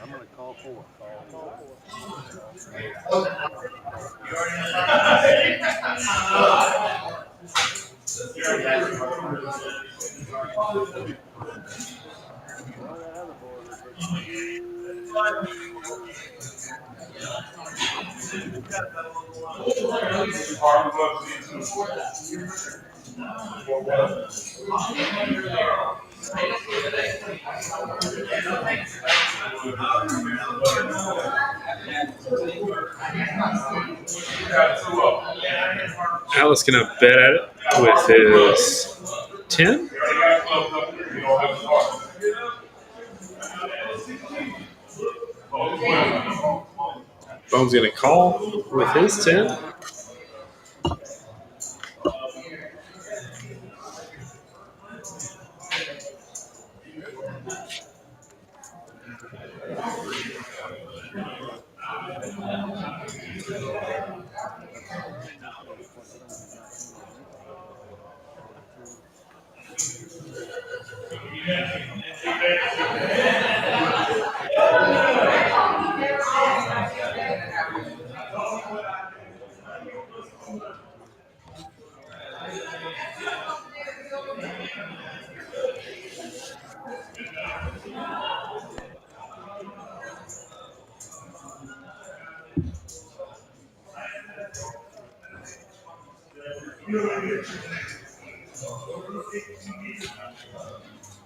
Speaker 1: I'm going to call four.
Speaker 5: Alice gonna bet at it with his 10. Bone's gonna call with his 10.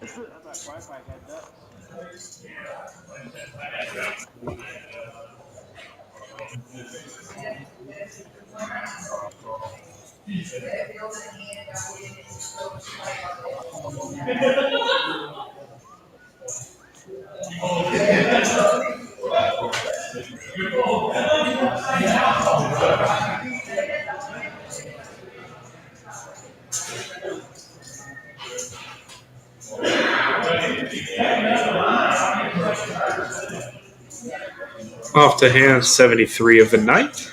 Speaker 11: I thought Wi-Fi had ducks.
Speaker 5: Off to hand 73 of the night.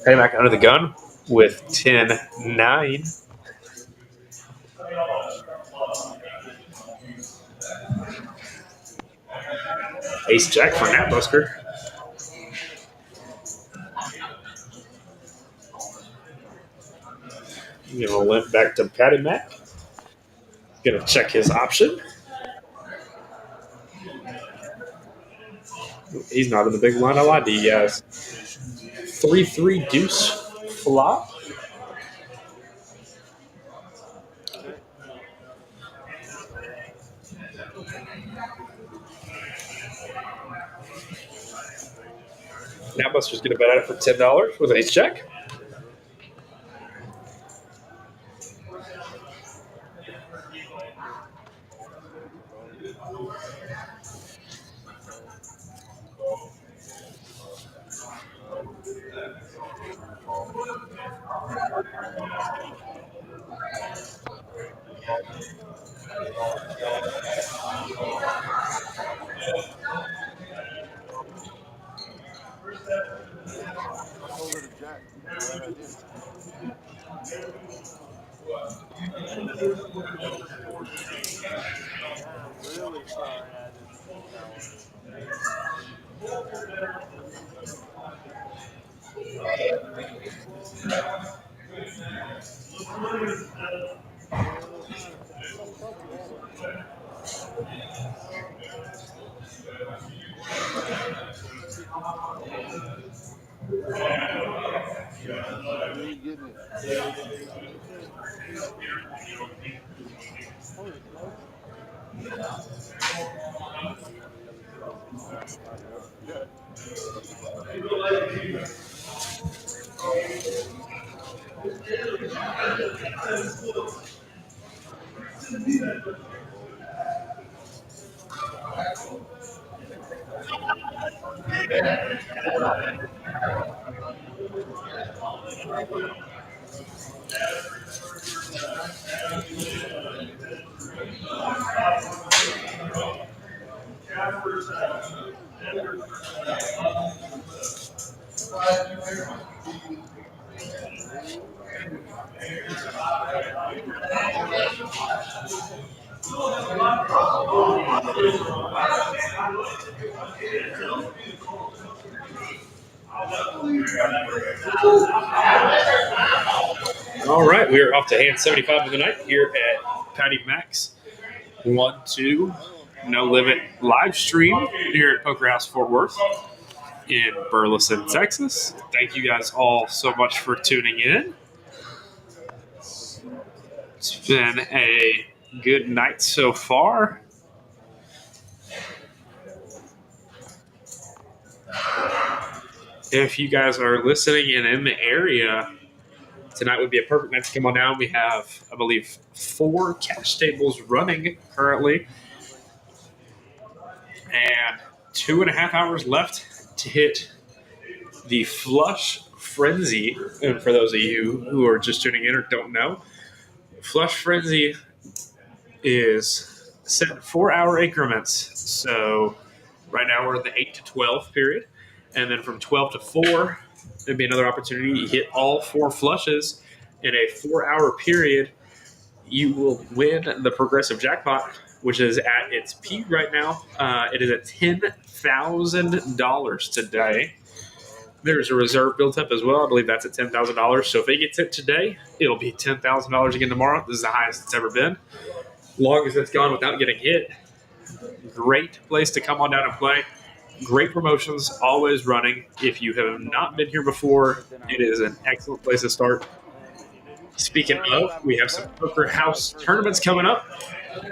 Speaker 5: Patty Mac under the gun with 10-9. Ace Jack for Nat Busker. Gonna limp back to Patty Mac. Gonna check his option. He's not in the big blind. I lied to you guys. 3-3 deuce flop. Now Buster's gonna bet at it for $10 with ace jack.
Speaker 9: I told her to jack. I'm glad I did.
Speaker 11: I'm really sorry I didn't tell her.
Speaker 9: You ain't getting it. Yeah.
Speaker 5: All right, we are off to hand 75 of the night here at Patty Mac's 1-2 No Limit live stream here at Poker House Fort Worth. in Burleson, Texas. Thank you guys all so much for tuning in. It's been a good night so far. If you guys are listening and in the area, tonight would be a perfect night to come on down. We have, I believe, 4 cash tables running currently, and 2.5 hours left to hit the Flush Frenzy. And for those of you who are just tuning in or don't know, Flush Frenzy is set in 4-hour increments. So right now we're in the 8 to 12 period. And then from 12 to 4, there'd be another opportunity. You hit all 4 flushes in a 4-hour period. You will win the progressive jackpot, which is at its peak right now. It is at $10,000 today. There's a reserve built up as well. I believe that's at $10,000. So if it gets hit today, it'll be $10,000 again tomorrow. This is the highest it's ever been. Long as it's gone without getting hit. Great place to come on down and play. Great promotions, always running. If you have not been here before, it is an excellent place to start. Speaking of, we have some Poker House tournaments coming up.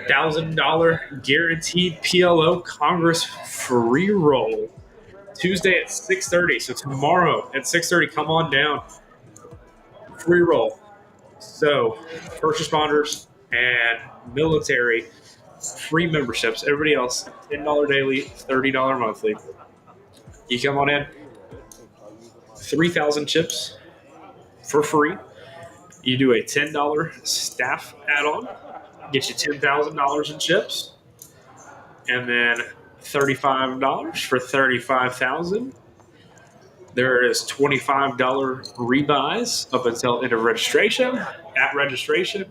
Speaker 5: $1,000 guaranteed PLO Congress free roll. Tuesday at 6:30. So tomorrow at 6:30, come on down. Free roll. So first responders and military, free memberships. Everybody else, $10 daily, $30 monthly. You come on in. 3,000 chips for free. You do a $10 staff add-on. Get you $10,000 in chips. And then $35 for $35,000. There is $25 rebuys up until end of registration. At registration,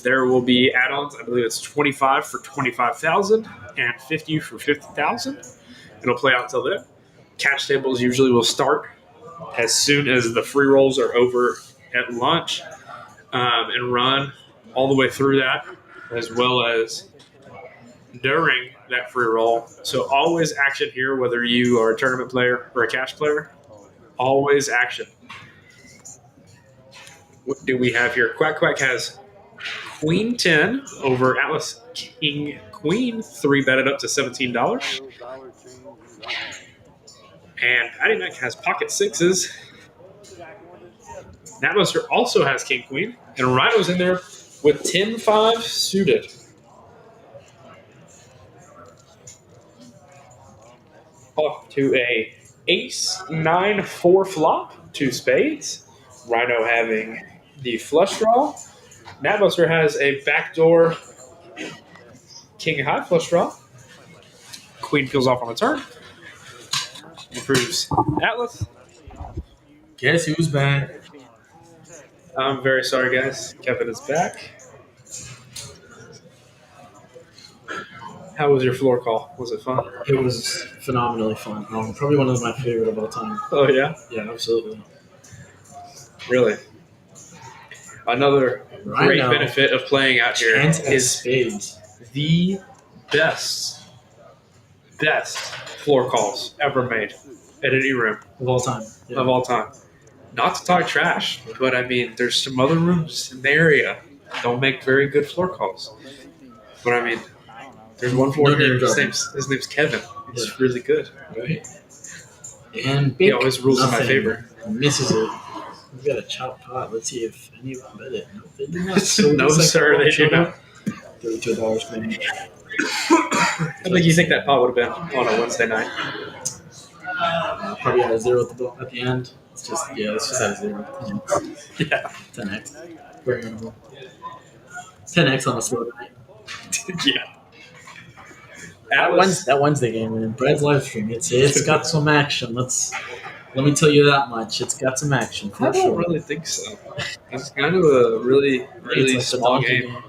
Speaker 5: there will be add-ons. I believe it's $25 for $25,000 and $50 for $50,000. It'll play out until then. Catch tables usually will start as soon as the free rolls are over at lunch, and run all the way through that, as well as during that free roll. So always action here, whether you are a tournament player or a cash player. Always action. What do we have here? Quack Quack has Queen 10 over Atlas King Queen, 3-betted up to $17. And Patty Mac has pocket 6s. Natbuster also has King Queen, and Rhino's in there with 10-5 suited. Off to a Ace 9-4 flop, 2 spades. Rhino having the flush draw. Natbuster has a backdoor King High flush draw. Queen peels off on the turn. Improves Atlas.
Speaker 10: Guess who's back?
Speaker 5: I'm very sorry, guys. Kevin is back. How was your floor call? Was it fun?
Speaker 10: It was phenomenally fun. Probably one of my favorite of all time.
Speaker 5: Oh, yeah?
Speaker 10: Yeah, absolutely.
Speaker 5: Really? Another great benefit of playing out here is
Speaker 10: spades.
Speaker 5: The best floor calls ever made at any room.
Speaker 10: Of all time. Yeah.
Speaker 5: Of all time. Not to talk trash, but I mean, there's some other rooms in the area that don't make very good floor calls. But I mean, there's one floor here. His name's Kevin. He's really good.
Speaker 10: Right. And
Speaker 5: he always rules in my favor.
Speaker 10: Misses it. We've got a chopped pot. Let's see if any of them bet it. No, they do not. So
Speaker 5: no, sir, they do not.
Speaker 10: $32 maybe.
Speaker 5: How big do you think that pot would have been on a Wednesday night?
Speaker 10: Probably had a 0 at the end. It's just, let's just have a 0.
Speaker 5: Yeah.
Speaker 10: 10x. Very minimal. 10x on a slow night.
Speaker 5: Yeah.
Speaker 10: That Wednesday game in Brad's live stream, it's got some action. Let me tell you that much. It's got some action for
Speaker 5: I don't
Speaker 10: sure.
Speaker 5: really think so. It's kind of a really
Speaker 10: Like
Speaker 5: small game.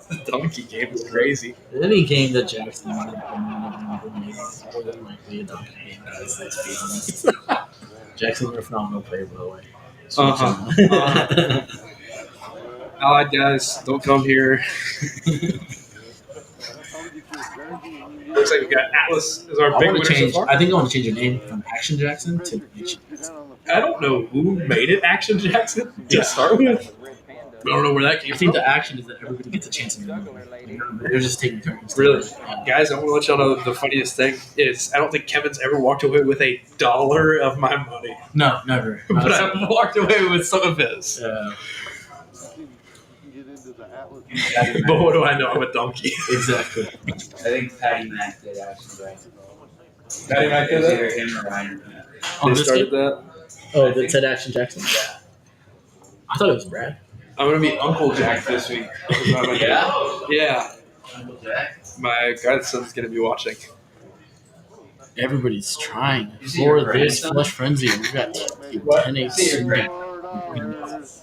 Speaker 5: The donkey game is crazy.
Speaker 10: Any game that Jackson might be a donkey game, guys. Let's be honest. Jackson's a phenomenal player, by the way.
Speaker 5: Allied guys, don't come here. Looks like we got Atlas as our
Speaker 10: I
Speaker 5: big
Speaker 10: want
Speaker 5: winner
Speaker 10: to change.
Speaker 5: so far.
Speaker 10: I think I want to change your name from Action Jackson to Action Jackson.
Speaker 5: I don't know who made it Action Jackson to start with. I don't know where that came
Speaker 10: I think
Speaker 5: from.
Speaker 10: the action is that everybody gets a chance in the movie. They're just taking turns.
Speaker 5: Really, guys, I want to let y'all know the funniest thing is I don't think Kevin's ever walked away with $1 of my money,
Speaker 10: No, never.
Speaker 5: but I've walked away with some of his.
Speaker 9: Get into the Atlas.
Speaker 5: But what do I know? I'm a donkey.
Speaker 10: Exactly.
Speaker 6: I think Patty Mac did actually right.
Speaker 5: Patty Mac did
Speaker 6: It was
Speaker 5: that?
Speaker 6: either him or Ryan.
Speaker 10: On
Speaker 5: They
Speaker 10: this
Speaker 5: started
Speaker 10: game?
Speaker 5: that.
Speaker 10: Oh, that said Action Jackson?
Speaker 6: Yeah.
Speaker 10: I thought it was Brad.
Speaker 5: I'm gonna be Uncle Jack this week.
Speaker 6: Yeah?
Speaker 5: Yeah.
Speaker 6: Uncle Jack?
Speaker 5: My godson's gonna be watching.
Speaker 10: Everybody's trying
Speaker 6: You see your
Speaker 10: for this
Speaker 6: grandson?
Speaker 10: Flush Frenzy. We got
Speaker 5: What?
Speaker 10: 10
Speaker 6: See your
Speaker 10: Patty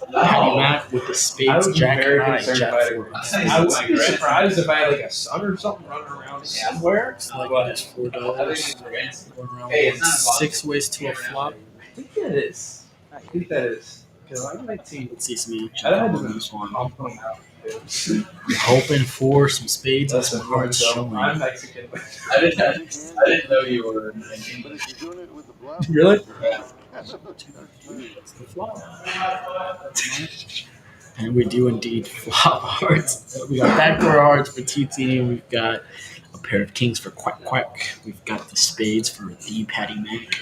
Speaker 6: Oh.
Speaker 10: Mac with the
Speaker 5: I
Speaker 10: spades,
Speaker 5: would be
Speaker 10: Jack
Speaker 5: very
Speaker 10: high,
Speaker 5: concerned
Speaker 10: Jack
Speaker 5: by it.
Speaker 10: four.
Speaker 5: I would be surprised if I had like a son or something running around somewhere.
Speaker 10: It's like
Speaker 5: But
Speaker 10: it's $4.
Speaker 6: I think it's grandson.
Speaker 10: Going around
Speaker 6: Hey, it's not
Speaker 10: 6 ways to a flop.
Speaker 5: I think that is. I think that is. Because I might see.
Speaker 10: Let's see some
Speaker 5: I don't
Speaker 10: on
Speaker 5: have
Speaker 10: this one.
Speaker 5: I'm putting out.
Speaker 10: Hoping for some spades and
Speaker 5: That's
Speaker 10: some
Speaker 5: a
Speaker 10: hearts showing.
Speaker 5: I'm Mexican.
Speaker 6: I didn't know you were 19.
Speaker 9: But if you're doing it with the bluff,
Speaker 5: Really?
Speaker 10: It's the flop. And we do indeed flop hearts. We got backdoor hearts for TT. We've got a pair of kings for Quack Quack. We've got the spades for the Patty Mac.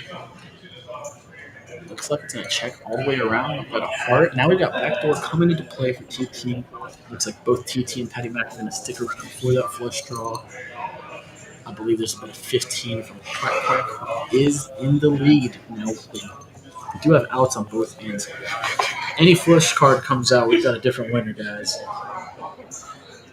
Speaker 10: Looks like it's going to check all the way around. We've got a heart. Now we've got backdoor coming into play for TT. Looks like both TT and Patty Mac are going to stick around for that flush draw. I believe there's about a 15 from Quack Quack, who is in the lead. Now, we do have outs on both ends. Any flush card comes out, we've got a different winner, guys.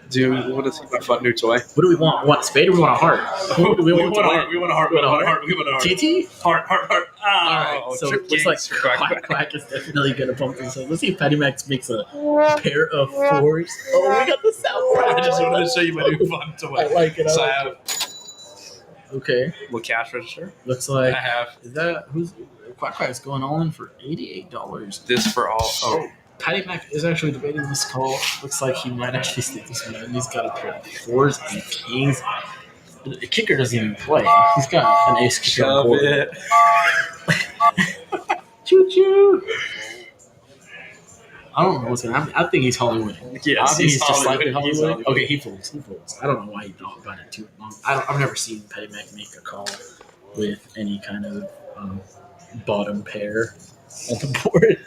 Speaker 5: Do we want to see my fun new toy?
Speaker 10: What do we want? We want a spade or we want a heart? Who do we want to
Speaker 5: a
Speaker 10: win?
Speaker 5: heart. We want a heart. We want a heart. We want a heart.
Speaker 10: TT?
Speaker 5: Heart. Oh,
Speaker 10: Alright, so it looks like Quack Quack is definitely going to bump this up. Let's see if Patty Max makes a pair of fours. Oh, we got the South.
Speaker 5: I just wanted to show you my new fun toy.
Speaker 10: I like it.
Speaker 5: So I
Speaker 10: I
Speaker 5: have
Speaker 10: like it. Okay.
Speaker 5: a little cash register.
Speaker 10: Looks
Speaker 5: I
Speaker 10: like,
Speaker 5: have
Speaker 10: is that, who's, Quack Quack is going all in for $88.
Speaker 5: this for all. Oh,
Speaker 10: Patty Mac is actually debating this call. Looks like he might actually stick this one in. He's got a pair of fours and kings. The kicker doesn't even play. He's got an ace kicker on
Speaker 5: shove
Speaker 10: board.
Speaker 5: it.
Speaker 10: Choo choo. I don't know what's going to happen. I think he's Hollywood.
Speaker 5: Yes,
Speaker 10: I think he's just
Speaker 5: Hollywood.
Speaker 10: slightly
Speaker 5: He's
Speaker 10: Hollywood.
Speaker 5: Hollywood.
Speaker 10: Okay, he folds. I don't know why he thought about it too long. I've never seen Patty Mac make a call with any kind of bottom pair on the board.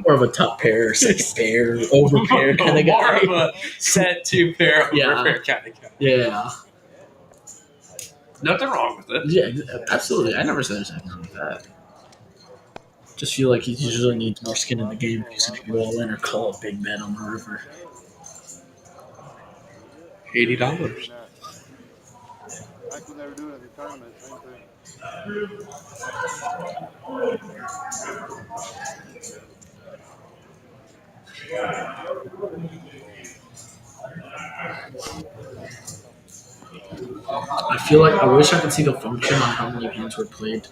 Speaker 10: More of a top pair, second pair, over pair kind of guy.
Speaker 5: More of a set two pair over
Speaker 10: Yeah.
Speaker 5: pair kind of guy.
Speaker 10: Yeah.
Speaker 5: Nothing wrong with it.
Speaker 10: Yeah, absolutely. I never said there's anything wrong with that. Just feel like he usually needs more skin in the game. He's going to go all in or call a big bet on the river.
Speaker 5: $80.
Speaker 9: like when they were doing it in the tournament, same thing.
Speaker 10: I feel like I wish I could see the function on how many hands were played.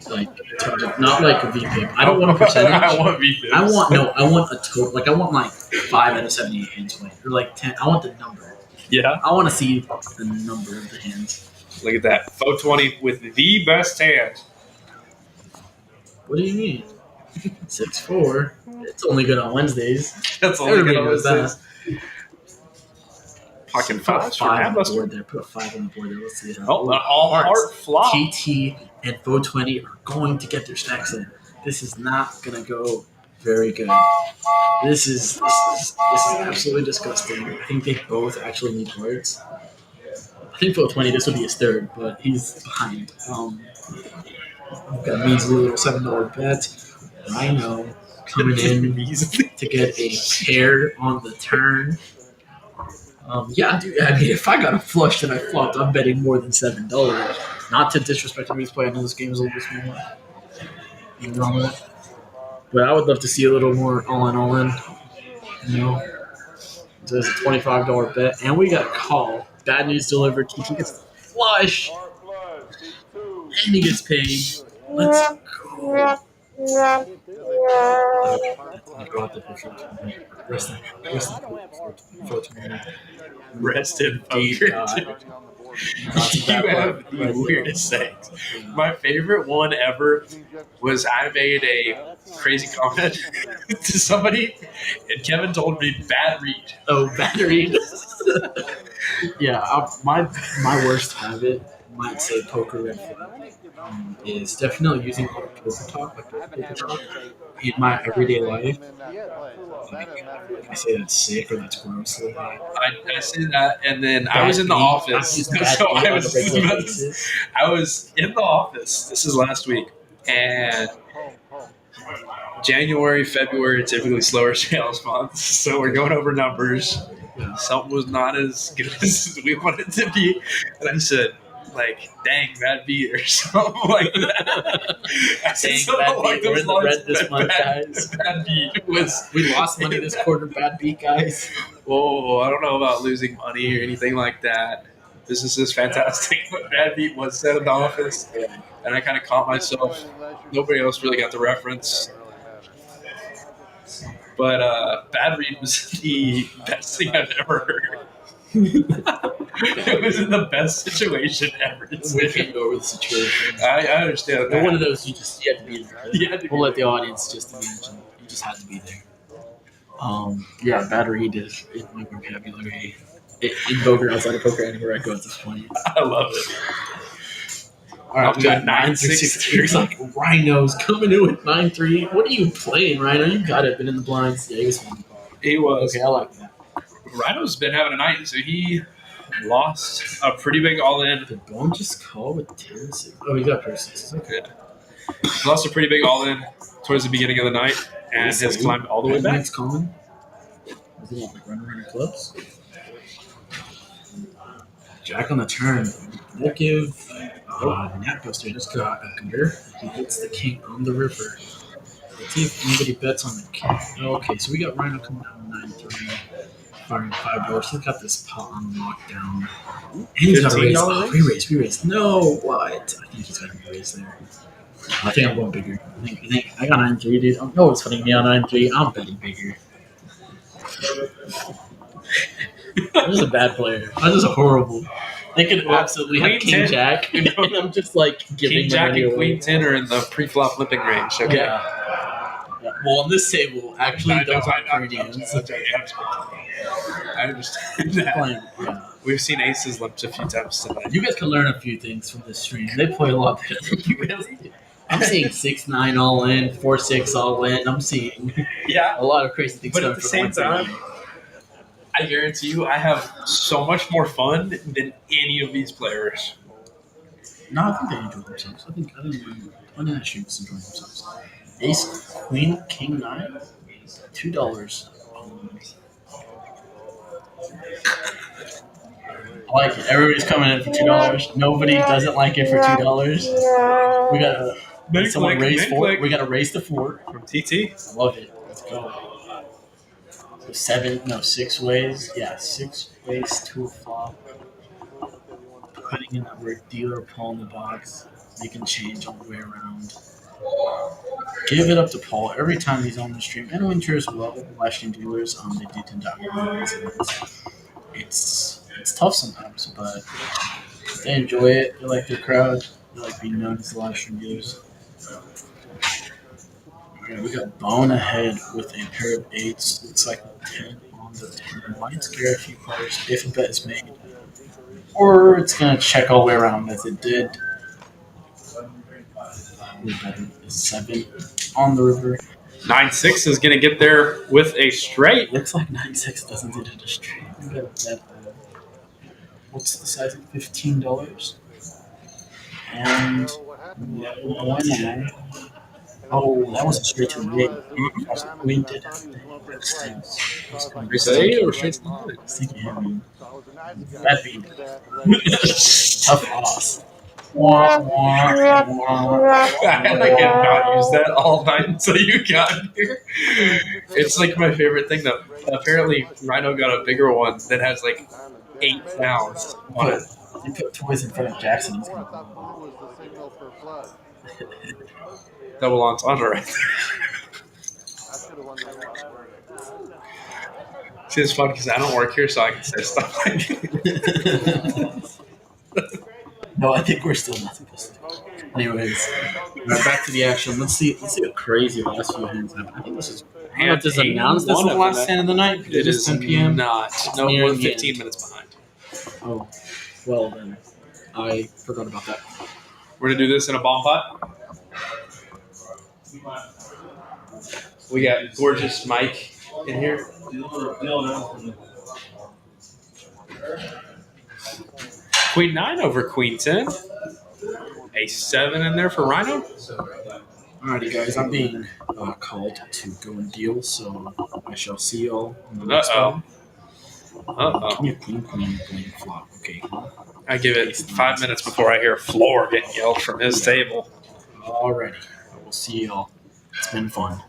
Speaker 10: Like, in terms of, not like a VPIP. I don't want a percentage.
Speaker 5: I want VPIPs.
Speaker 10: I want a total. Like, I want like 5 out of 78 hands played. Or like 10. I want the number.
Speaker 5: Yeah.
Speaker 10: I want to see the number of the hands.
Speaker 5: Look at that. 420 with the best hand.
Speaker 10: What do you mean? 6-4. It's only good on Wednesdays.
Speaker 5: That's only
Speaker 10: Everybody
Speaker 5: good on
Speaker 10: knows that.
Speaker 5: Fucking
Speaker 10: Put a
Speaker 5: fives
Speaker 10: 5 on the
Speaker 5: Atlas.
Speaker 10: board there. Put a 5 on the board there. Let's see how.
Speaker 5: Oh, an all heart flop.
Speaker 10: TT and 420 are going to get their stacks in. This is not going to go very good. This is absolutely disgusting. I think they both actually need hearts. I think 420, this will be his third, but he's behind. We've got a measly little $7 bet. Rhino coming in to get a pair on the turn. Yeah, dude. I mean, if I got a flush and I flopped, I'm betting more than $7. Not to disrespect anybody's play. I know this game is a little bit smaller. Nothing wrong with it. But I would love to see a little more all in. You know, so there's a $25 bet, and we got a call. Bad news delivered. TT gets the flush, and he gets paid. Let's go. Rest in
Speaker 5: Rest in
Speaker 10: deep
Speaker 5: poker.
Speaker 10: God.
Speaker 5: You have the weirdest things. My favorite one ever was I made a crazy comment to somebody, and Kevin told me bad read.
Speaker 10: Oh, bad read. Yeah, my worst habit, might say poker ref, is definitely using poker talk, like poker talk, in my everyday life. I say that's sick or that's gross.
Speaker 5: I say that, and then I was in the office. So I was in the office. This is last week, and January, February are typically slower sales months. So we're going over numbers. Something was not as good as we wanted it to be, and I said, like, dang, bad beat or something like that. I said
Speaker 10: Dang,
Speaker 5: something
Speaker 10: bad
Speaker 5: like
Speaker 10: beat. We're
Speaker 5: those
Speaker 10: in the
Speaker 5: lines.
Speaker 10: red this month, guys.
Speaker 5: Bad beat was.
Speaker 10: We lost money this quarter. Bad beat, guys.
Speaker 5: Whoa, I don't know about losing money or anything like that. Business is fantastic, but bad beat was said in the office, and I kind of caught myself. Nobody else really got the reference. But bad read was the best thing I've ever heard. It was in the best situation ever.
Speaker 10: We can't go over the situation.
Speaker 5: I understand that.
Speaker 10: One of those you have to be there. We'll let the audience just imagine. You just had to be there. Yeah, bad read is in my vocabulary. In poker, outside of poker, anywhere I go at this point.
Speaker 5: I love it.
Speaker 10: All right, we got 9-3. It's like Rhino's coming in with 9-3. What are you playing, Rhino? You got it. Been in the blinds. Yeah, he was fun.
Speaker 5: He was.
Speaker 10: Okay, I like that.
Speaker 5: Rhino's been having a night, so he lost a pretty big all-in.
Speaker 10: Did Bone just call with 10-6? Oh, he got persons.
Speaker 5: Okay. He lost a pretty big all-in towards the beginning of the night, and has climbed all the way back.
Speaker 10: That's common. Was he like running clubs? Jack on the turn. We'll give Nat Buster just got a computer. He hits the king on the river. Let's see if anybody bets on the king. Okay, so we got Rhino coming down 9-3, firing $5. He's got this pot on lockdown. And he's got a raise. Oh, re-raise. No, what? I think he's got a raise there. I think I'm going bigger. I got 9-3, dude. Oh, no, it's putting me on 9-3. I'm betting bigger. I'm just a bad player. I'm just horrible. They could absolutely have King 10. Jack, and I'm just like giving
Speaker 5: King Jack and
Speaker 10: away.
Speaker 5: Queen 10 are in the pre-flop flipping range. Okay.
Speaker 10: Yeah. Well, on this table, actually, those aren't premiums.
Speaker 5: I understand that. We've seen aces limped a few times tonight.
Speaker 10: You guys can learn a few things from this stream. They play a lot better than you guys do. I'm seeing 6-9 all in, 4-6 all in. I'm seeing a lot of crazy things.
Speaker 5: But at the same time, I guarantee you, I have so much more fun than any of these players.
Speaker 10: No, I think they enjoy themselves. I think I shoot enjoy themselves. Ace, Queen, King 9, $2. I like it. Everybody's coming in for $2. Nobody doesn't like it for $2. We got someone raise 4. We got to raise the 4
Speaker 5: from TT.
Speaker 10: Love it. Let's go. So 6 ways. Yeah, 6 ways to a flop. Putting in that word dealer Paul in the box. They can change all the way around. Give it up to Paul every time he's on the stream. And Winter as well. Live stream dealers, they do tend to it's tough sometimes, but they enjoy it. They like their crowd. They like being known as the live stream dealers. Okay, we got Bone ahead with a pair of 8s. Looks like 10 on the turn. Might scare a few players if a bet is made. Or it's going to check all the way around as it did. We bet 7 on the river.
Speaker 5: 9-6 is going to get there with a straight.
Speaker 10: Looks like 9-6 doesn't get it a straight. We got a bet. What's the size of $15? And oh, that was a straight to an 8. Queen did have thinking him. That beat. Tough loss.
Speaker 5: I cannot use that all night until you got here. It's like my favorite thing though. Apparently Rhino got a bigger one that has like 8 sounds on it.
Speaker 10: You put toys in front of Jackson, he's gonna
Speaker 5: double entendre right there. See, it's fun because I don't work here, so I can say stuff like that.
Speaker 10: No, I think we're still nothing. Anyways, back to the action. Let's see how crazy the last few hands have. I think this is. I don't know if this is announced this is the last hand of the night.
Speaker 5: It is 10 p.m. Not. No, we're 15 minutes behind.
Speaker 10: Oh, well then, I forgot about that.
Speaker 5: We're gonna do this in a bomb pot. We got gorgeous Mike in here. Queen 9 over Queen 10. Ace 7 in there for Rhino.
Speaker 10: Alrighty, guys, I'm being called to go and deal, so I shall see y'all on the next one. Give me a queen flop. Okay.
Speaker 5: I give it 5 minutes before I hear a floor getting yelled from his table.
Speaker 10: Alrighty. I will see y'all. It's been fun.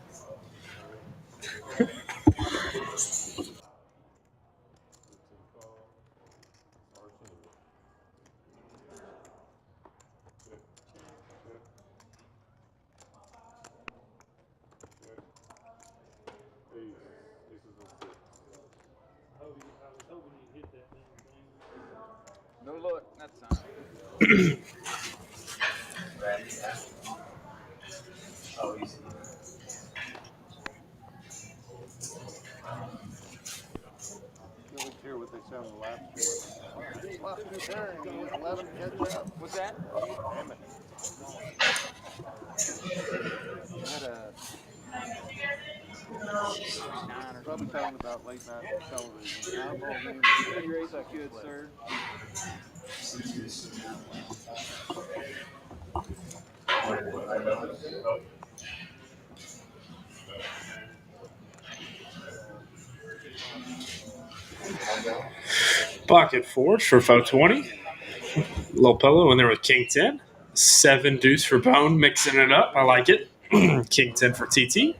Speaker 11: No look, that's not.
Speaker 7: Oh, easy.
Speaker 9: Let's hear what they sound the last two. Last two turn, let them catch up.
Speaker 11: What's that?
Speaker 9: Damn it.
Speaker 11: I had a 9 or
Speaker 9: Probably talking about late night television.
Speaker 11: Your ace I could, sir.
Speaker 5: Pocket forge for 420. Little pillow in there with King 10. 7 deuce for bone, mixing it up. I like it. King 10 for TT.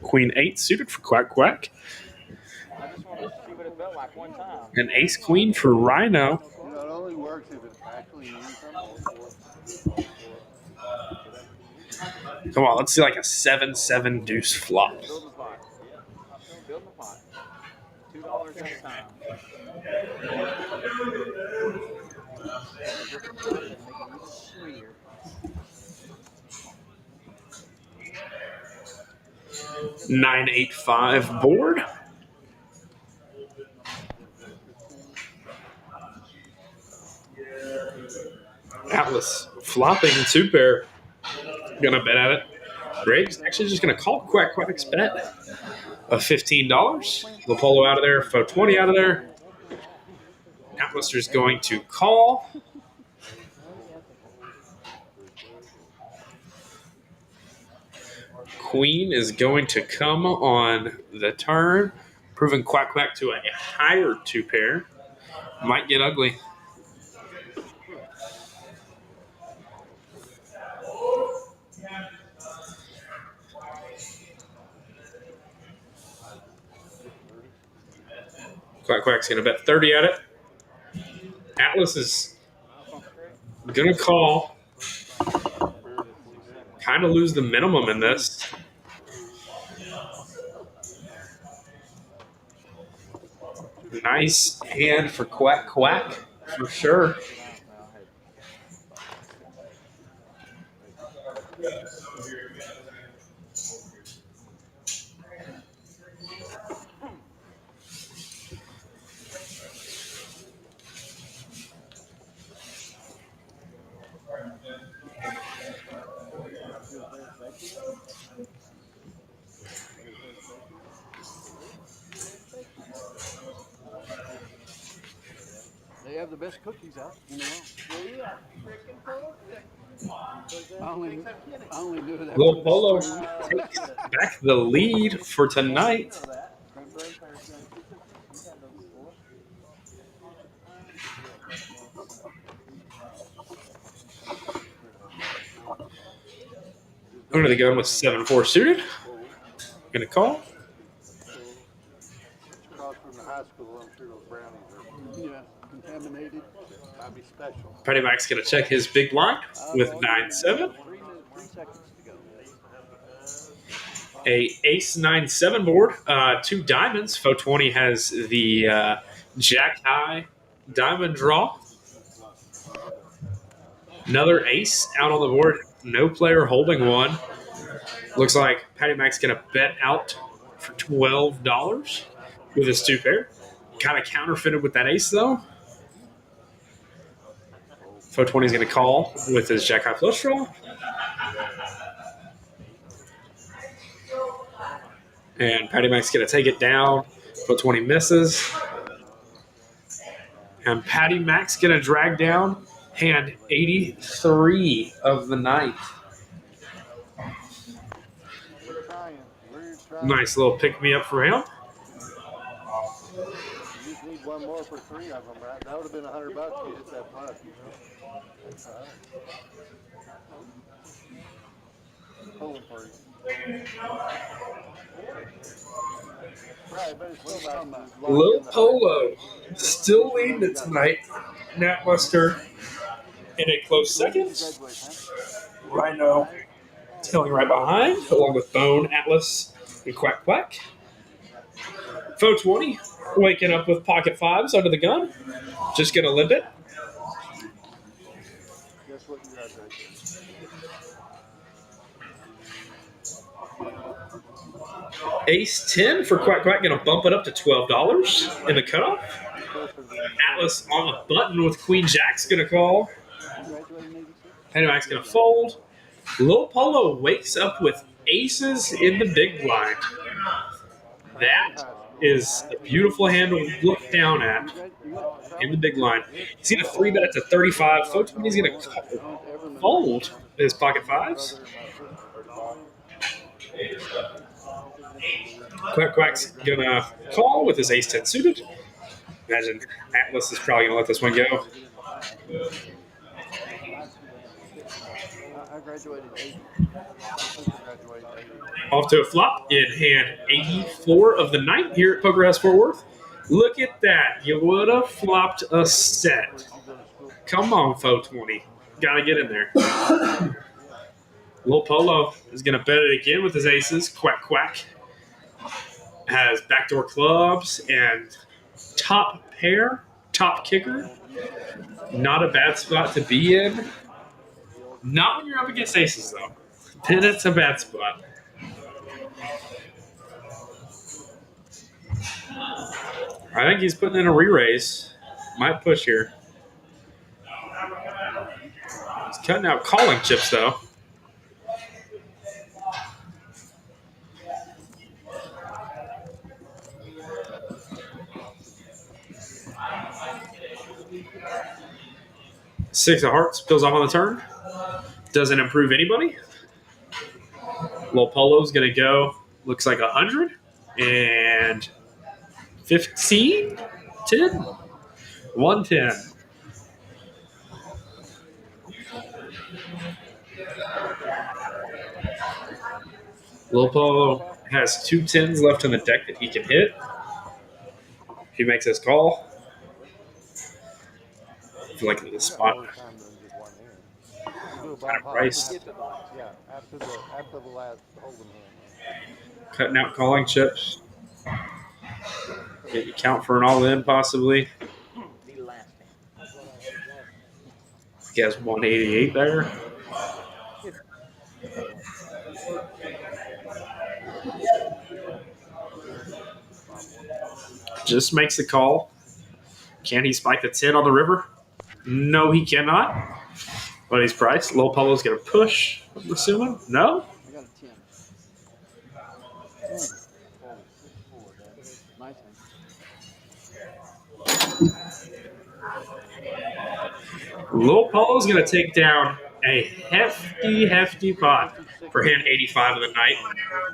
Speaker 5: Queen 8 suited for Quack Quack.
Speaker 11: I just wanted to see what it felt like one time.
Speaker 5: An ace queen for Rhino.
Speaker 9: You know, it only works if it actually means something.
Speaker 5: Come on, let's see like a 7-7 deuce flop.
Speaker 11: Build the pot. Build the pot. $2 at a time.
Speaker 5: 9-8-5 board. Atlas flopping 2 pair. Gonna bet at it. Graves actually just gonna call Quack Quack's bet of $15. Lopolo out of there. 420 out of there. Atlas is going to call. Queen is going to come on the turn, proving Quack Quack to a higher 2 pair. Might get ugly. Quack Quack's going to bet 30 at it. Atlas is going to call. Kind of lose the minimum in this. Nice hand for Quack Quack, for sure.
Speaker 3: They have the best cookies out in the world. I only knew that.
Speaker 5: Little Polo takes back the lead for tonight. Under the gun with 7-4 suited. Gonna call.
Speaker 9: Across from the high school, I'm sure those brownies are contaminated. Might be special.
Speaker 5: Patty Mac's gonna check his big blind with 9-7. A ace 9-7 board. 2 diamonds. 420 has the Jack High diamond draw. Another ace out on the board. No player holding one. Looks like Patty Mac's going to bet out for $12 with his 2 pair. Kind of counterfeited with that ace, though. 420 is going to call with his jack high flush draw. And Patty Mac's going to take it down. 420 misses. And Patty Mac's going to drag down hand 83 of the night.
Speaker 9: We're trying. We're trying.
Speaker 5: Nice little pick-me-up for him.
Speaker 9: You just need one more for 3 of them, right? That would have been $100 to hit that plus, you know? That's all right. Pulling for you. Right, but it's still not
Speaker 5: Lil Polo still leading it tonight. Nat Lester in a close second. Rhino tailing right behind, along with Bone, Atlas, and Quack Quack. 420 waking up with pocket 5s under the gun. Just going to limp it.
Speaker 9: Guess what you got there?
Speaker 5: Ace 10 for Quack Quack, going to bump it up to $12 in the cutoff. Atlas on the button with Queen Jack's going to call. Patty Mac's going to fold. Lil Polo wakes up with aces in the big blind. That is a beautiful hand to look down at in the big line. He's going to 3-bet it to 35. 420 is going to fold his pocket 5s. Quack Quack's going to call with his ace 10 suited. Imagine Atlas is probably going to let this one go.
Speaker 9: I graduated 80.
Speaker 5: Off to a flop in hand 84 of the night here at Poker House Fort Worth. Look at that. You would have flopped a set. Come on, 420. Got to get in there. Lil Polo is going to bet it again with his aces. Quack Quack has backdoor clubs and top pair, top kicker. Not a bad spot to be in. Not when you're up against aces, though. Then it's a bad spot. I think he's putting in a re-raise. Might push here. He's cutting out calling chips, though. Six of hearts spills off on the turn. Doesn't improve anybody. Lil Polo's going to go, looks like 100. And 15? 10? 110. Lil Polo has 2 10s left in the deck that he can hit. He makes his call. I feel like in this spot. Kind of priced.
Speaker 9: Yeah, after the last hold'em hand.
Speaker 5: Cutting out calling chips. Get you count for an all-in, possibly. He has 188 there. Just makes the call. Can he spike the 10 on the river? No, he cannot. But he's priced. Lil Polo's going to push, I'm assuming. No?
Speaker 2: I got a 10. Nice hand.
Speaker 5: Lil Polo's going to take down a hefty pot for hand 85 of the night,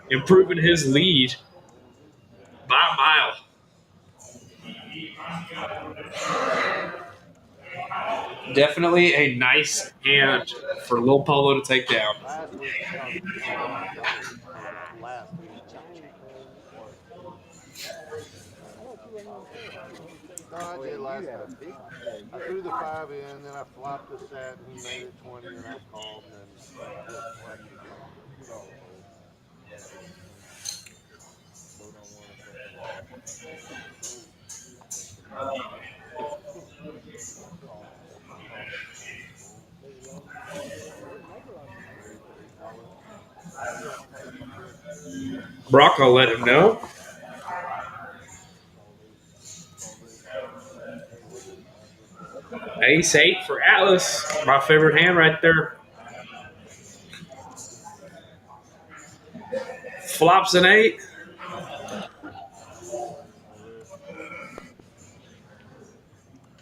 Speaker 5: improving his lead by a mile. Definitely a nice hand for Lil Polo to take down.
Speaker 9: No, I did last time. I threw the 5 in, then I flopped the set, and he made it 20, and I called, and then
Speaker 5: Brock, I'll let him know. Ace 8 for Atlas. My favorite hand right there. Flops an 8.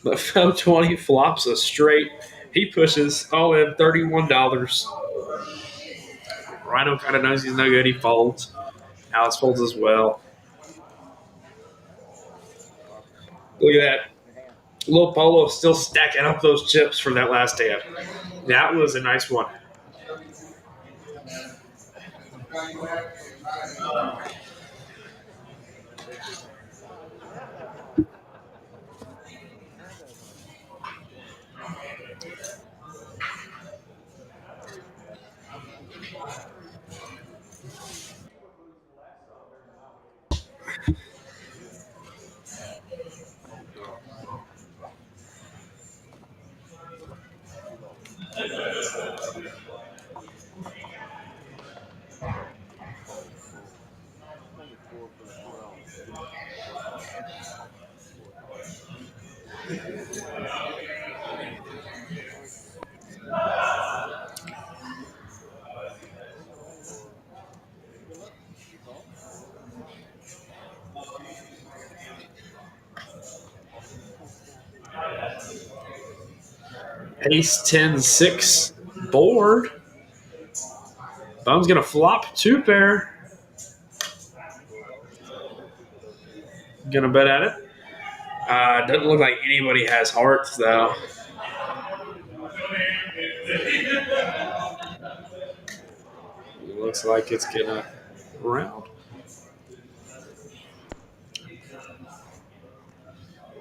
Speaker 5: But FO20 flops a straight. He pushes all in $31. Rhino kind of knows he's no good. He folds. Alice folds as well. Look at that. Little Polo still stacking up those chips from that last hand. That was a nice one. Ace 10-6 board. Bum's going to flop 2 pair. Going to bet at it. Doesn't look like anybody has hearts, though. Looks like it's going to round.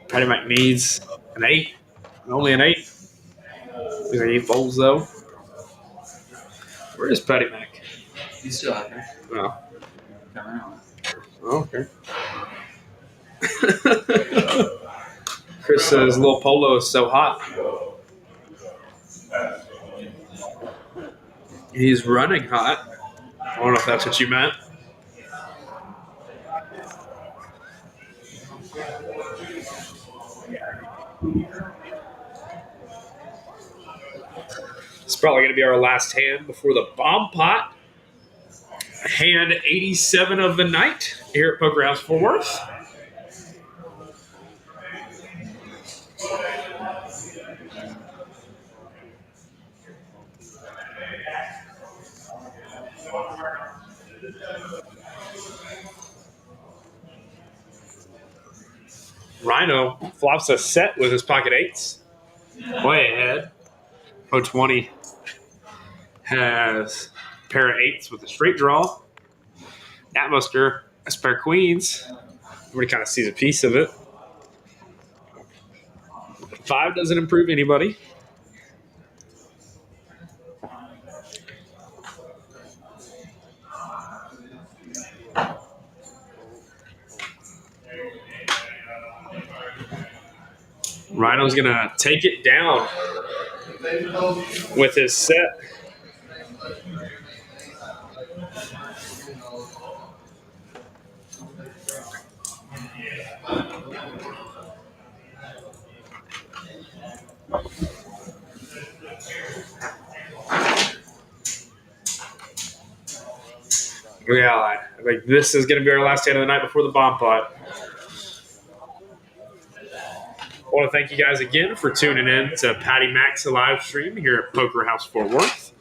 Speaker 5: Patty Mac needs an 8. Only an 8. He folds, though. Where is Patty Mac?
Speaker 6: He's still out there.
Speaker 5: Oh.
Speaker 6: Coming out.
Speaker 5: Okay. Chris says Little Polo is so hot. He's running hot. I don't know if that's what you meant. It's probably going to be our last hand before the bomb pot. Hand 87 of the night here at Poker House Fort Worth. Rhino flops a set with his pocket 8s. Way ahead. O20 has a pair of 8s with a straight draw. Atmosphere has a pair of queens. Everybody kind of sees a piece of it. 5 doesn't improve anybody. Rhino's going to take it down with his set. Yeah, I think this is going to be our last hand of the night before the bomb pot. I want to thank you guys again for tuning in to Patty Mac's live stream here at Poker House Fort Worth.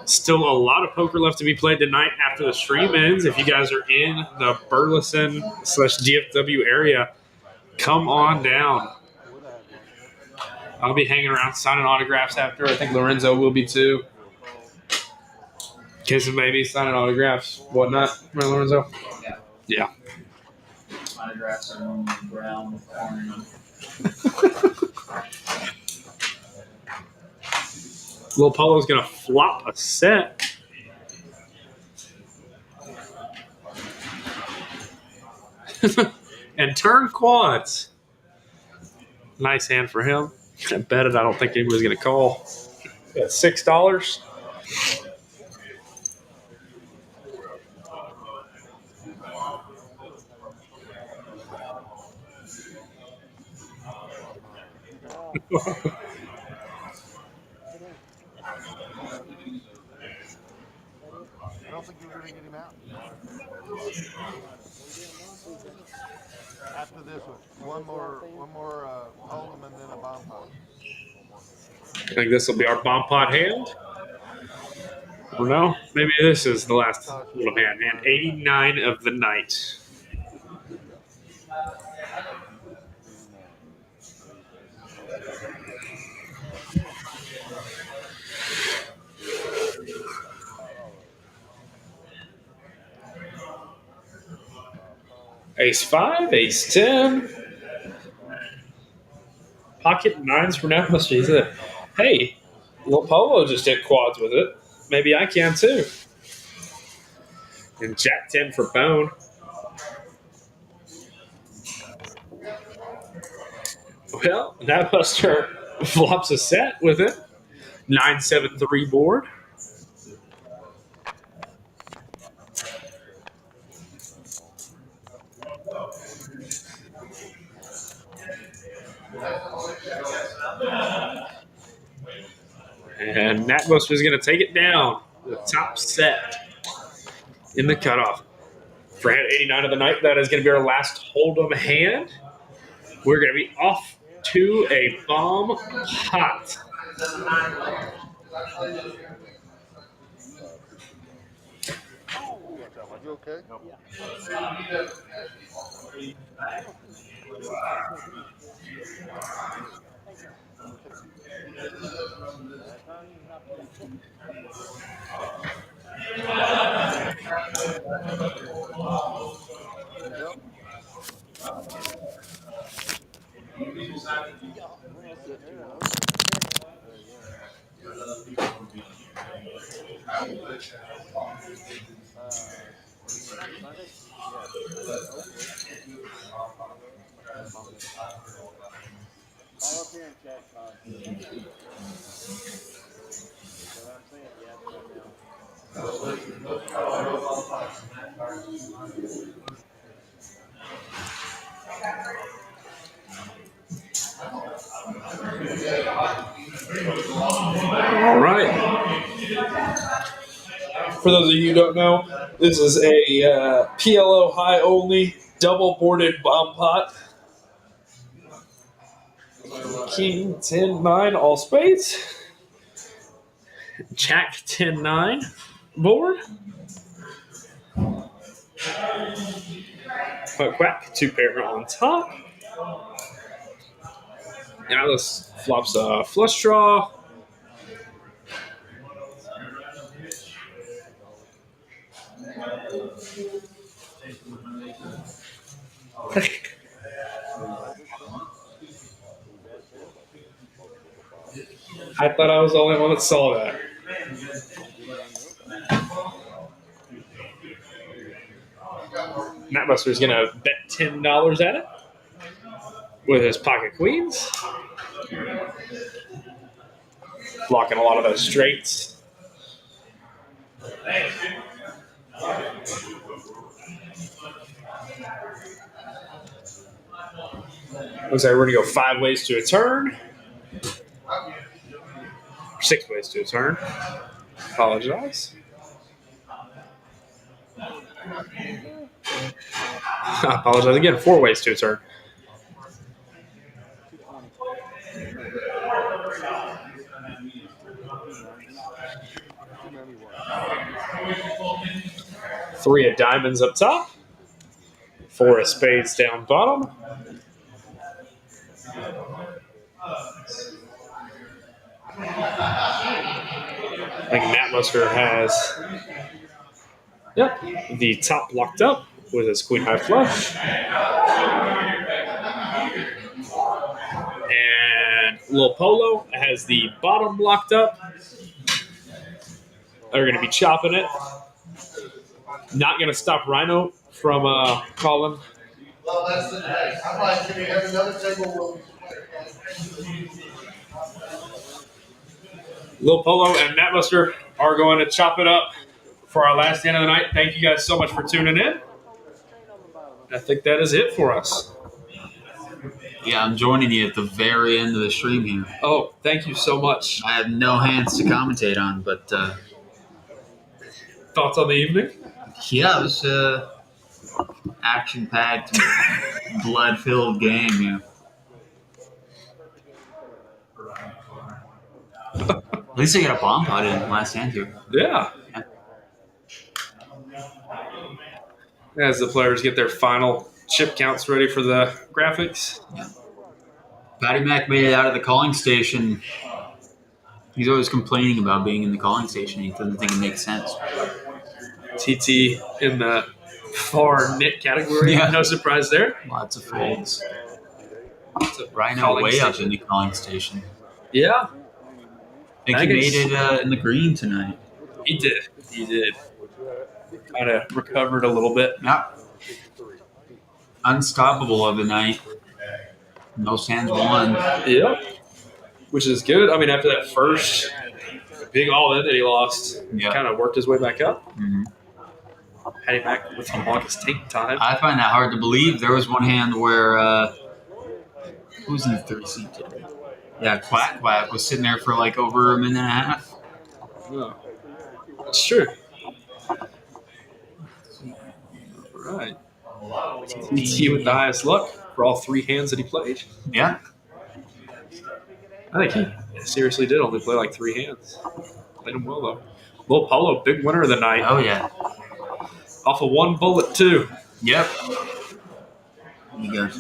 Speaker 5: Still a lot of poker left to be played tonight after the stream ends. If you guys are in the Burleson/DFW area, come on down. I'll be hanging around signing autographs after. I think Lorenzo will be too. Case of maybe signing autographs, whatnot. Right, Lorenzo? Yeah.
Speaker 6: Autographs are normally brown with orange.
Speaker 5: Little Polo's going to flop a set. And turn quads. Nice hand for him. I bet it. I don't think anybody's going to call. At $6.
Speaker 1: I don't think you're going to get him out. After this one, one more hold'em and then a bomb pot.
Speaker 5: I think this will be our bomb pot hand. Or no, maybe this is the last little hand. Hand 89 of the night. Ace 5, Ace 10. Pocket 9s for now. Hey, Lil Polo just hit quads with it. Maybe I can too. And Jack 10 for Bone. Well, that Buster flops a set with it. 9-7-3 board. And Nat Buster's going to take it down. The top set in the cutoff. For hand 89 of the night, that is going to be our last hold'em hand. We're going to be off to a bomb pot.
Speaker 1: You okay?
Speaker 11: All up here in chat, Todd. What I'm saying, yeah,
Speaker 5: All right. For those of you who don't know, this is a PLO high only double boarded bomb pot. King 10-9 all spades. Jack 10-9 board. Quack quack, 2-pair on top. Now this flops a flush draw. I thought I was the only one that saw that. Natbuster's going to bet $10 at it with his pocket queens. Blocking a lot of those straights. Looks like we're going to go 5 ways to a turn. 6 ways to a turn. Apologize. Apologize again. 4 ways to a turn. Three of diamonds up top. 4 of spades down bottom. I think Natbuster has the top locked up with his queen high flush. And Lil Polo has the bottom locked up. They're going to be chopping it. Not going to stop Rhino from calling.
Speaker 1: Well, that's the day. I'm like, can we have another table?
Speaker 5: Lil Polo and Natbuster are going to chop it up for our last hand of the night. Thank you guys so much for tuning in. I think that is it for us.
Speaker 12: Yeah, I'm joining you at the very end of the stream here.
Speaker 5: Oh, thank you so much.
Speaker 12: I have no hands to commentate on, but
Speaker 5: Thoughts on the evening?
Speaker 12: yeah, it was action-packed, blood-filled game. Yeah. At least I got a bomb pot in last hand here.
Speaker 5: Yeah. As the players get their final chip counts ready for the graphics.
Speaker 12: Yeah. Patty Mac made it out of the calling station. He's always complaining about being in the calling station. He doesn't think it makes sense.
Speaker 5: TT in the far knit category.
Speaker 12: Yeah.
Speaker 5: No surprise there.
Speaker 12: Lots of folds. Rhino way up in the calling station.
Speaker 5: Yeah.
Speaker 12: I think he made it in the green tonight.
Speaker 5: He did. He did. Kind of recovered a little bit.
Speaker 12: Yeah. Unstoppable of the night. Most hands won.
Speaker 5: Yep. Which is good. I mean, after that first big all-in that he lost, he kind of worked his way back up.
Speaker 12: Mm-hmm.
Speaker 5: Patty Mac with the longest take time.
Speaker 12: I find that hard to believe. There was one hand where who's in the third seat today? Yeah, Quack Quack was sitting there for like over a minute and a half.
Speaker 5: Oh. That's true. All right. TT with the highest luck for all 3 hands that he played.
Speaker 12: Yeah.
Speaker 5: I think he seriously did only play like 3 hands. Played him well, though. Lil Polo, big winner of the night.
Speaker 12: Oh, yeah.
Speaker 5: Off of 1 bullet, too.
Speaker 12: Yep. We got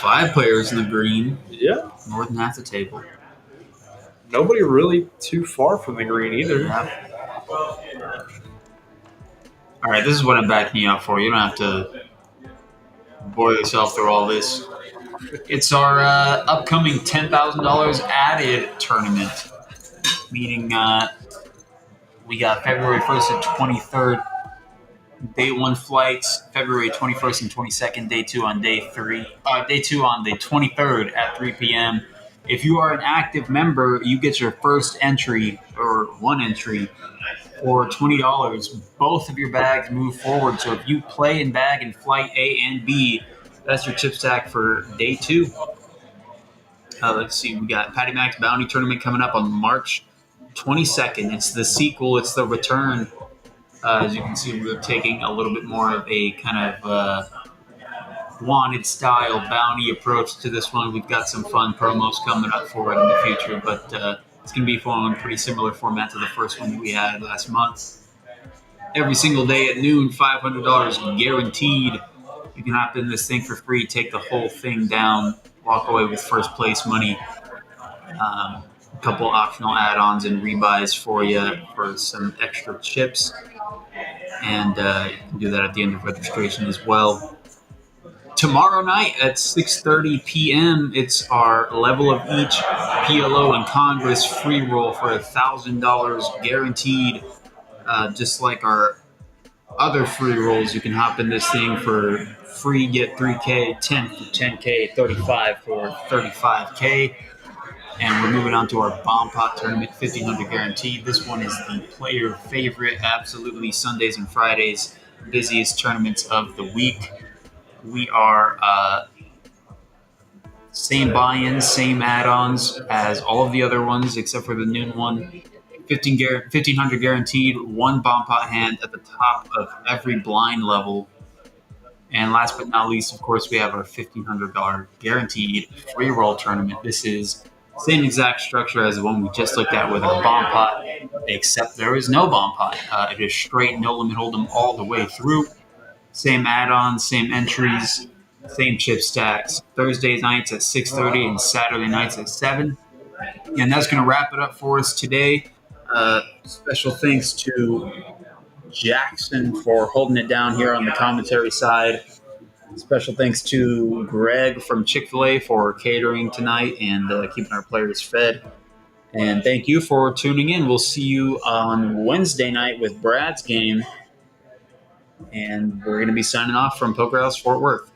Speaker 12: 5 players in the green.
Speaker 5: Yeah.
Speaker 12: More than half the table.
Speaker 5: Nobody really too far from the green either.
Speaker 12: Yeah. All right, this is what I'm backing you up for. You don't have to bore yourself through all this. It's our upcoming $10,000 added tournament, meaning we got February 1st and 23rd, day 1 flights, February 21st and 22nd, day 2 on day 3. Day 2 on the 23rd at 3 p.m. If you are an active member, you get your first entry, or 1 entry, for $20. Both of your bags move forward. So if you play in bag in flight A and B, that's your chip stack for day 2. Let's see. We got Patty Mac's Bounty Tournament coming up on March 22nd. It's the sequel. It's the return. As you can see, we're taking a little bit more of a kind of wanted style bounty approach to this one. We've got some fun promos coming up for it in the future, but it's going to be following a pretty similar format to the first one that we had last month. Every single day at noon, $500 guaranteed. You can hop in this thing for free, take the whole thing down, walk away with first place money. A couple optional add-ons and rebuys for you for some extra chips. And you can do that at the end of registration as well. Tomorrow night at 6:30 p.m., it's our Level of Each PLO and Congress free roll for $1,000 guaranteed. Just like our other free rolls, you can hop in this thing for free, get 3K, 10 for 10K, 35 for 35K. And we're moving on to our Bomb Pot Tournament, $1,500 guaranteed. This one is the player favorite, absolutely Sundays and Fridays, busiest tournaments of the week. We are same buy-ins, same add-ons as all of the other ones except for the noon one. $1,500 guaranteed, 1 bomb pot hand at the top of every blind level. And last but not least, of course, we have our $1,500 guaranteed free roll tournament. This is same exact structure as the one we just looked at with our bomb pot, except there is no bomb pot. It is straight no limit hold'em all the way through. Same add-ons, same entries, same chip stacks. Thursday nights at 6:30 and Saturday nights at 7. And that's going to wrap it up for us today. Special thanks to Jackson for holding it down here on the commentary side. Special thanks to Greg from Chick-fil-A for catering tonight and keeping our players fed. And thank you for tuning in. We'll see you on Wednesday night with Brad's game. And we're going to be signing off from Poker House Fort Worth.